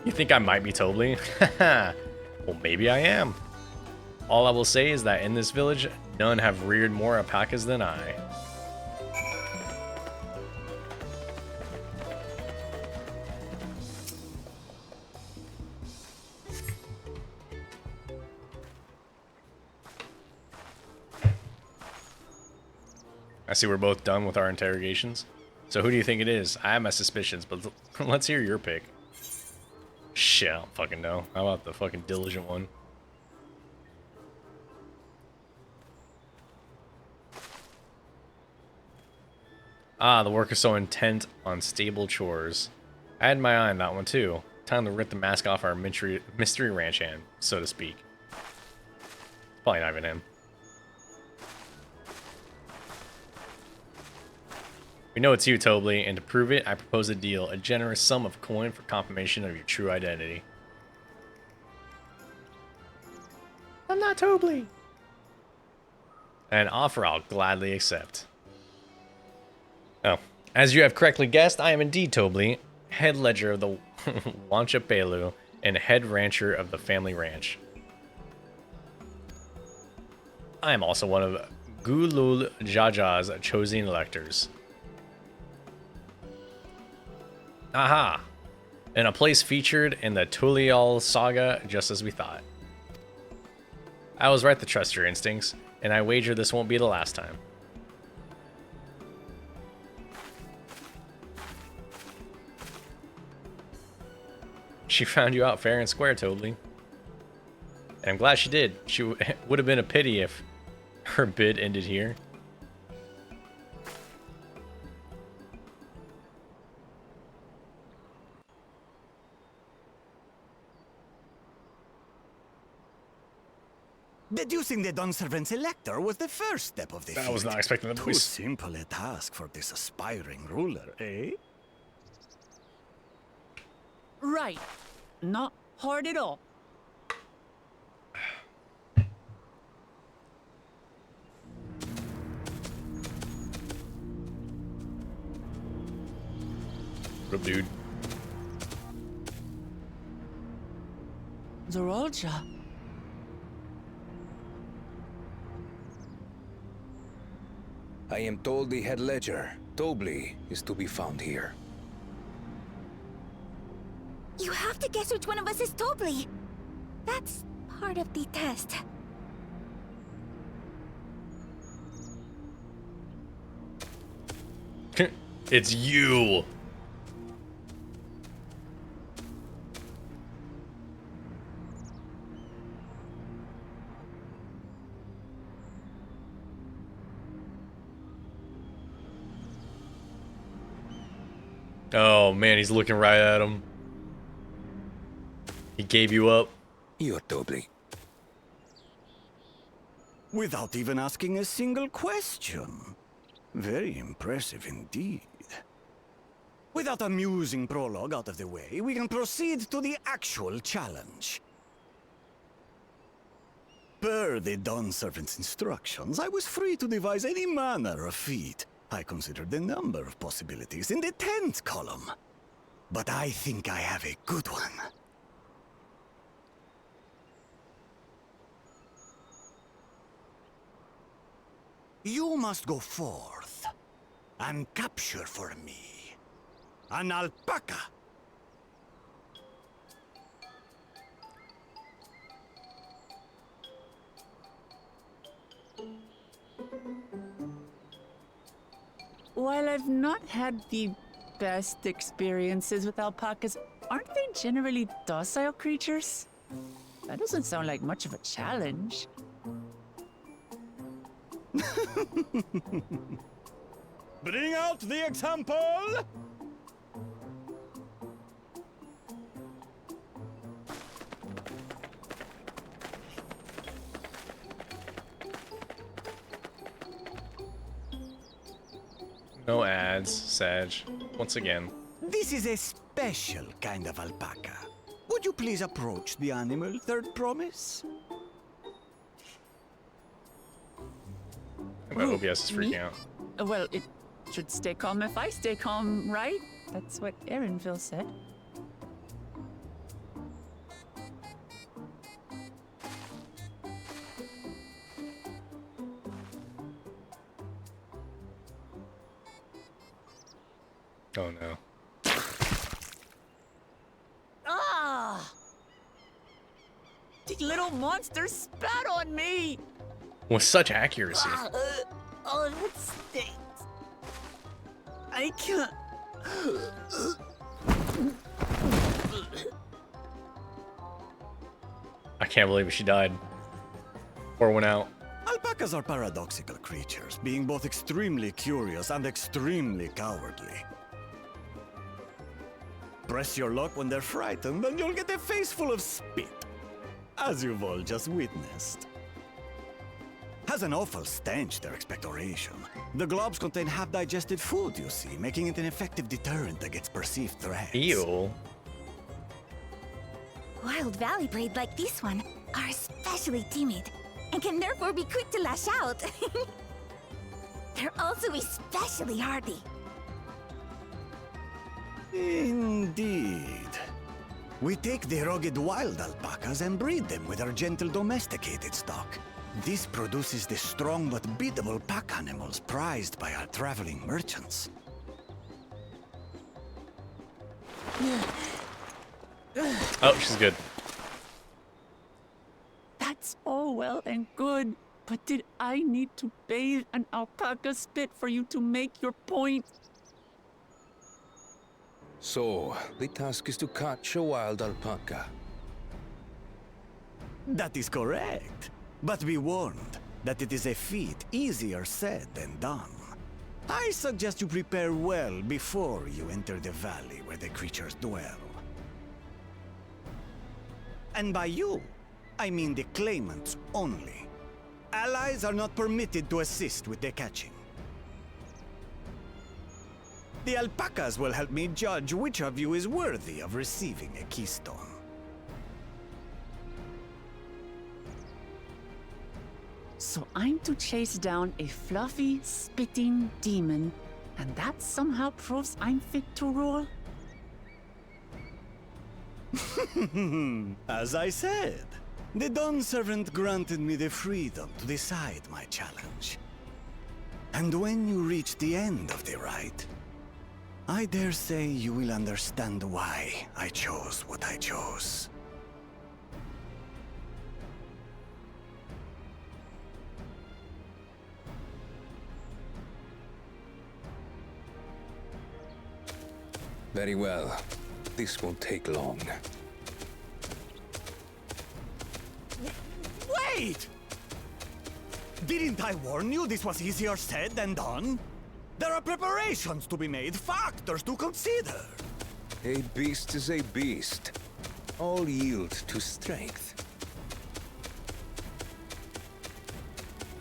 You think I might be Tobley? Well, maybe I am. All I will say is that in this village, none have reared more alpacas than I. I see we're both done with our interrogations. So who do you think it is? I have my suspicions, but let's hear your pick. Shit, I don't fucking know. How about the fucking diligent one? Ah, the work is so intent on stable chores. I had my eye on that one too. Time to rip the mask off our mystery ranch hand, so to speak. Probably not even him. We know it's you, Tobley, and to prove it, I propose a deal, a generous sum of coin for confirmation of your true identity. I'm not Tobley. An offer I'll gladly accept. Oh, as you have correctly guessed, I am indeed Tobley, head ledger of the Wanchapelu and head rancher of the family ranch. I am also one of Gulul Jaja's chosen electors. Aha! And a place featured in the Tulial saga, just as we thought. I was right to trust your instincts, and I wager this won't be the last time. She found you out fair and square, Tobley. And I'm glad she did. She would have been a pity if her bid ended here. Deducing the Dawnservant's elector was the first step of the feat. I was not expecting that. Too simple a task for this aspiring ruler, eh? Right. Not hard at all. up, dude? Zorolja. I am told the head ledger, Tobli, is to be found here. You have to guess which one of us is Tobli. That's part of the test. It's you. Oh man, he's looking right at him. He gave you up. You're Tobli. Without even asking a single question. Very impressive indeed. With that amusing prologue out of the way, we can proceed to the actual challenge. Per the Dawn Servant's instructions, I was free to devise any manner of feat. I considered the number of possibilities in the 10th column. But I think I have a good one. You must go forth and capture for me an alpaca. While I've not had the best experiences with alpacas, aren't they generally docile creatures? That doesn't sound like much of a challenge. Bring out the example! No ads, Sag. Once again. This is a special kind of alpaca. Would you please approach the animal, Third Promise? My OBS is freaking out. Well, it should stay calm if I stay calm, right? That's what Erinville said. Oh no. Ah! The little monster spat on me! With such accuracy. Oh, that stinks. I can't. I can't believe she died. Or went out. Alpacas are paradoxical creatures, being both extremely curious and extremely cowardly. Press your luck when they're frightened, and you'll get a face full of spit, as you've all just witnessed. Has an awful stench, their expectoration. The globs contain half-digested food, you see, making it an effective deterrent against perceived threats. Ew. Wild valley braid like this one are especially timid and can therefore be quick to lash out. They're also especially hardy. Indeed. We take the rugged wild alpacas and breed them with our gentle domesticated stock. This produces the strong but biddable pack animals prized by our traveling merchants. Oh, she's good. That's all well and good, but did I need to bathe an alpaca spit for you to make your point? So, the task is to catch a wild alpaca. That is correct. But be warned that it is a feat easier said than done. I suggest you prepare well before you enter the valley where the creatures dwell. And by you, I mean the claimants only. Allies are not permitted to assist with their catching. The alpacas will help me judge which of you is worthy of receiving a keystone. So I'm to chase down a fluffy, spitting demon, and that somehow proves I'm fit to rule? As I said, the Dawn Servant granted me the freedom to decide my challenge. And when you reach the end of the rite, I dare say you will understand why I chose what I chose. Very well. This won't take long. Wait! Didn't I warn you this was easier said than done? There are preparations to be made, factors to consider. A beast is a beast. All yield to strength.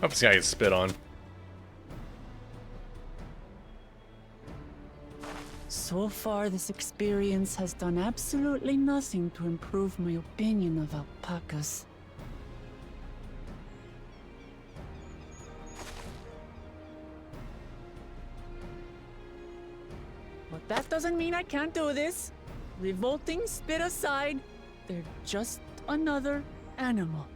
Hope this guy gets spit on. So far, this experience has done absolutely nothing to improve my opinion of alpacas. But that doesn't mean I can't do this. Revolting spit aside, they're just another animal.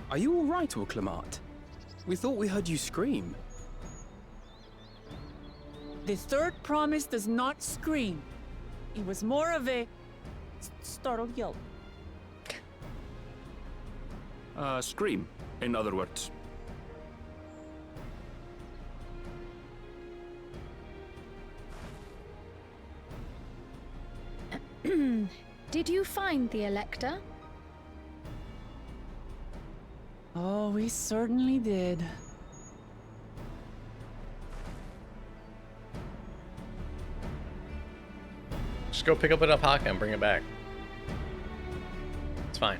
Are you all right, Uklamat? We thought we heard you scream. The third promise does not scream. It was more of a startled yelp. Scream, in other words. Did you find the Elector? Oh, we certainly did. Just go pick up an alpaca and bring it back. It's fine.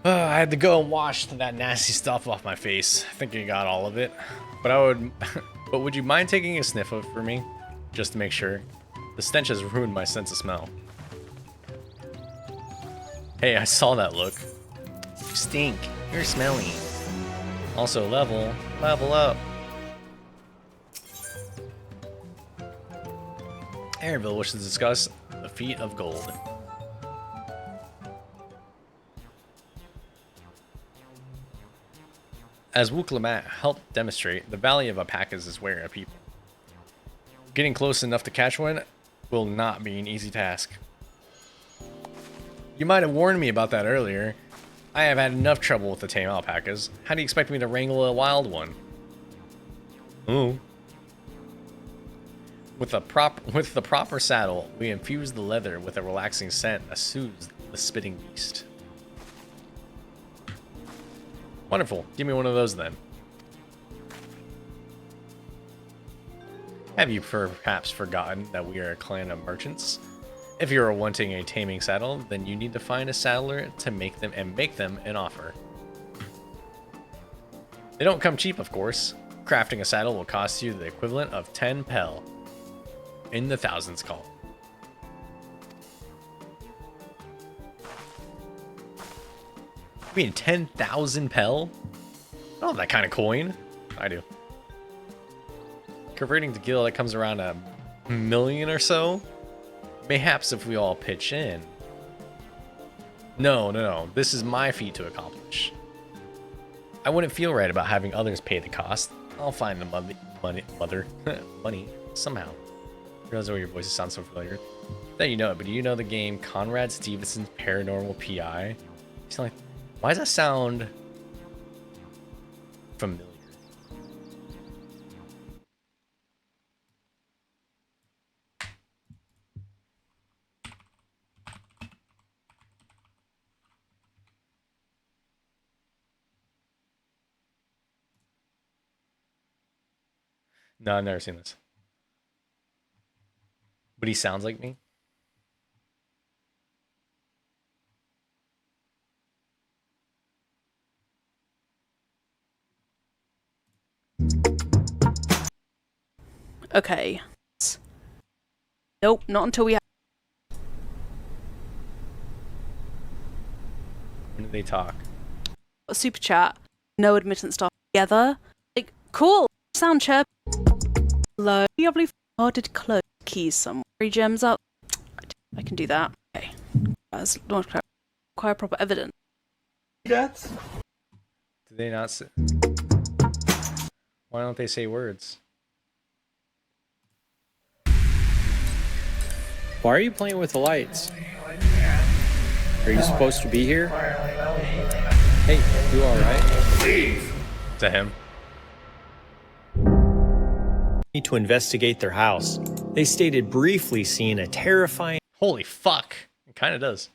I had to go and wash that nasty stuff off my face. I think I got all of it. But but would you mind taking a sniff of it for me? Just to make sure. The stench has ruined my sense of smell. Hey, I saw that look. You stink. You're smelly. Also, level up. Airville wishes to discuss the feat of gold. As Wuklamat helped demonstrate, the Valley of Alpacas is wary of people. Getting close enough to catch one will not be an easy task. You might have warned me about that earlier. I have had enough trouble with the tame alpacas. How do you expect me to wrangle a wild one? Ooh. With the proper saddle, we infuse the leather with a relaxing scent that soothes the spitting beast. Wonderful. Give me one of those then. Have you perhaps forgotten that we are a clan of merchants? If you are wanting a taming saddle, then you need to find a saddler to make them an offer. They don't come cheap, of course. Crafting a saddle will cost you the equivalent of 10 pel. In the thousands column. You mean 10,000 pel? I don't have that kind of coin. I do. Converting to gil, that comes around a million or so. Mayhaps if we all pitch in. No. This is my feat to accomplish. I wouldn't feel right about having others pay the cost. I'll find the money somehow. I realize why your voices sound so familiar. Then you know it, but do you know the game Conrad Stevenson's Paranormal PI? You sound like, why does that sound familiar? No, I've never seen this. But he sounds like me. Okay. Nope, not until we have When did they talk? a super chat. No admittance stuff together. Like, cool. Sound chirp. Low. Lovely guarded clothes. Keys somewhere. 3 gems up. I can do that. Okay. As launch require proper evidence. Did they not say? Why don't they say words? Why are you playing with the lights? Are you supposed to be here? Hey, you alright? Leave! To him. Need to investigate their house. They stated briefly seeing a terrifying... Holy fuck. It kinda does.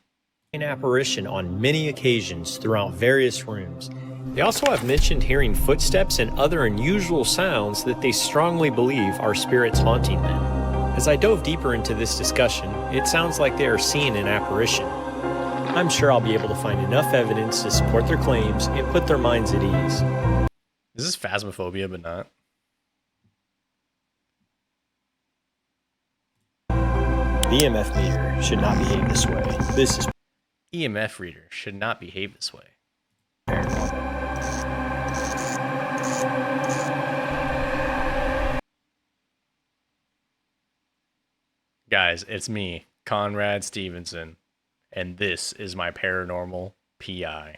...apparition on many occasions throughout various rooms. They also have mentioned hearing footsteps and other unusual sounds that they strongly believe are spirits haunting them. As I dove deeper into this discussion, it sounds like they are seeing an apparition. I'm sure I'll be able to find enough evidence to support their claims and put their minds at ease. This is phasmophobia, but not. The EMF meter should not behave this way. This is... EMF reader should not behave this way. Guys, it's me, Conrad Stevenson, and this is my paranormal PI.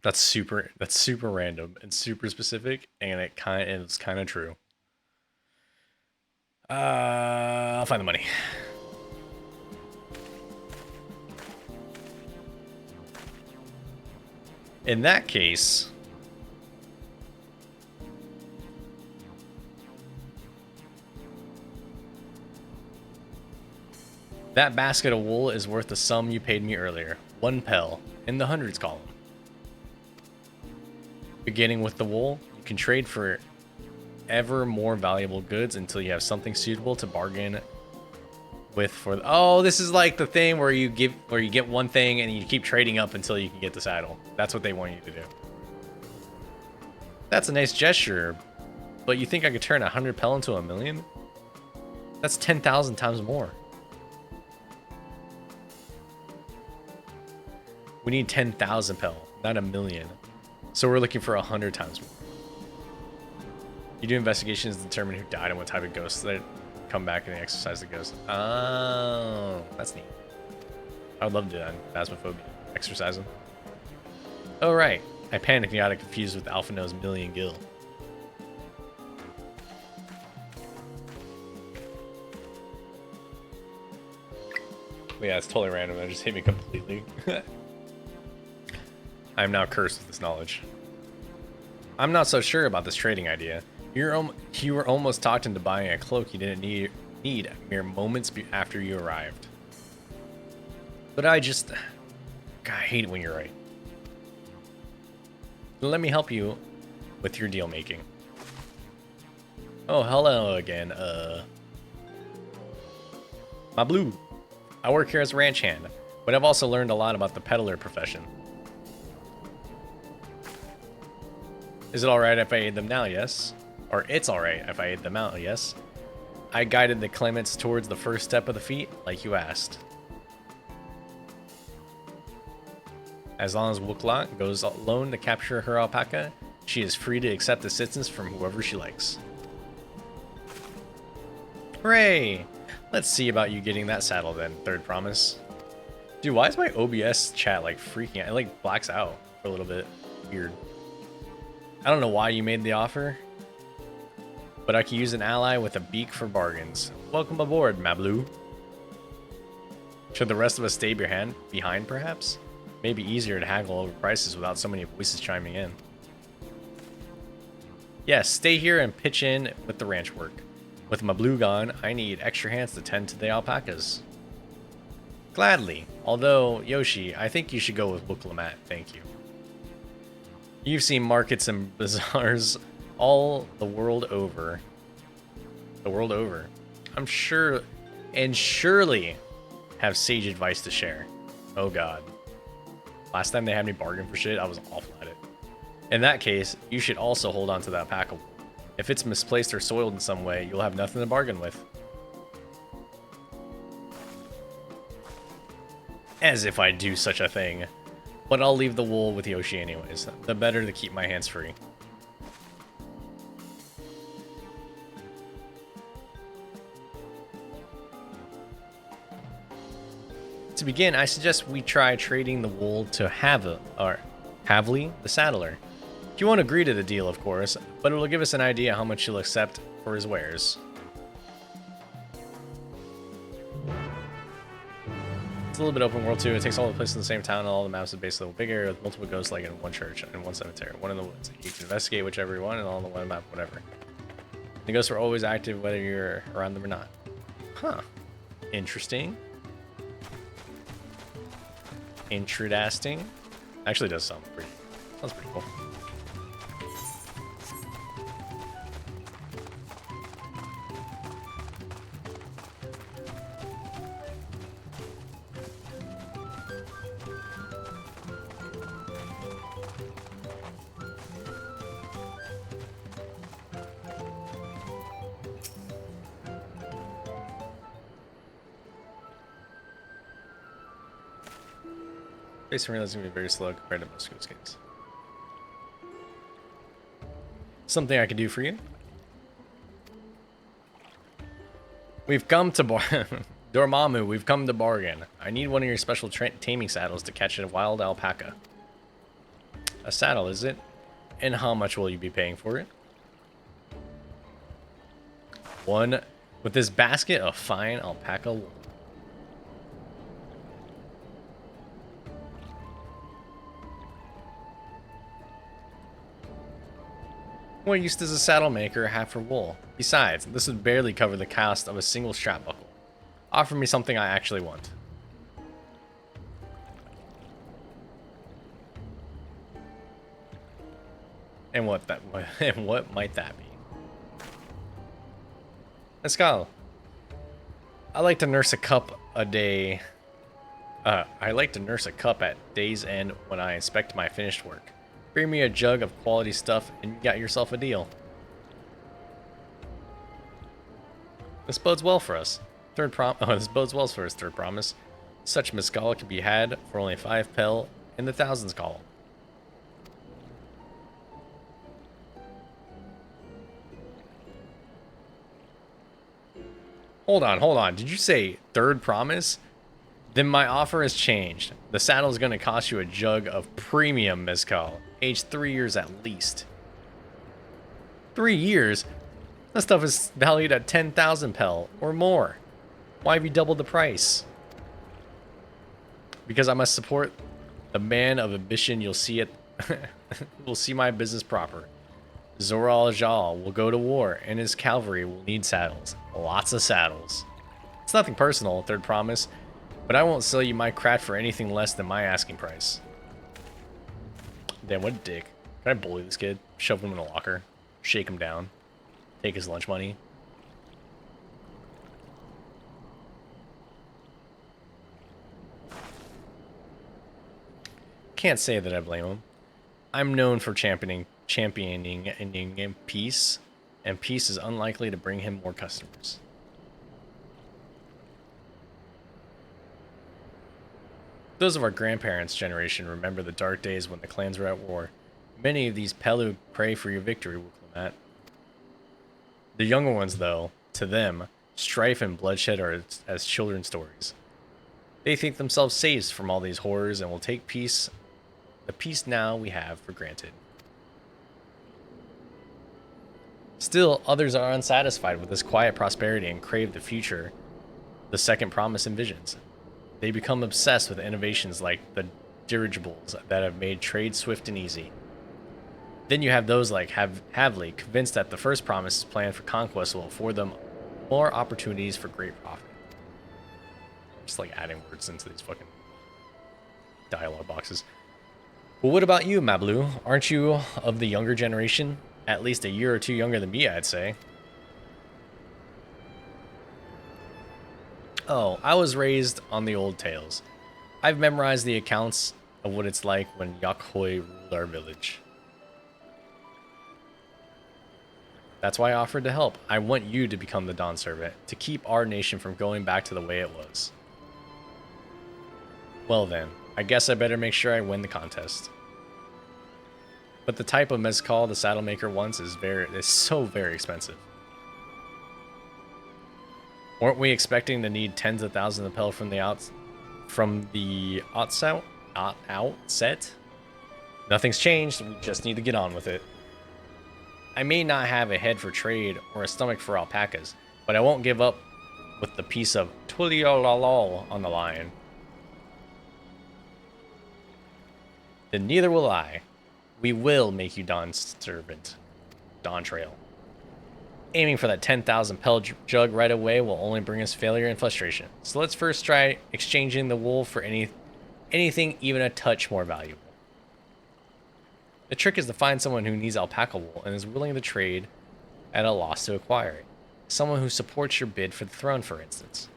That's super random and super specific, and it's kind of true. I'll find the money. In that case, that basket of wool is worth the sum you paid me earlier. 1 pel in the hundreds column. Beginning with the wool, you can trade for ever more valuable goods until you have something suitable to bargain with for oh, this is like the thing where you get one thing and you keep trading up until you can get the saddle. That's what they want you to do. That's a nice gesture, but you think I could turn 100 pel into 1,000,000? That's 10,000 times more. We need 10,000 pel, not 1,000,000. So we're looking for 100 times more. You do investigations to determine who died and what type of ghosts that come back and exorcise the ghost. Oh, that's neat. I would love to do that in Phasmophobia. Exorcise them. Oh, right. I panicked and got it confused with Alpha No's Million Gill. But yeah, it's totally random. That just hit me completely. I am now cursed with this knowledge. I'm not so sure about this trading idea. You were almost talked into buying a cloak you didn't need mere moments after you arrived. But I just... God, I hate it when you're right. Let me help you with your deal making. Oh, hello again. My blue. I work here as a ranch hand, but I've also learned a lot about the peddler profession. Is it alright if I aid them now? Yes. Or it's alright if I aid them out? Yes. I guided the claimants towards the first step of the feat, like you asked. As long as Wukla goes alone to capture her alpaca, she is free to accept assistance from whoever she likes. Hooray! Let's see about you getting that saddle then, third promise. Dude, why is my OBS chat like freaking out? It like blacks out for a little bit. Weird. I don't know why you made the offer, but I can use an ally with a beak for bargains. Welcome aboard, Mablu. Should the rest of us stay behind, perhaps? Maybe easier to haggle over prices without so many voices chiming in. Yes, stay here and pitch in with the ranch work. With Mablu gone, I need extra hands to tend to the alpacas. Gladly. Although, Yoshi, I think you should go with Wuklamat, thank you. You've seen markets and bazaars all the world over. The world over. I'm sure, and surely have sage advice to share. Oh god. Last time they had me bargain for shit, I was awful at it. In that case, you should also hold on to that pack of wool. If it's misplaced or soiled in some way, you'll have nothing to bargain with. As if I'd do such a thing. But I'll leave the wool with Yoshi anyways. The better to keep my hands free. To begin, I suggest we try trading the wool to Havli, the saddler. He won't agree to the deal, of course, but it will give us an idea how much he'll accept for his wares. It's a little bit open world too. It takes all the places in the same town and all the maps of basically a big area with multiple ghosts like in one church and one cemetery, one in the woods. You can investigate whichever you want and all on the one map, whatever. The ghosts are always active whether you're around them or not. Huh. Interesting. Interesting. Actually does sound pretty cool. Space Arena is going to be very slow compared to most Goose games. Something I can do for you. We've come to Dormammu, we've come to bargain. I need one of your special taming saddles to catch a wild alpaca. A saddle, is it? And how much will you be paying for it? One with this basket of fine alpaca wool. What use does a saddle maker have for wool? Besides, this would barely cover the cost of a single strap buckle. Offer me something I actually want. And what might that be? Escal. I like to nurse a cup a day. I like to nurse a cup at day's end when I inspect my finished work. Bring me a jug of quality stuff and you got yourself a deal. This bodes well for us. This bodes well for us, third promise. Such mezcal can be had for only 5 pel in the thousands column. Hold on. Did you say third promise? Then my offer has changed. The saddle is going to cost you a jug of premium mezcal, aged 3 years at least. 3 years? That stuff is valued at 10,000 pel or more. Why have you doubled the price? Because I must support the man of ambition. You'll see it. Will see my business proper. Zoral Jal will go to war, and his cavalry will need saddles. Lots of saddles. It's nothing personal, third promise, but I won't sell you my crat for anything less than my asking price. Damn, what a dick. Can I bully this kid? Shove him in a locker. Shake him down. Take his lunch money. Can't say that I blame him. I'm known for championing peace, and peace is unlikely to bring him more customers. Those of our grandparents' generation remember the dark days when the clans were at war. Many of these Pelu pray for your victory, Wuklemat. The younger ones, though, to them, strife and bloodshed are as children's stories. They think themselves safe from all these horrors and will take peace, the peace now we have, for granted. Still, others are unsatisfied with this quiet prosperity and crave the future the second promise envisions. They become obsessed with innovations like the dirigibles that have made trade swift and easy. Then you have those like Havli, convinced that the first promise's plan for conquest will afford them more opportunities for great profit. Just like adding words into these fucking dialogue boxes. Well, what about you, Mablu? Aren't you of the younger generation? At least a year or two younger than me, I'd say. Oh, I was raised on the old tales. I've memorized the accounts of what it's like when Yakhoi ruled our village. That's why I offered to help. I want you to become the Dawn Servant, to keep our nation from going back to the way it was. Well then, I guess I better make sure I win the contest. But the type of mezcal the saddle maker wants is so very expensive. Weren't we expecting to need tens of thousands of pel from the outset? Nothing's changed, we just need to get on with it. I may not have a head for trade or a stomach for alpacas, but I won't give up with the piece of tuliololol on the line. Then neither will I. We will make you Dawn's servant, Dawntrail. Aiming for that 10,000 pel jug right away will only bring us failure and frustration. So let's first try exchanging the wool for anything even a touch more valuable. The trick is to find someone who needs alpaca wool and is willing to trade at a loss to acquire it. Someone who supports your bid for the throne, for instance.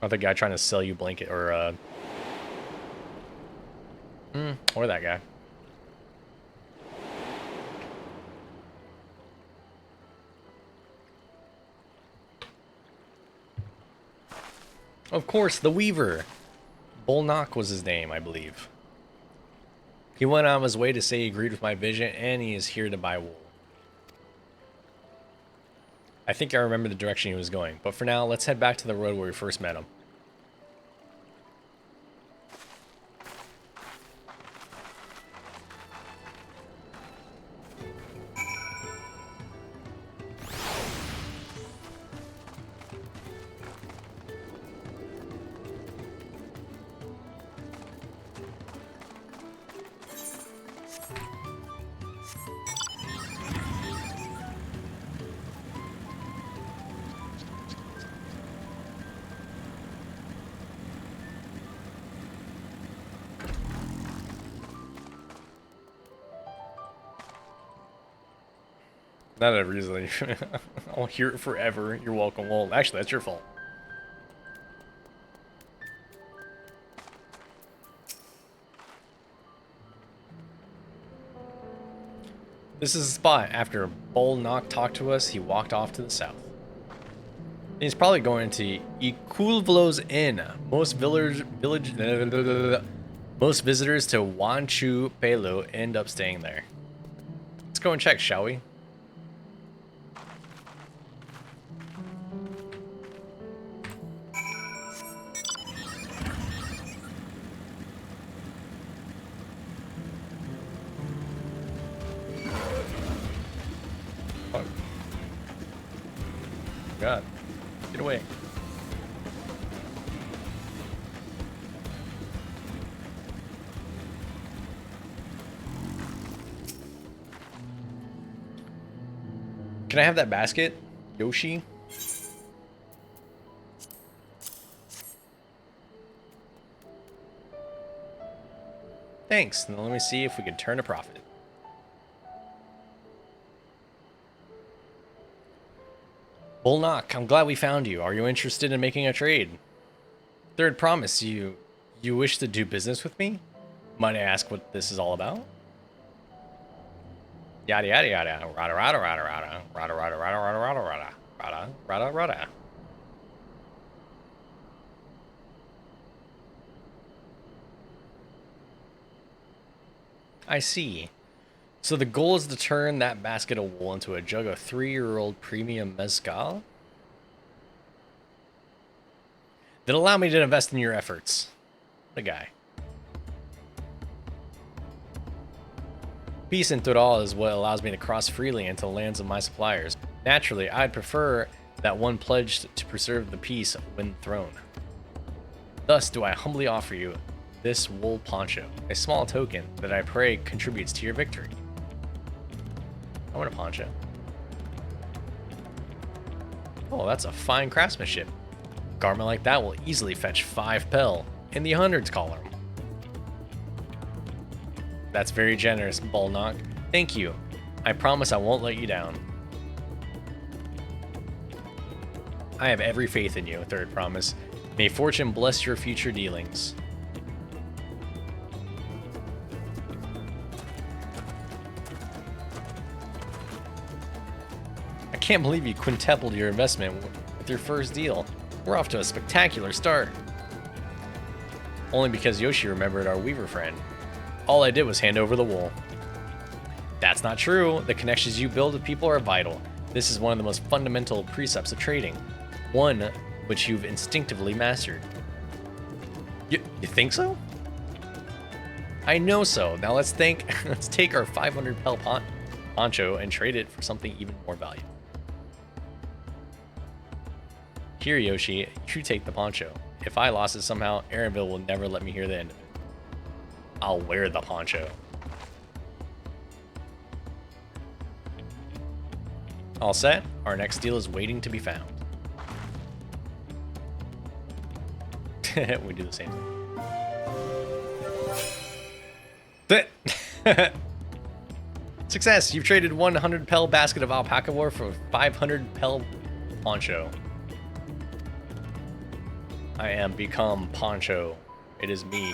Or the guy trying to sell you blanket, or that guy. Of course, the Weaver. Bolnock was his name, I believe. He went on his way to say he agreed with my vision, and he is here to buy wool. I think I remember the direction he was going, but for now, let's head back to the road where we first met him. Not a reason. I'll hear it forever. You're welcome. Well, actually, that's your fault. This is the spot. After Bolnock talked to us, he walked off to the south. He's probably going to Ikulvlo's Inn. Most visitors to Wanchu Pelu end up staying there. Let's go and check, shall we? God, get away. Can I have that basket, Yoshi? Thanks. Now let me see if we can turn a profit. Bolnock, I'm glad we found you. Are you interested in making a trade? Third promise, you wish to do business with me? Might I ask what this is all about? Yada yada yada. Rada rada rada rada. Rada rada rada rada rada rada. Rada rada rada. I see. So the goal is to turn that basket of wool into a jug of 3-year-old premium mezcal? Then allow me to invest in your efforts. The guy. Peace in Tural is what allows me to cross freely into the lands of my suppliers. Naturally, I'd prefer that one pledged to preserve the peace win the throne. Thus do I humbly offer you this wool poncho, a small token that I pray contributes to your victory. I want a poncho. Oh, that's a fine craftsmanship. A garment like that will easily fetch 5 pel in the hundreds column. That's very generous, Bolnock. Thank you. I promise I won't let you down. I have every faith in you, third promise. May fortune bless your future dealings. can't believe you quintupled your investment with your first deal. We're off to a spectacular start. Only because Yoshi remembered our weaver friend. All I did was hand over the wool. That's not true. The connections you build with people are vital. This is one of the most fundamental precepts of trading. One which you've instinctively mastered. You think so? I know so. Now let's take our 500 pel poncho and trade it for something even more valuable. Here, Yoshi, you take the poncho. If I lost it somehow, Aaronville will never let me hear the end of it. I'll wear the poncho. All set. Our next deal is waiting to be found. We do the same thing. Success! You've traded 100 pel basket of alpaca wool for 500 pel poncho. I am become Poncho. It is me.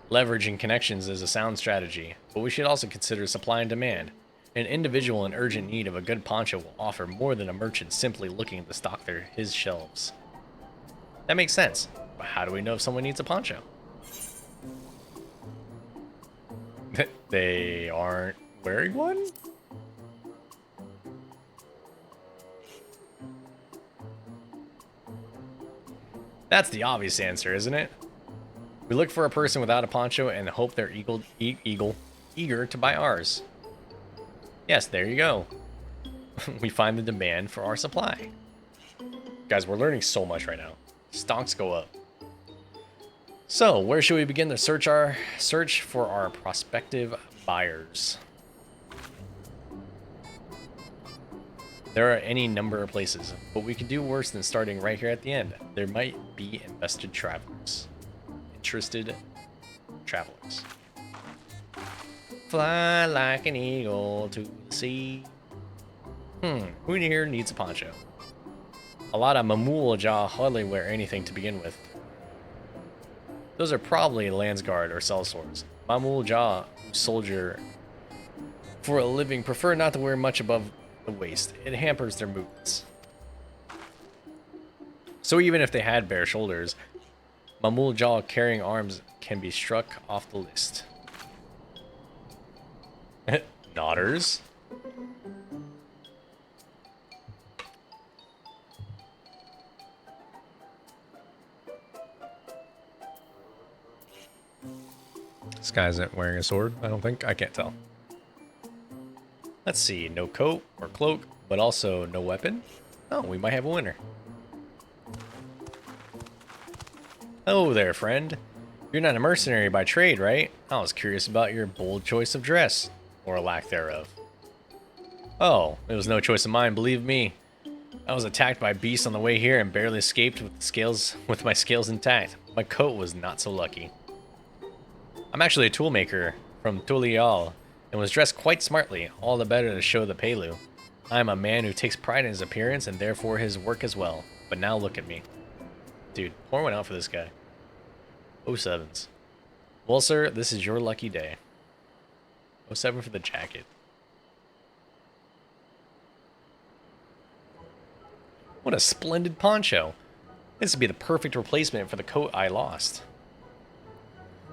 Leveraging connections is a sound strategy, but we should also consider supply and demand. An individual in urgent need of a good poncho will offer more than a merchant simply looking to stock his shelves. That makes sense, but how do we know if someone needs a poncho? They aren't wearing one? That's the obvious answer, isn't it? We look for a person without a poncho and hope they're eager to buy ours. Yes, there you go. We find the demand for our supply. Guys, we're learning so much right now. Stocks go up. So, where should we begin the search for our prospective buyers? There are any number of places, but we could do worse than starting right here at the end. There might be interested travelers. Fly like an eagle to the sea. Who here needs a poncho? A lot of Mamul Jaw hardly wear anything to begin with. Those are probably Landsguard or sellswords. Mamul Jaw, who soldier for a living, prefer not to wear much above the waist. It hampers their movements. So even if they had bare shoulders, Mamul Jaw carrying arms can be struck off the list. Nodders? This guy isn't wearing a sword, I don't think. I can't tell. Let's see. No coat or cloak, but also no weapon. Oh, we might have a winner. Hello there, friend. You're not a mercenary by trade, right? I was curious about your bold choice of dress, or lack thereof. Oh, it was no choice of mine, believe me. I was attacked by beasts on the way here and barely escaped with my scales intact. My coat was not so lucky. I'm actually a toolmaker from Tulial and was dressed quite smartly, all the better to show the Pelu. I am a man who takes pride in his appearance and therefore his work as well. But now look at me. Dude, pour one out for this guy. 07s. Well, sir, this is your lucky day. 07 for the jacket. What a splendid poncho. This would be the perfect replacement for the coat I lost.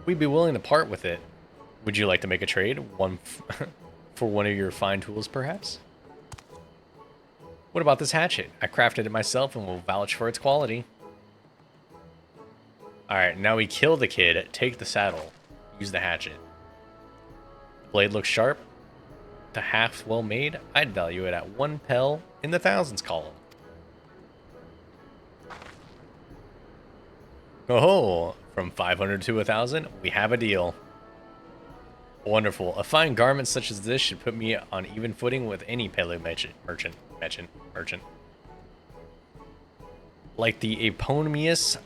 We'd be willing to part with it. Would you like to make a trade? For one of your fine tools, perhaps? What about this hatchet? I crafted it myself and will vouch for its quality. Alright, now we kill the kid, take the saddle, use the hatchet. The blade looks sharp. The haft well made. I'd value it at 1 pel in the thousands column. Oh, from 500 to 1,000, we have a deal. Wonderful. A fine garment such as this should put me on even footing with any Pelu merchant. Like the eponymous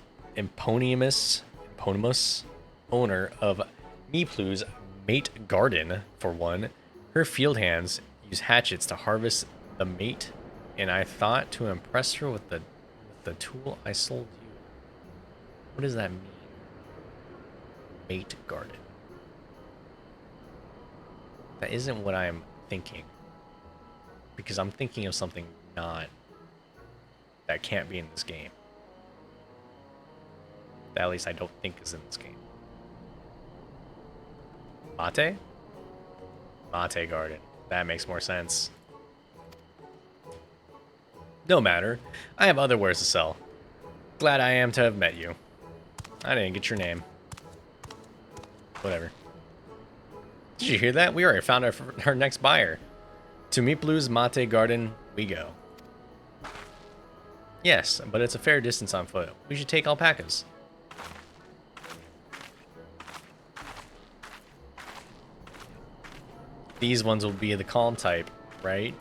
owner of Miplu's mate garden, for one. Her field hands use hatchets to harvest the mate, and I thought to impress her with the tool I sold you. What does that mean? Mate garden. That isn't what I'm thinking. Because I'm thinking of something not... that can't be in this game. That at least I don't think is in this game. Mate? Mate garden. That makes more sense. No matter. I have other wares to sell. Glad I am to have met you. I didn't get your name. Whatever. Did you hear that? We already found our next buyer. To Meat Blue's Mate Garden we go. Yes, but it's a fair distance on foot. We should take alpacas. These ones will be the calm type, right?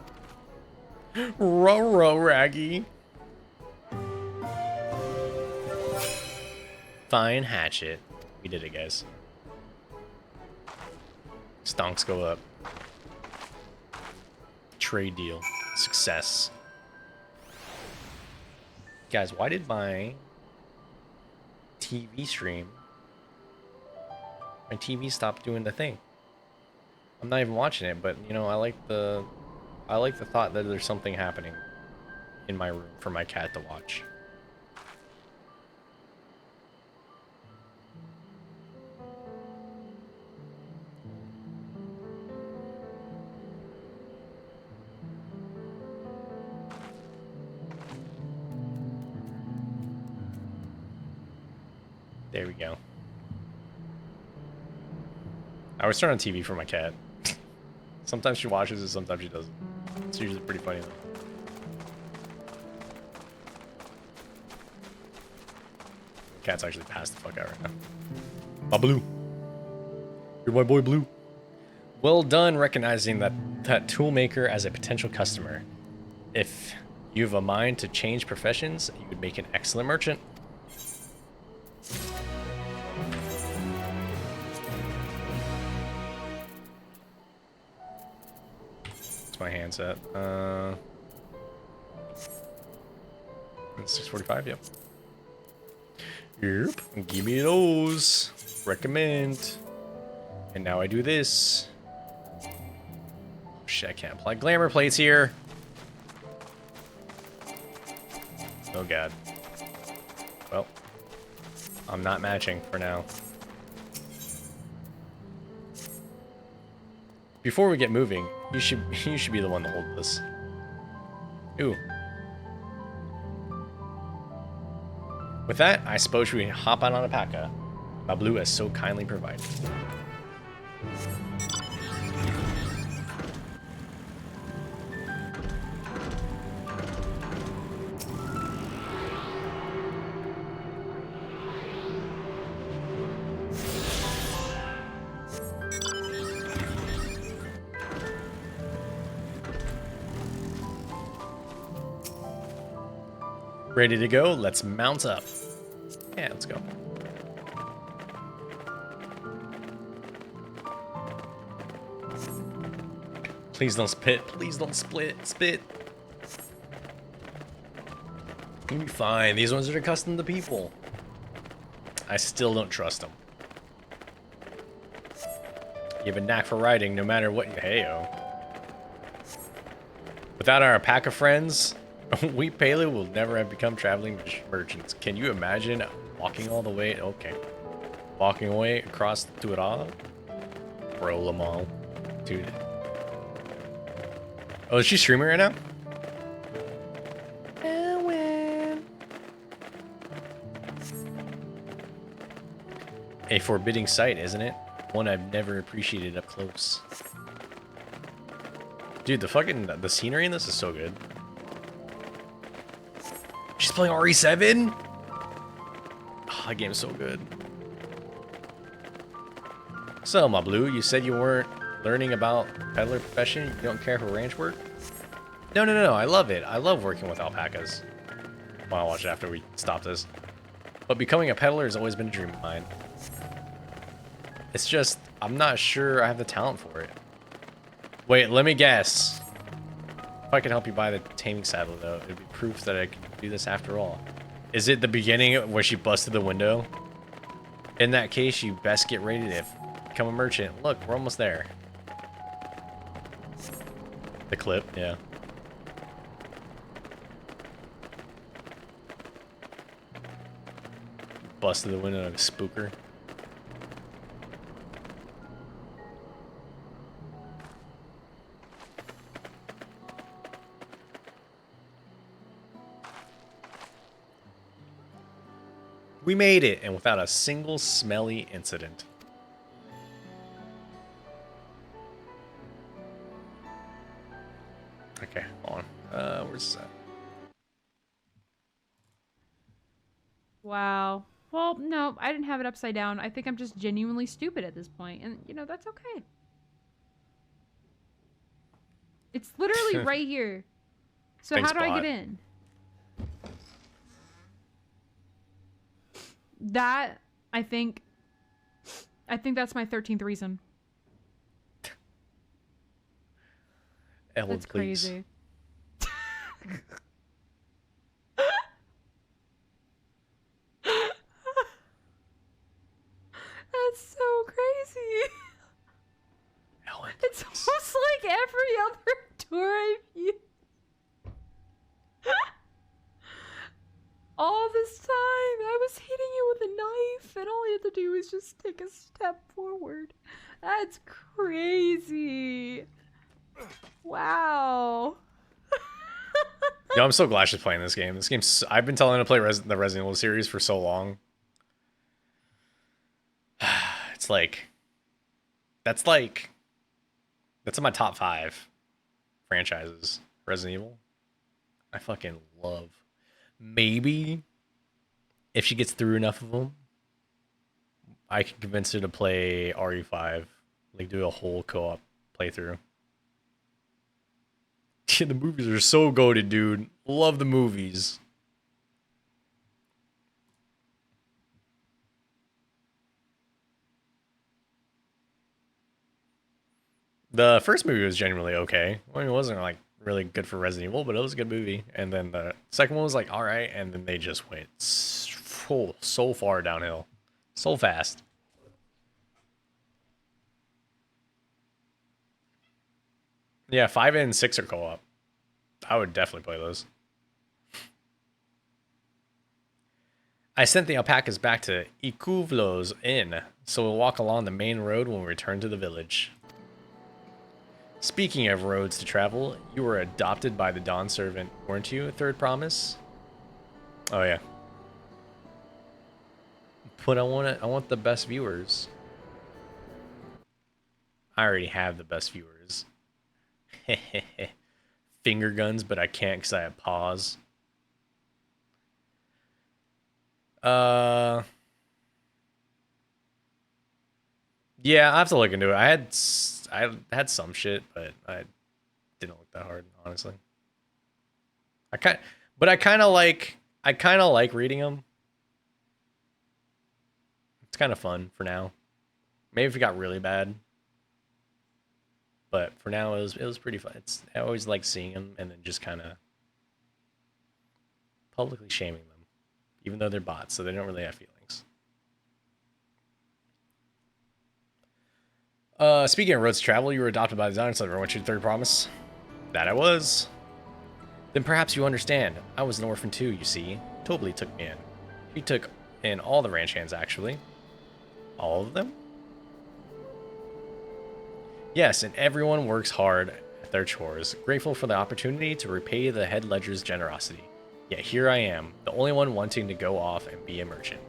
Row, Raggy. Fine hatchet. We did it, guys. Stonks go up. Trade deal. Success. Guys, why did my TV stream... my TV stopped doing the thing? I'm not even watching it, but, you know, I like the thought that there's something happening in my room for my cat to watch. There we go. I always turn on TV for my cat. Sometimes she watches it, sometimes she doesn't. It's usually pretty funny though. The cat's actually passed the fuck out right now. My Blue. You're my boy Blue. Well done recognizing that toolmaker as a potential customer. If you have a mind to change professions, you would make an excellent merchant. My handset. It's 6:45. Yep. Yep. Give me those. Recommend. And now I do this. Oh, shit, I can't apply glamour plates here. Oh god. Well, I'm not matching for now. Before we get moving, you should be the one to hold this. Ooh. With that, I suppose we hop out on alpaca. My Blue has so kindly provided. Ready to go? Let's mount up. Yeah, let's go. Please don't spit. Please don't spit. You'll be fine. These ones are accustomed to people. I still don't trust them. You have a knack for riding no matter what. Heyo. Without our alpaca friends, we Pele will never have become traveling merchants. Can you imagine walking all the way? Okay. Walking away across to it all? Roll them all. Dude. Oh, is she streaming right now? A forbidding sight, isn't it? One I've never appreciated up close. Dude, the scenery in this is so good. She's playing RE7? Oh, that game's so good. So, my Blue, you said you weren't learning about peddler profession? You don't care for ranch work? No. I love it. I love working with alpacas. Well, I'll watch it after we stop this. But becoming a peddler has always been a dream of mine. It's just, I'm not sure I have the talent for it. Wait, let me guess. If I can help you buy the taming saddle, though, it'd be proof that I can do this after all. Is it the beginning where she busted the window? In that case, you best get ready to become a merchant. Look, we're almost there. The clip, yeah. Busted the window of a spooker. We made it, and without a single smelly incident. Okay, hold on. Where's that? Wow. Well, no, I didn't have it upside down. I think I'm just genuinely stupid at this point, and you know, that's okay. It's literally right here. So Thanks, how do I bot. get in? That, I think that's my 13th reason. Ellen, That's please. crazy. That's so crazy. Ellen, it's almost like every other tour I've used. All this time, I was hitting you with a knife, and all you had to do was just take a step forward. That's crazy. Wow. Yo, I'm so glad she's playing this game. This game's... I've been telling her to play the Resident Evil series for so long. It's like... That's in my top 5 franchises. Resident Evil. I fucking love. Maybe if she gets through enough of them, I can convince her to play RE5. Like, do a whole co-op playthrough. Yeah, the movies are so goated, dude. Love the movies. The first movie was genuinely okay. I mean, it wasn't like really good for Resident Evil, but it was a good movie. And then the second one was like all right, and then they just went so far downhill, so fast. Yeah, 5 and 6 are co-op. I would definitely play those. I sent the alpacas back to Ikuvlo's inn, so we'll walk along the main road when we return to the village. Speaking of roads to travel, you were adopted by the Dawn servant, weren't you? Third promise? Oh yeah. But I want the best viewers. I already have the best viewers. Finger guns, but I can't because I have paws. Yeah, I have to look into it. I had some shit, but I didn't look that hard, honestly. I kind of like reading them. It's kind of fun for now. Maybe if it got really bad. But for now, it was pretty fun. I always like seeing them and then just kind of publicly shaming them, even though they're bots, so they don't really have feelings. Speaking of roads to travel, you were adopted by the Dawn servant. What's your third promise? That I was. Then perhaps you understand. I was an orphan too, you see. Tobly took me in. He took in all the ranch hands, actually. All of them? Yes, and everyone works hard at their chores, grateful for the opportunity to repay the head ledger's generosity. Yet here I am, the only one wanting to go off and be a merchant.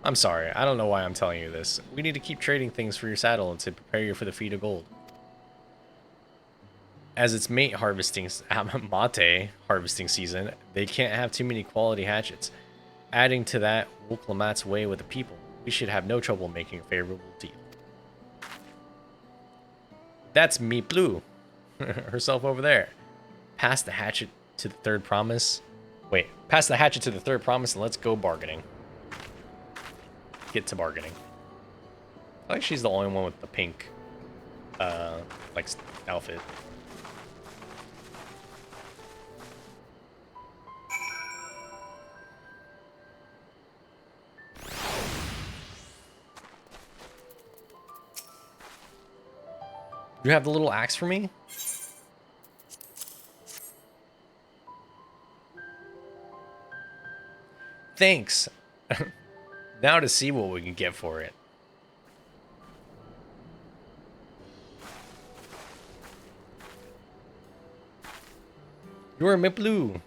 I'm sorry, I don't know why I'm telling you this. We need to keep trading things for your saddle to prepare you for the feat of gold. As it's mate harvesting season, they can't have too many quality hatchets. Adding to that, Wuklamat's way with the people, we should have no trouble making a favorable deal. That's me Blue, herself over there. Pass the hatchet to the third promise. Wait, pass the hatchet to the third promise and let's go bargaining. Get to bargaining. I think she's the only one with the pink, like, outfit. You have the little axe for me? Thanks. Now to see what we can get for it. You're Miplu,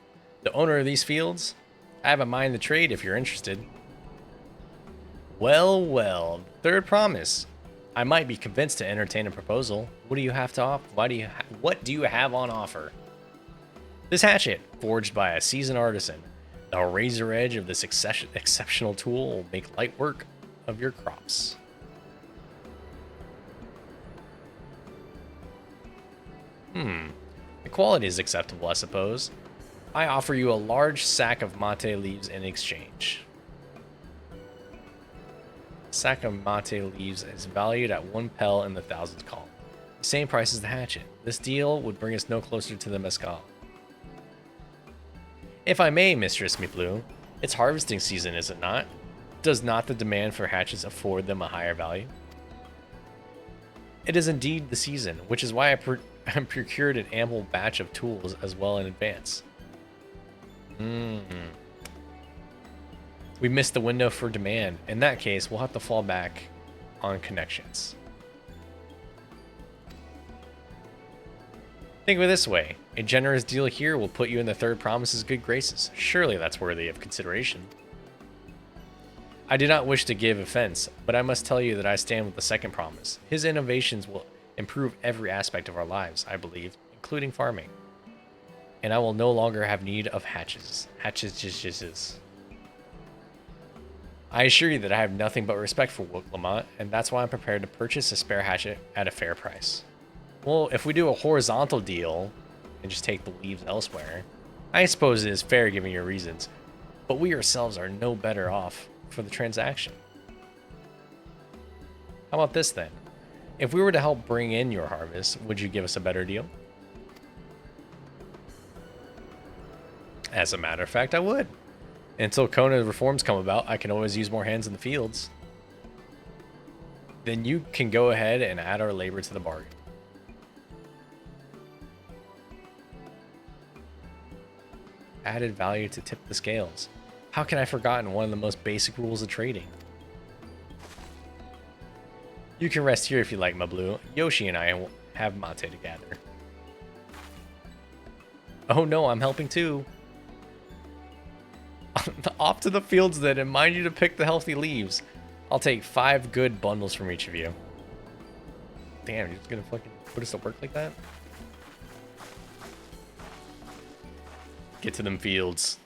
the owner of these fields. I have a mind to trade if you're interested. Well, well, third promise. I might be convinced to entertain a proposal. What do you have to offer? What do you have on offer? This hatchet, forged by a seasoned artisan. The razor edge of this exceptional tool will make light work of your crops. The quality is acceptable, I suppose. I offer you a large sack of mate leaves in exchange. A sack of mate leaves is valued at 1 pel in the thousands column. Same price as the hatchet. This deal would bring us no closer to the mescal. If I may, Mistress Miplu, it's harvesting season, is it not? Does not the demand for hatchets afford them a higher value? It is indeed the season, which is why I procured an ample batch of tools as well in advance. We missed the window for demand. In that case, we'll have to fall back on connections. Think of it this way. A generous deal here will put you in the third promise's good graces. Surely that's worthy of consideration. I do not wish to give offense, but I must tell you that I stand with the second promise. His innovations will improve every aspect of our lives, I believe, including farming. And I will no longer have need of hatches. I assure you that I have nothing but respect for Wook Lamont, and that's why I'm prepared to purchase a spare hatchet at a fair price. Well, if we do a horizontal deal and just take the leaves elsewhere, I suppose it is fair given your reasons, but we ourselves are no better off for the transaction. How about this then? If we were to help bring in your harvest, would you give us a better deal? As a matter of fact, I would. Until Kona reforms come about, I can always use more hands in the fields. Then you can go ahead and add our labor to the bargain. Added value to tip the scales. How can I have forgotten one of the most basic rules of trading? You can rest here if you like, Mablu. Yoshi and I will have mate together. Oh no, I'm helping too. Off to the fields then, and mind you to pick the healthy leaves. I'll take 5 good bundles from each of you. Damn, you're just gonna fucking put us to work like that? Get to them fields.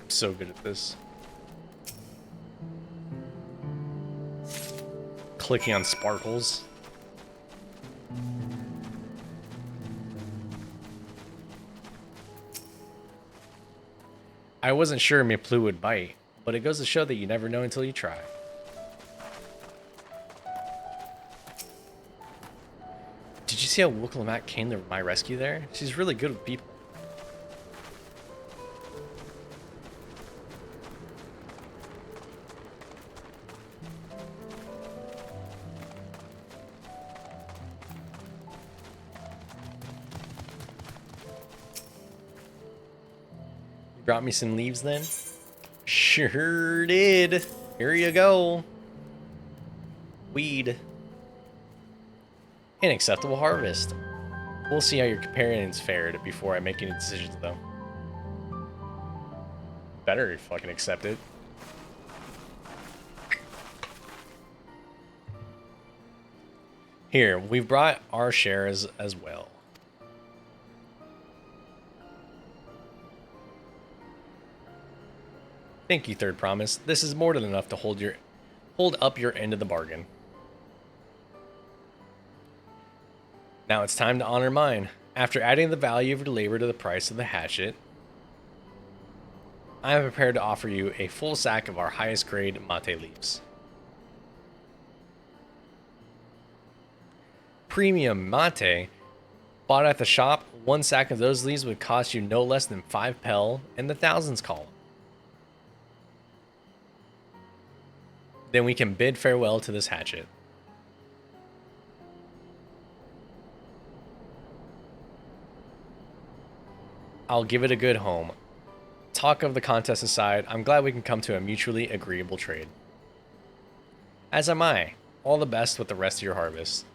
So good at this. Clicking on sparkles. I wasn't sure Miplu would bite, but it goes to show that you never know until you try. Did you see how Wook Lamont came to my rescue there? She's really good with people. Brought me some leaves then? Sure did. Here you go. Weed. An acceptable harvest. We'll see how your companions fared before I make any decisions though. Better fucking accept it. Here, we've brought our shares as well. Thank you, Third Promise. This is more than enough to hold up your end of the bargain. Now it's time to honor mine. After adding the value of your labor to the price of the hatchet, I am prepared to offer you a full sack of our highest grade mate leaves. Premium mate, bought at the shop, one sack of those leaves would cost you no less than 5 pel in the thousands column. Then we can bid farewell to this hatchet. I'll give it a good home. Talk of the contest aside, I'm glad we can come to a mutually agreeable trade. As am I. All the best with the rest of your harvest.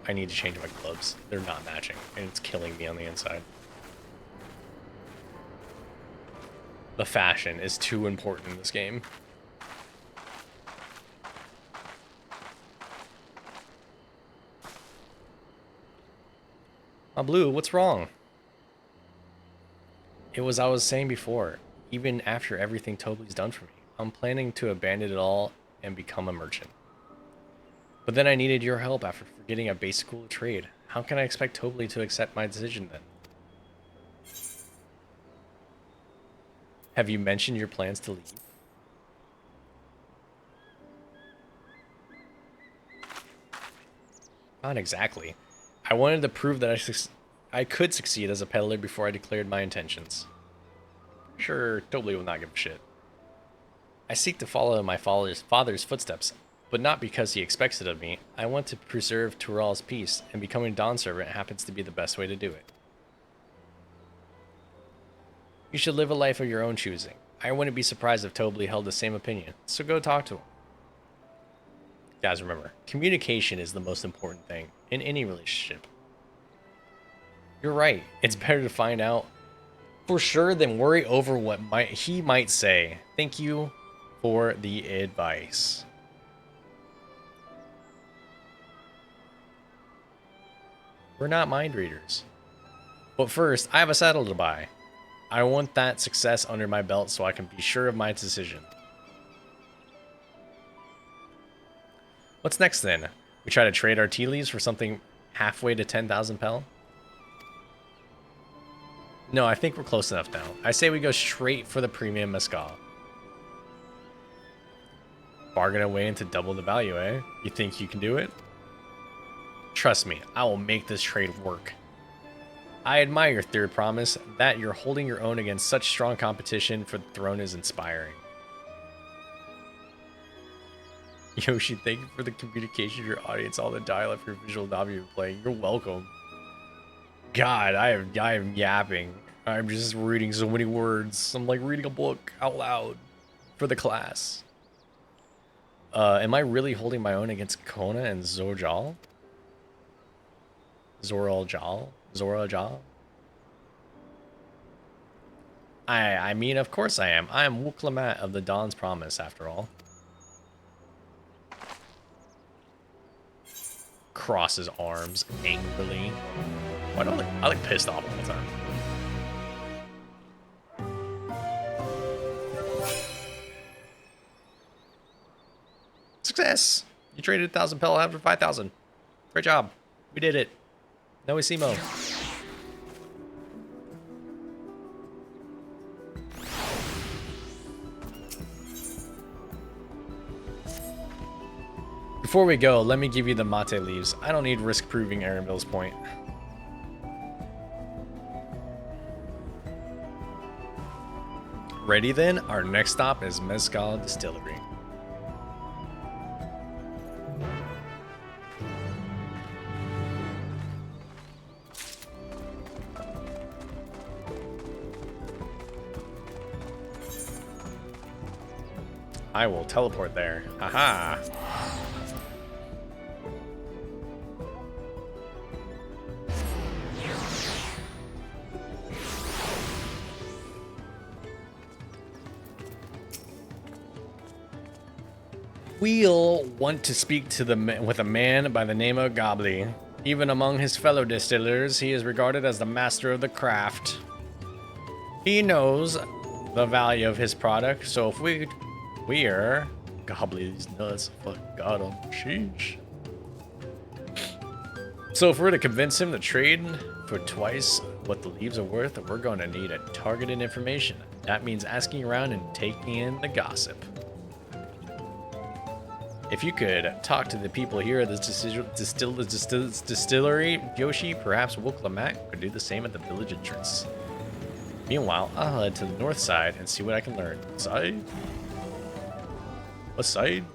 I need to change my gloves. They're not matching, and it's killing me on the inside. The fashion is too important in this game. Blue, what's wrong? It was I was saying before, even after everything Tobli's done for me, I'm planning to abandon it all and become a merchant. But then I needed your help after forgetting a basic rule of trade. How can I expect Tobli to accept my decision then? Have you mentioned your plans to leave? Not exactly. I wanted to prove that I could succeed as a peddler before I declared my intentions. Sure, Tobli will not give a shit. I seek to follow my father's footsteps, but not because he expects it of me. I want to preserve Tural's peace, and becoming Dawn Servant happens to be the best way to do it. You should live a life of your own choosing. I wouldn't be surprised if Tobli held the same opinion, so go talk to him. Guys, remember, communication is the most important thing in any relationship. You're right. It's better to find out for sure than worry over what he might say. Thank you for the advice. We're not mind readers. But first, I have a saddle to buy. I want that success under my belt so I can be sure of my decision. What's next then? We try to trade our tea leaves for something halfway to 10,000 pel? No, I think we're close enough now. I say we go straight for the premium mezcal. Bargain away into double the value, eh? You think you can do it? Trust me, I will make this trade work. I admire your Third Promise. That you're holding your own against such strong competition for the throne is inspiring. Yoshi, thank you for the communication to your audience, all the dialogue for your visual novel you're playing. You're welcome. God, I am yapping. I'm just reading so many words. I'm like reading a book out loud for the class. Am I really holding my own against Kona and Zorjal? Zorajal? I mean, of course I am. I am Wuklamat of the Dawn's Promise, after all. Crosses arms angrily. Why don't I look pissed off all the time? Success! You traded 1,000 pel after 5,000. Great job. We did it. No Isimo. Before we go, let me give you the mate leaves. I don't need risk proving Arenville's point. Ready then? Our next stop is Mezcal Distillery. I will teleport there. Haha. We'll want to speak to with a man by the name of Gobbly. Even among his fellow distillers, he is regarded as the master of the craft. He knows the value of his product, so if we're Gobbly's nuts, fuck got him. Sheesh. So if we're to convince him to trade for twice what the leaves are worth, we're going to need a targeted information. That means asking around and taking in the gossip. If you could talk to the people here at this distillery, Yoshi, perhaps Woklamat could do the same at the village entrance. Meanwhile, I'll head to the north side and see what I can learn. Side? What side?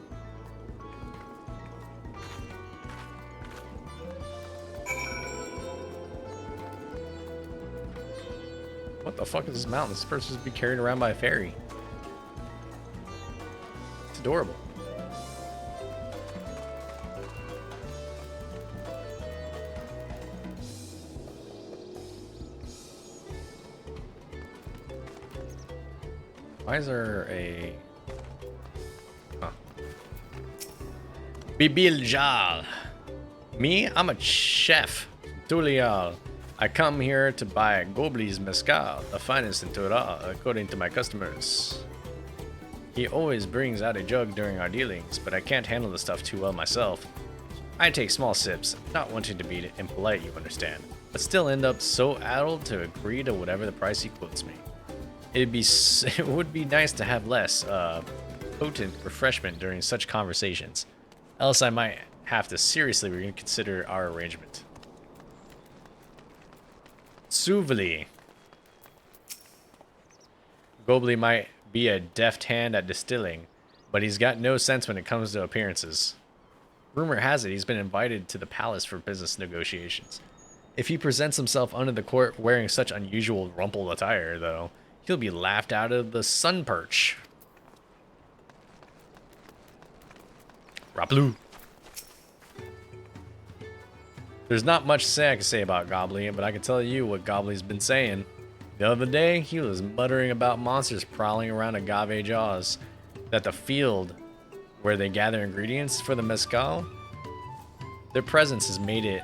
What the fuck is this mountain? This person's supposed to be carried around by a ferry. It's adorable. Why is there a... Huh. Bibiljal. Me? I'm a chef. Tulial. I come here to buy Gobley's mezcal, the finest in Tura, according to my customers. He always brings out a jug during our dealings, but I can't handle the stuff too well myself. I take small sips, not wanting to be impolite, you understand, but still end up so addled to agree to whatever the price he quotes me. It would be nice to have less potent refreshment during such conversations, else I might have to seriously reconsider our arrangement. Suvali. Gobley might be a deft hand at distilling, but he's got no sense when it comes to appearances. Rumor has it he's been invited to the palace for business negotiations. If he presents himself under the court wearing such unusual rumpled attire, though, he'll be laughed out of the sun perch. Raplu. There's not much I can say about Gobley, but I can tell you what Gobley's been saying. The other day, he was muttering about monsters prowling around Agave Jaws, that the field where they gather ingredients for the mezcal, their presence has made it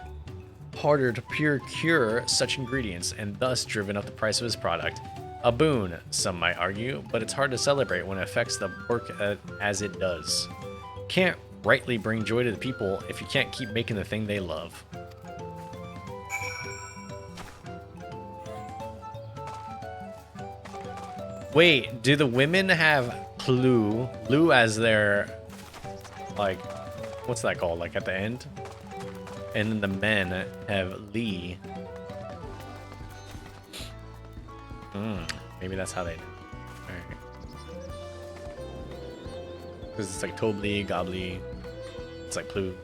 harder to procure such ingredients and thus driven up the price of his product. A boon, some might argue, but it's hard to celebrate when it affects the work as it does. Can't rightly bring joy to the people if you can't keep making the thing they love. Wait, do the women have Lu as their, like, what's that called, like at the end? And then the men have Li. Maybe that's how they do. Alright. Because it's like Tobli, Gobli. It's like Plu.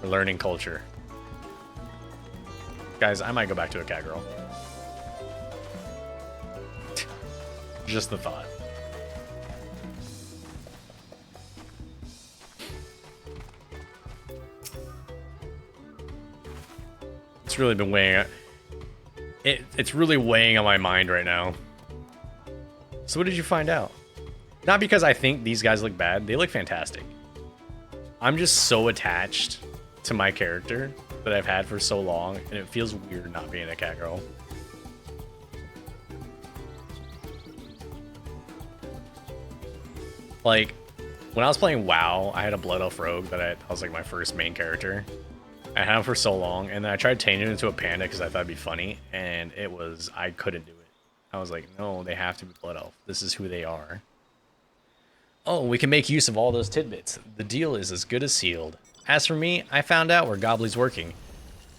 We're learning culture. Guys, I might go back to a cat girl. Just the thought. It's really been weighing. It's really weighing on my mind right now. So what did you find out? Not because I think these guys look bad. They look fantastic. I'm just so attached to my character that I've had for so long, and it feels weird not being a cat girl. Like, when I was playing WoW, I had a Blood Elf Rogue that was like my first main character. I had him for so long, and then I tried changing it into a panda because I thought it'd be funny, and I couldn't do it. I was like, no, they have to be Blood Elf. This is who they are. Oh, we can make use of all those tidbits. The deal is as good as sealed. As for me, I found out where Gobley's working.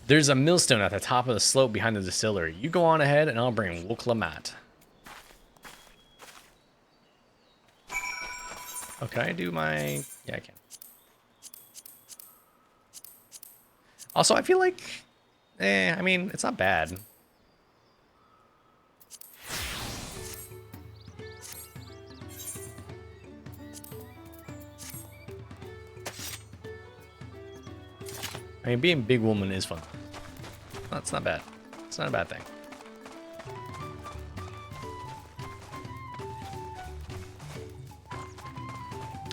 There's a millstone at the top of the slope behind the distillery. You go on ahead, and I'll bring Woklamat. Oh, can I do my... Yeah, I can. Also, I feel like... I mean, it's not bad. I mean, being big woman is fun. No, it's not bad. It's not a bad thing.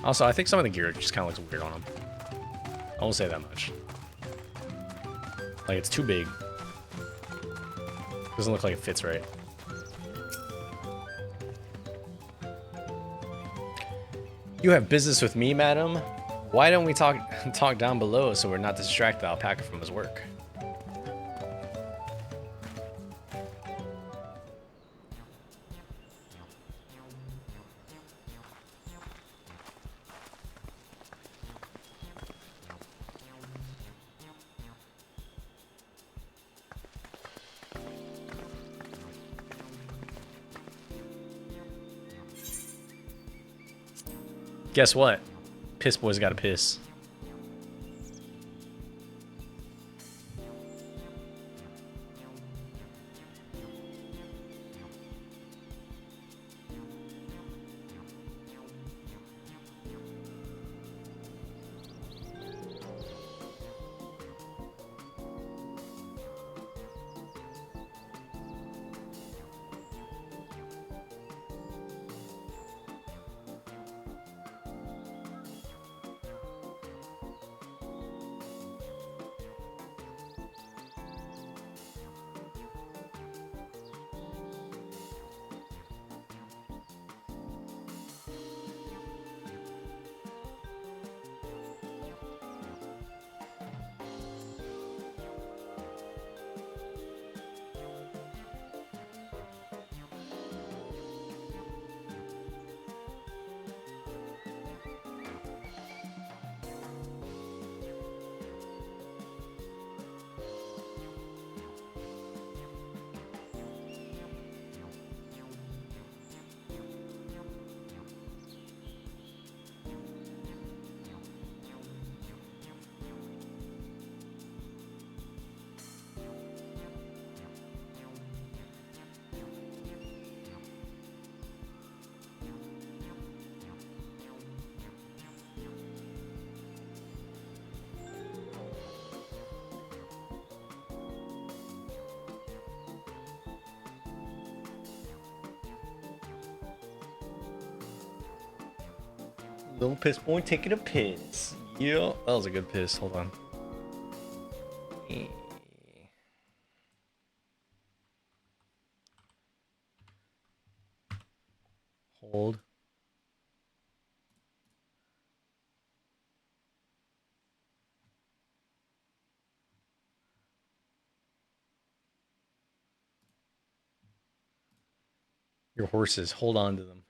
Also, I think some of the gear just kind of looks weird on him. I won't say that much. Like, it's too big. Doesn't look like it fits right. You have business with me, madam? Why don't we talk down below so we're not distracted the alpaca from his work? Guess what? Piss boy's gotta piss. Little piss boy taking a piss. Yeah, that was a good piss. Hold on. Hold. Your horses, hold on to them.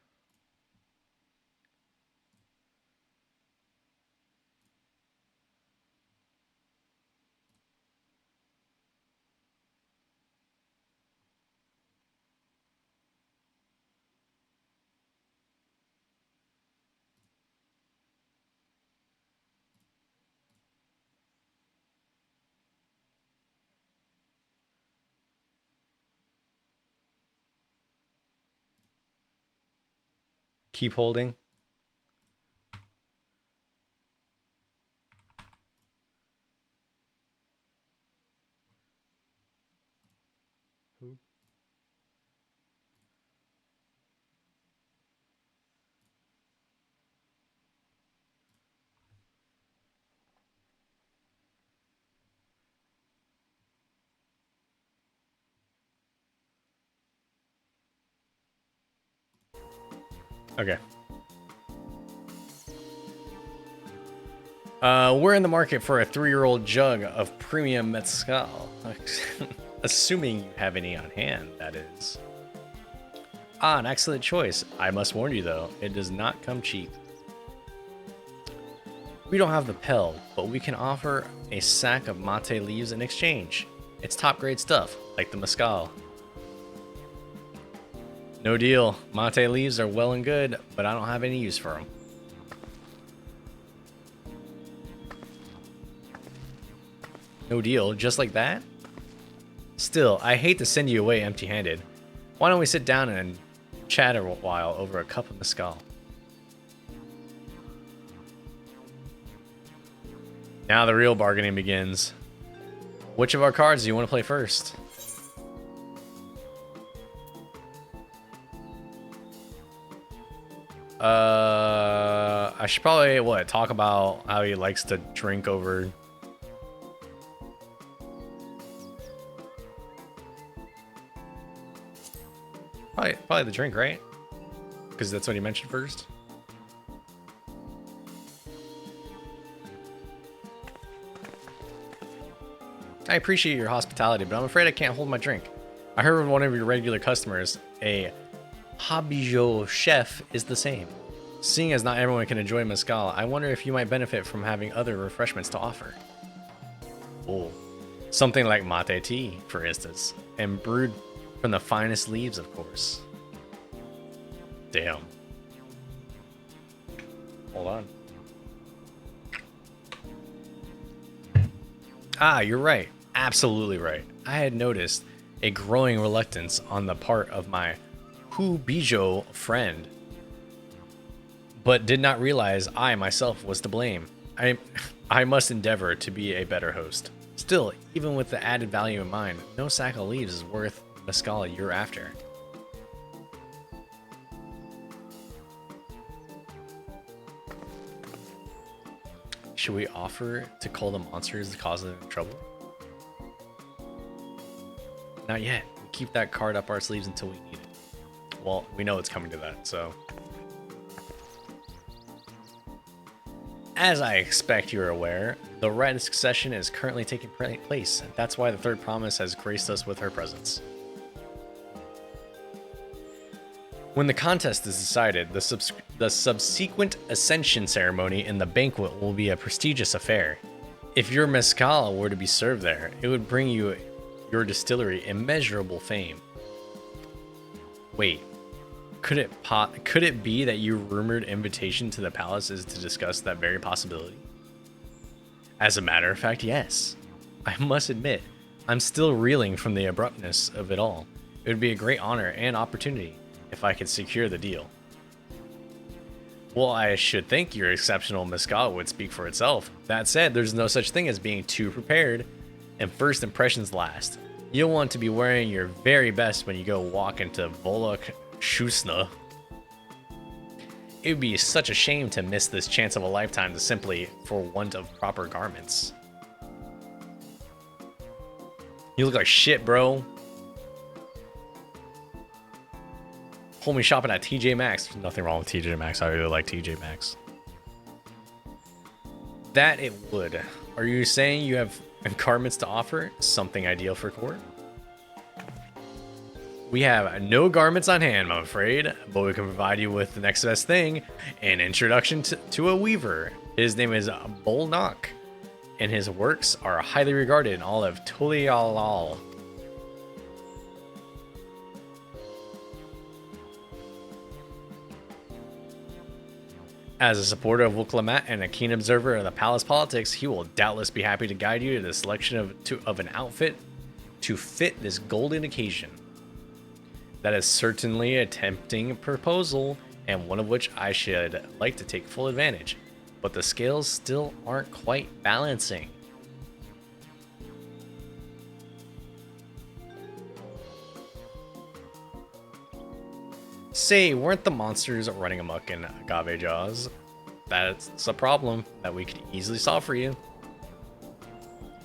Keep holding. Okay. We're in the market for a 3-year-old jug of premium mezcal. Assuming you have any on hand, that is. Ah, an excellent choice. I must warn you though, it does not come cheap. We don't have the pill, but we can offer a sack of mate leaves in exchange. It's top grade stuff, like the mezcal. No deal. Mate leaves are well and good, but I don't have any use for them. No deal, just like that? Still, I hate to send you away empty-handed. Why don't we sit down and chat a while over a cup of mezcal? Now the real bargaining begins. Which of our cards do you want to play first? I should probably, what, talk about how he likes to drink over... Probably the drink, right? Because that's what he mentioned first. I appreciate your hospitality, but I'm afraid I can't hold my drink. I heard one of your regular customers, a Habijo chef, is the same. Seeing as not everyone can enjoy mezcal, I wonder if you might benefit from having other refreshments to offer. Oh, something like mate tea, for instance, and brewed from the finest leaves, of course. Damn. Hold on. Ah, you're right. Absolutely right. I had noticed a growing reluctance on the part of my Hubijo friend, but did not realize I myself was to blame. I must endeavor to be a better host. Still, even with the added value in mind, no sack of leaves is worth mezcal a year after. Should we offer to call the monsters the cause of the trouble? Not yet. We keep that card up our sleeves until we need it. Well, we know it's coming to that, so. As I expect you're aware, the Red Succession is currently taking place. That's why the Third Promise has graced us with her presence. When the contest is decided, the subsequent ascension ceremony and the banquet will be a prestigious affair. If your mezcal were to be served there, it would bring your distillery immeasurable fame. Wait, could it be that your rumored invitation to the palace is to discuss that very possibility? As a matter of fact, yes. I must admit, I'm still reeling from the abruptness of it all. It would be a great honor and opportunity if I could secure the deal. Well, I should think your exceptional mezcal would speak for itself. That said, there's no such thing as being too prepared, and first impressions last. You'll want to be wearing your very best when you go walk into Volok Shusna. It would be such a shame to miss this chance of a lifetime simply for want of proper garments. You look like shit, bro. Homie shopping at TJ Maxx. There's nothing wrong with TJ Maxx. I really like TJ Maxx. That it would. Are you saying you have garments to offer? Something ideal for court? We have no garments on hand, I'm afraid, but we can provide you with the next best thing, an introduction to a weaver. His name is Bolnok, and his works are highly regarded in all of Tulialal. As a supporter of Wuklamat and a keen observer of the palace politics, he will doubtless be happy to guide you to the selection of an outfit to fit this golden occasion. That is certainly a tempting proposal, and one of which I should like to take full advantage, but the scales still aren't quite balancing. Say, weren't the monsters running amok in Agave Jaws? That's a problem that we could easily solve for you.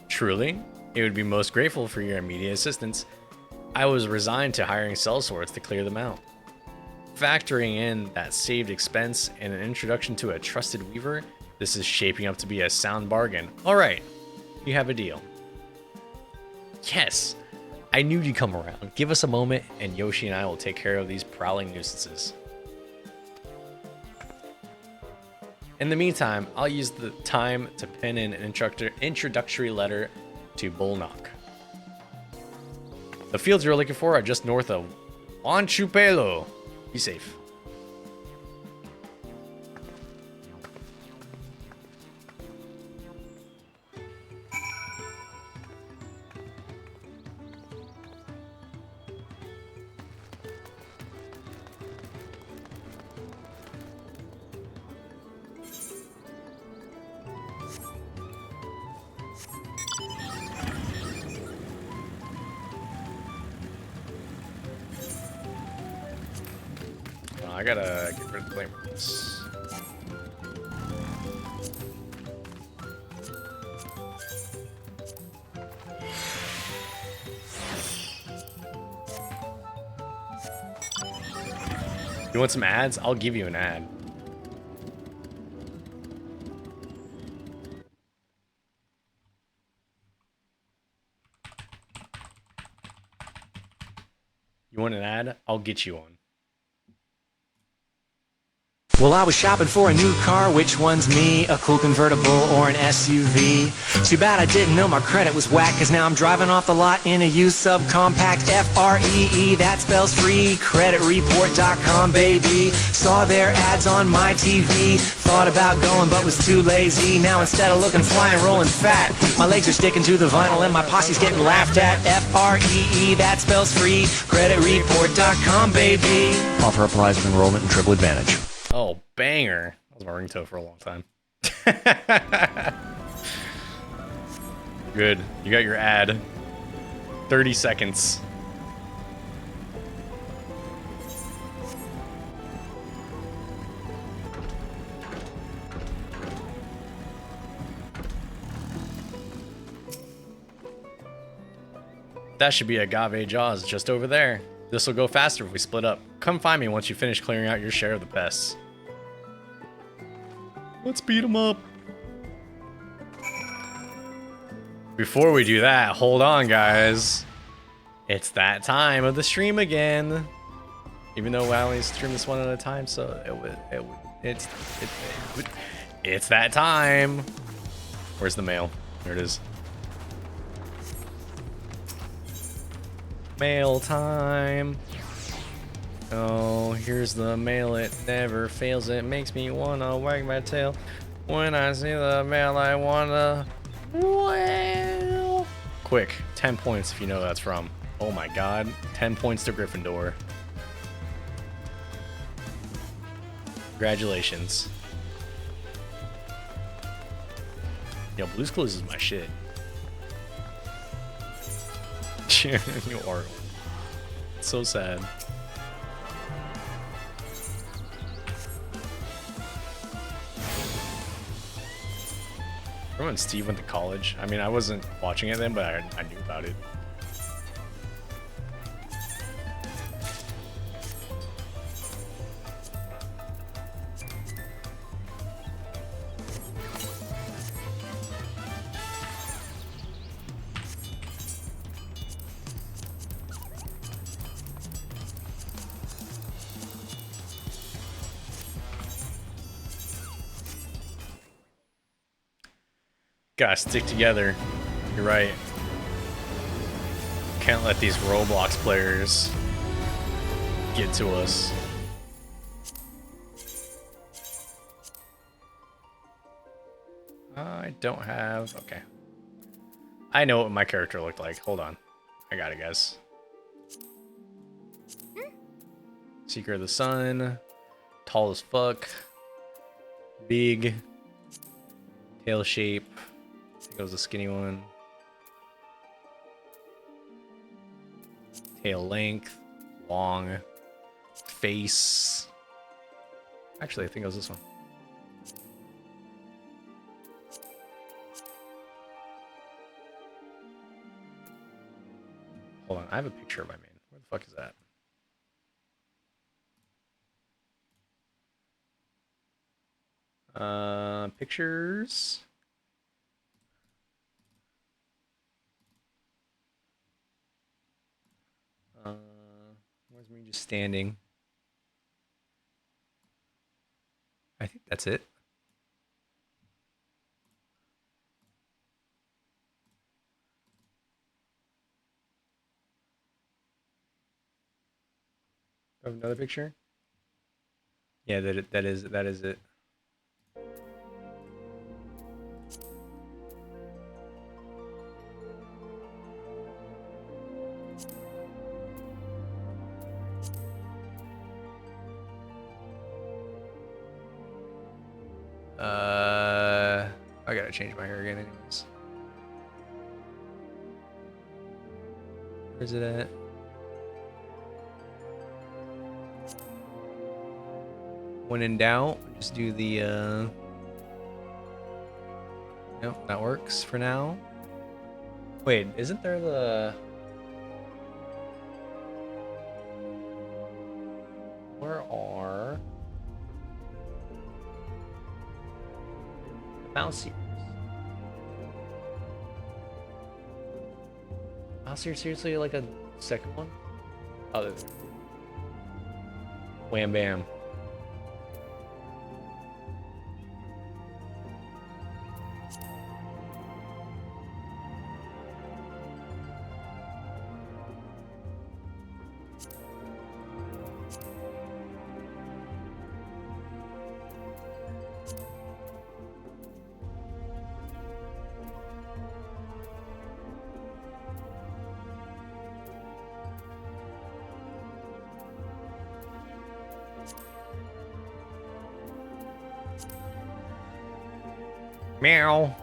Truly, it would be most grateful for your immediate assistance. I was resigned to hiring sellswords to clear them out. Factoring in that saved expense and an introduction to a trusted weaver, this is shaping up to be a sound bargain. Alright, you have a deal. Yes! I knew you'd come around. Give us a moment, and Yoshi and I will take care of these prowling nuisances. In the meantime, I'll use the time to pen in an introductory letter to Bolnok. The fields you're looking for are just north of Wanchupelo. Be safe. I gotta get rid of the flamethrowers. You want some ads? I'll give you an ad. You want an ad? I'll get you one. Well, I was shopping for a new car, which one's me? A cool convertible or an SUV? Too bad I didn't know my credit was whack, cause now I'm driving off the lot in a used subcompact. FREE, that spells free, creditreport.com, baby. Saw their ads on my TV, thought about going but was too lazy. Now instead of looking fly and rolling fat, my legs are sticking to the vinyl and my posse's getting laughed at. FREE, that spells free, creditreport.com, baby. Offer applies with enrollment and triple advantage. Oh, banger. That was my ringtone for a long time. Good. You got your ad. 30 seconds. That should be Agave Jaws just over there. This will go faster if we split up. Come find me once you finish clearing out your share of the pests. Let's beat them up. Before we do that, hold on, guys. It's that time of the stream again. Even though I only stream this one at a time, so it's that time. Where's the mail? There it is. Mail time. Oh, here's the mail. It never fails. It makes me wanna wag my tail. When I see the mail, I wanna wail. Quick, 10 points if you know who that's from. Oh my god, 10 points to Gryffindor. Congratulations. Yo, Blue's Clues is my shit. You are so sad. Remember when Steve went to college? I mean, I wasn't watching it then, but I knew about it. Gotta stick together. You're right. Can't let these Roblox players get to us. I don't have... Okay. I know what my character looked like. Hold on. I got it, guys. Seeker of the Sun. Tall as fuck. Big. Tail shape. I think it was a skinny one. Tail length. Long. Face. Actually, I think it was this one. Hold on, I have a picture of my main. Where the fuck is that? Pictures. Where's me just standing? I think that's it. Do I have another picture? Yeah, that is it. I gotta change my hair again anyways. Where's it at? When in doubt, just do the Nope, that works for now. Wait, isn't there the... Where are the mouse ears? Mouse ears, seriously, like a second one? Oh, there. Wham bam. Meow.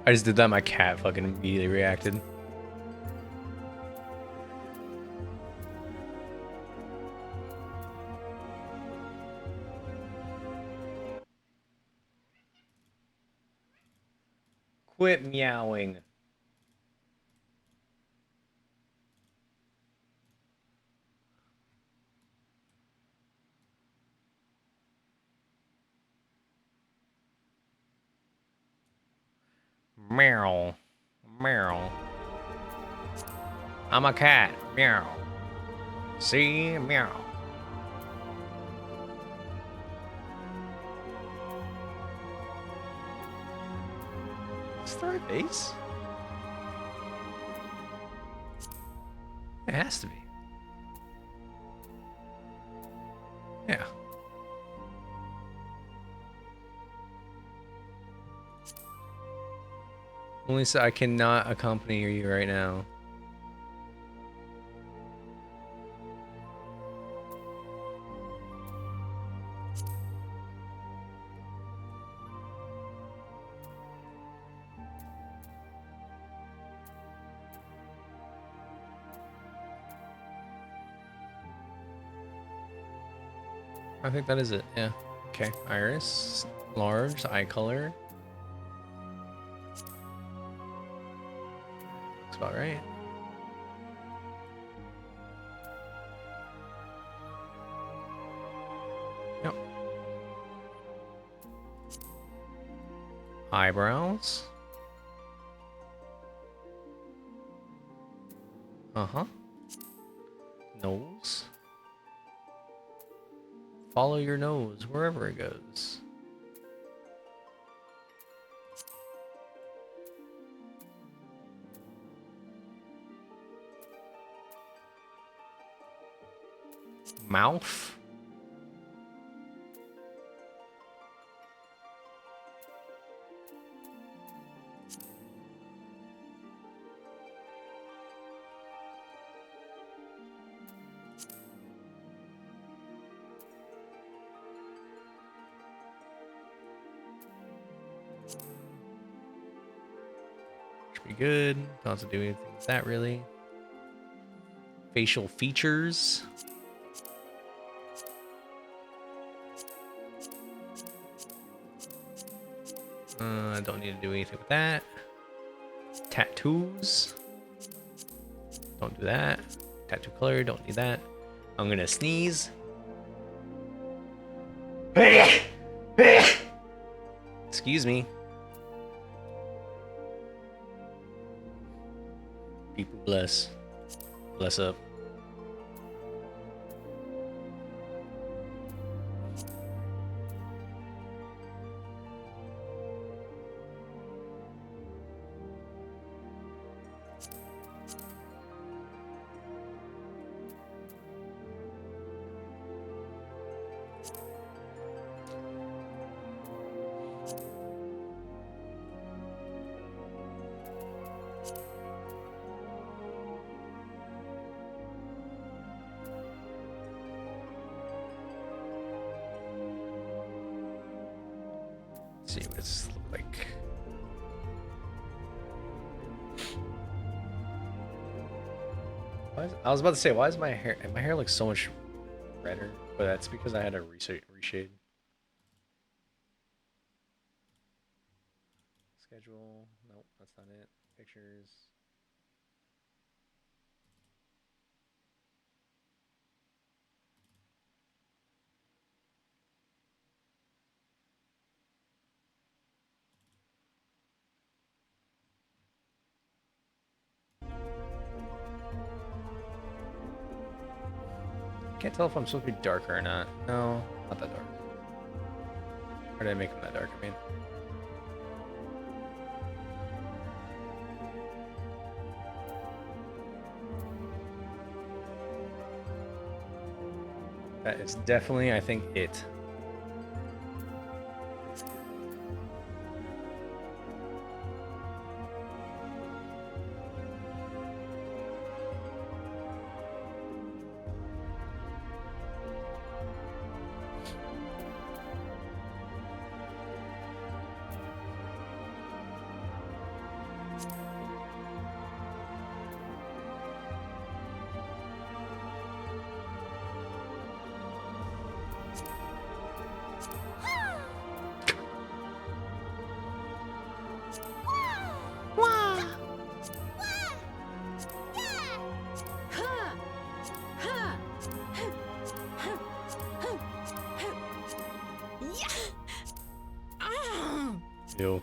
I just did that, my cat fucking immediately reacted. Quit meowing. Meow. Meow. I'm a cat. Meow. See? Meow. Start base? It has to be. Yeah. Melissa, I cannot accompany you right now. I think that is it, yeah. Okay, iris, large, eye color. Looks about right. Yep. Eyebrows. Uh-huh. Nose. Follow your nose wherever it goes. Mouth. Pretty good. Don't have to do anything with that really. Facial features. I don't need to do anything with that. Tattoos. Don't do that. Tattoo color, don't need that. I'm gonna sneeze. Excuse me. People bless. Bless up. See what it's like. I was about to say, why is my hair looks so much redder? But that's because I had a reshade. Schedule. Nope, that's not it. Pictures. can't tell if I'm supposed to be darker or not. No, not that dark. Or did I make them that dark? I mean. That is definitely, I think, it. Ew.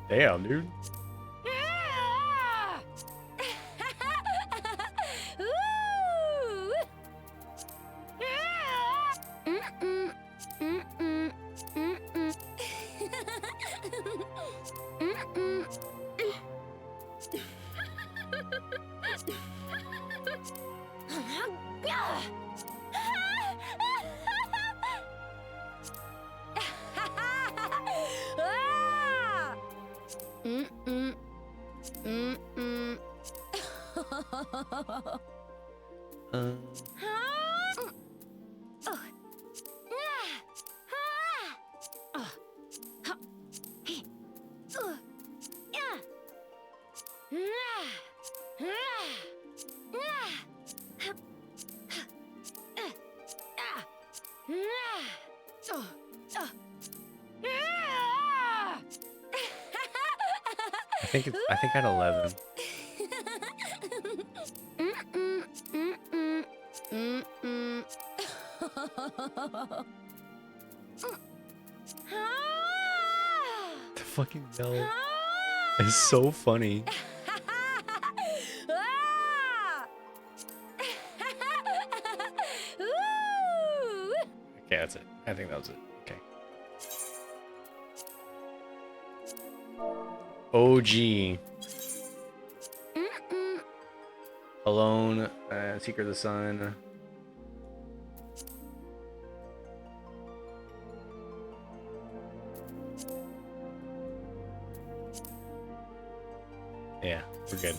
Damn, dude. I think I had 11. The fucking yell is so funny. Okay, that's it. I think that was it. Okay. OG. Alone. Seeker of the Sun. Yeah, we're good.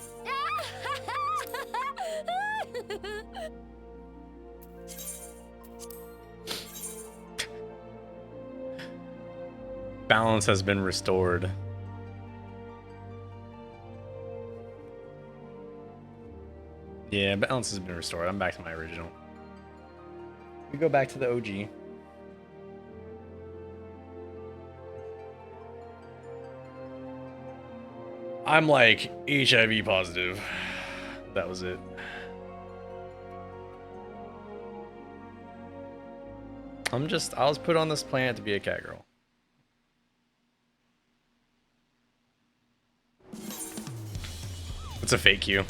Balance has been restored. Yeah, balance has been restored. I'm back to my original. We go back to the OG. I'm like HIV positive. That was it. I was put on this planet to be a cat girl. It's a fake you.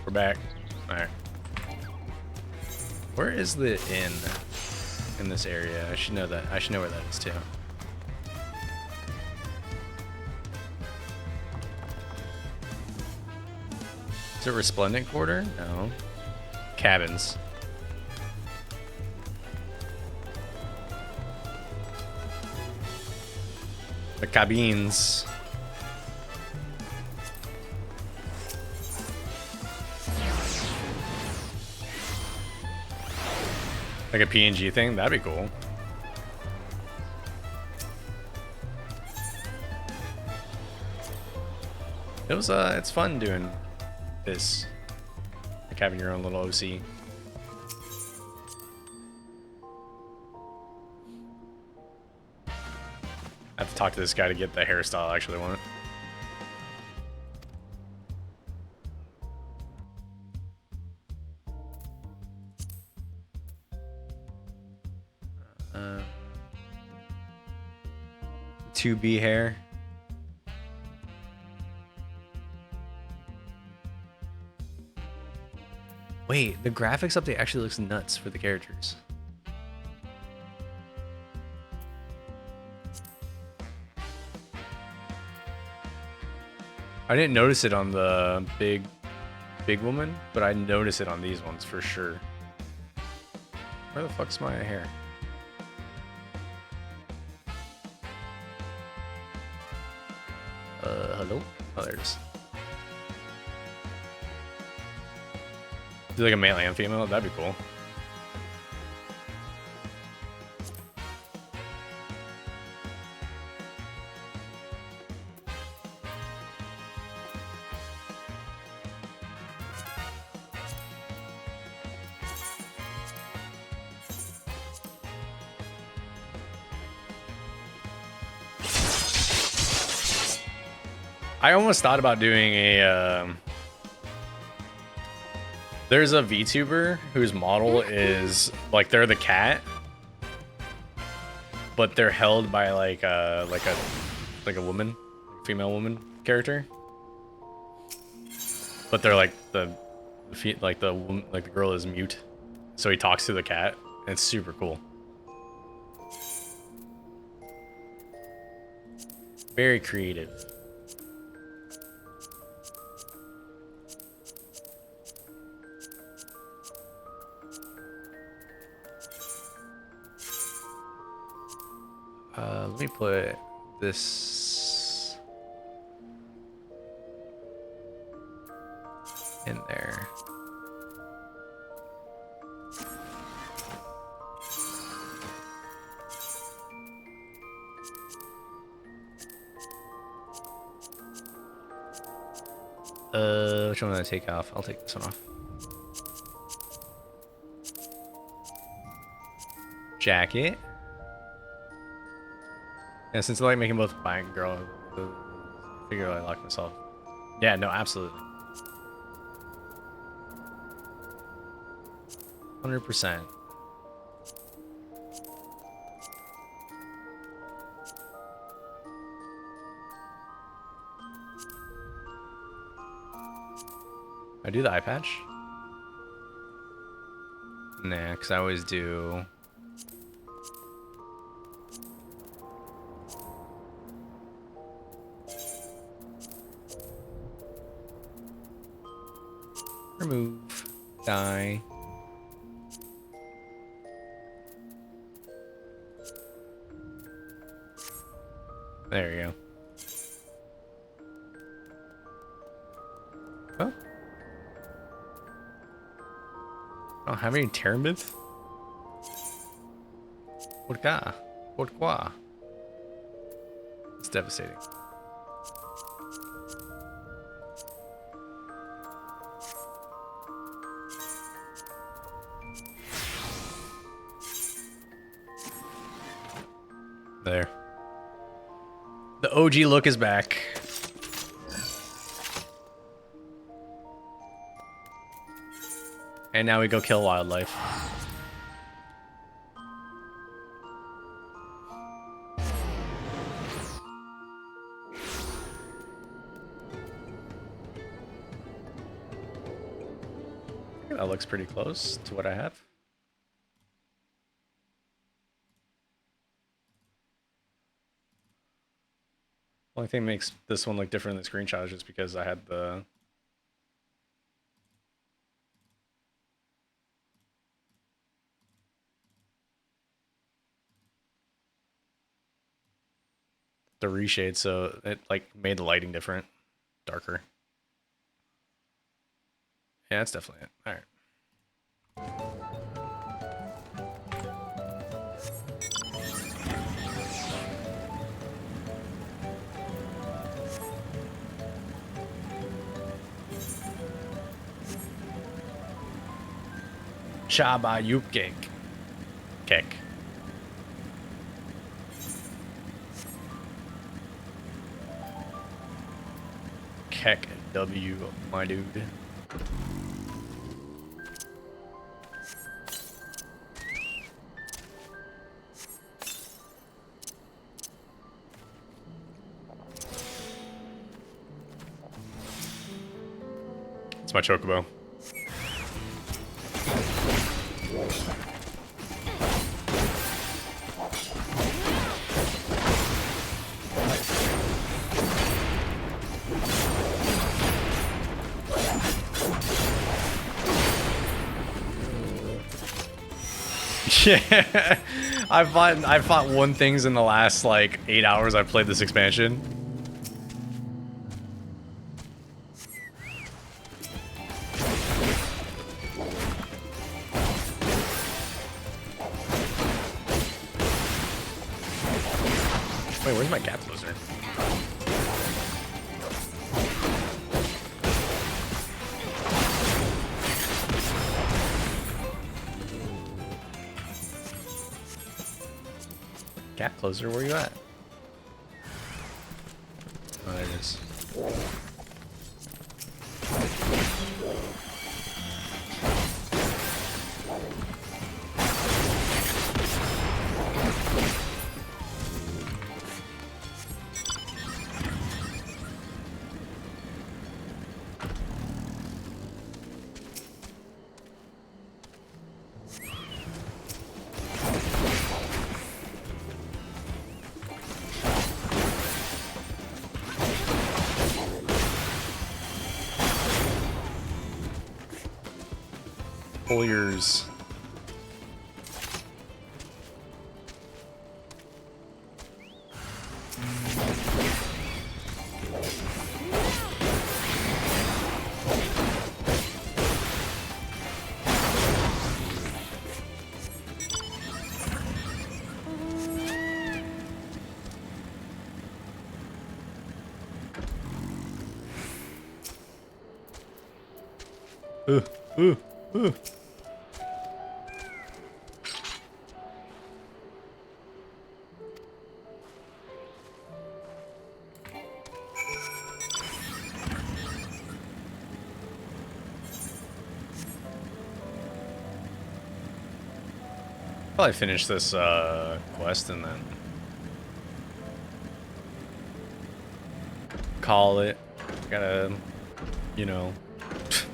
We're back. Alright. Where is the inn in this area? I should know that. I should know where that is too. Is it Resplendent Quarter? No. Cabins. The cabins. Like a PNG thing? That'd be cool. It was it's fun doing this. Like having your own little OC. I have to talk to this guy to get the hairstyle I actually want. Uh, 2B hair. Wait, the graphics update actually looks nuts for the characters. I didn't notice it on the big woman, but I noticed it on these ones for sure. Where the fuck's my hair? Hello? Oh, there it is. Do like a male and female? That'd be cool. I almost thought about doing a there's a VTuber whose model is like they're the cat, but they're held by like a woman, female woman character. But they're like the girl is mute, so he talks to the cat. And it's super cool. Very creative. Let me put this in there. Which one will I take off? I'll take this one off. Jacket. Yeah, since I like making both guy and girl, I figure I like myself. Yeah, no, absolutely. 100%. I do the eye patch? Nah, because I always do... remove, dye. There you go. Oh. I don't have any Termith? Pourquoi? It's devastating. There. The OG look is back. And now we go kill wildlife. That looks pretty close to what I have. Only thing that makes this one look different than the screenshot is just because I had the reshade, so it like made the lighting different, darker. Yeah, that's definitely it. All right. Chaba Yupcake. Cake. Keck W, my dude. It's my chocobo. Yeah, I fought one things in the last like 8 hours I've played this expansion. Wait, where's my gap closer? Gap closer, where you at? Oh, there it is. Employers. Uh, uh, uh. Probably finish this quest and then call it. Gotta, you know,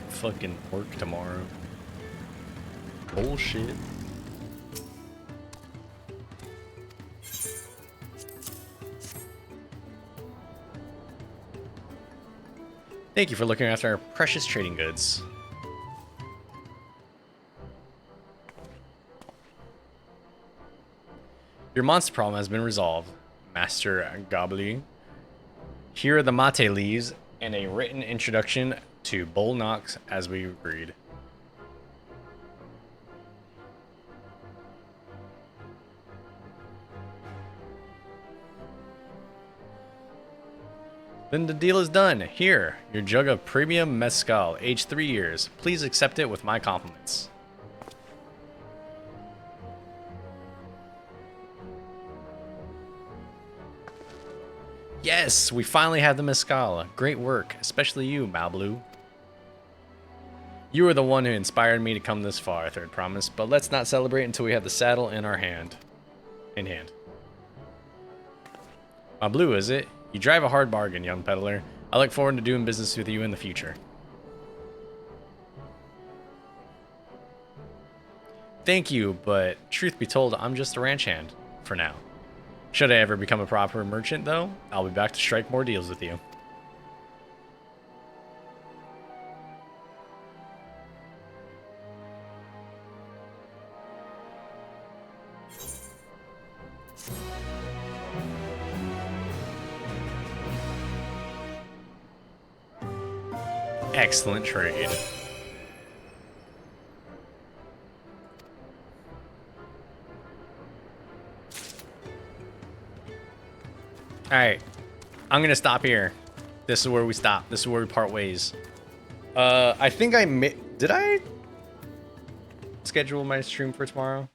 fucking work tomorrow. Bullshit. Thank you for looking after our precious trading goods. Your monster problem has been resolved, Master Gobbly. Here are the mate leaves and a written introduction to Bull Knox as we agreed. Then the deal is done. Here, your jug of premium mezcal, aged 3 years. Please accept it with my compliments. Yes, we finally have the mezcal. Great work, especially you, Malblue. You were the one who inspired me to come this far, Third Promise, but let's not celebrate until we have the saddle in our hand. In hand. Malblue, is it? You drive a hard bargain, young peddler. I look forward to doing business with you in the future. Thank you, but truth be told, I'm just a ranch hand for now. Should I ever become a proper merchant, though, I'll be back to strike more deals with you. Excellent trade. Alright, I'm gonna stop here. This is where we stop. This is where we part ways. I think did I schedule my stream for tomorrow?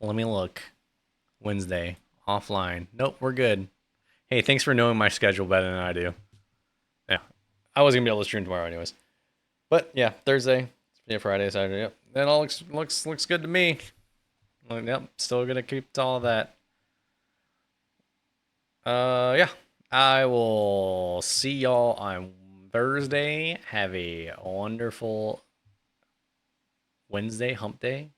Let me look. Wednesday, offline. Nope, we're good. Hey, thanks for knowing my schedule better than I do. Yeah, I wasn't gonna be able to stream tomorrow anyways. But yeah, Thursday, yeah, Friday, Saturday. Yep, that all looks good to me. Yep, still gonna keep all that. Yeah, I will see y'all on Thursday. Have a wonderful Wednesday, hump day.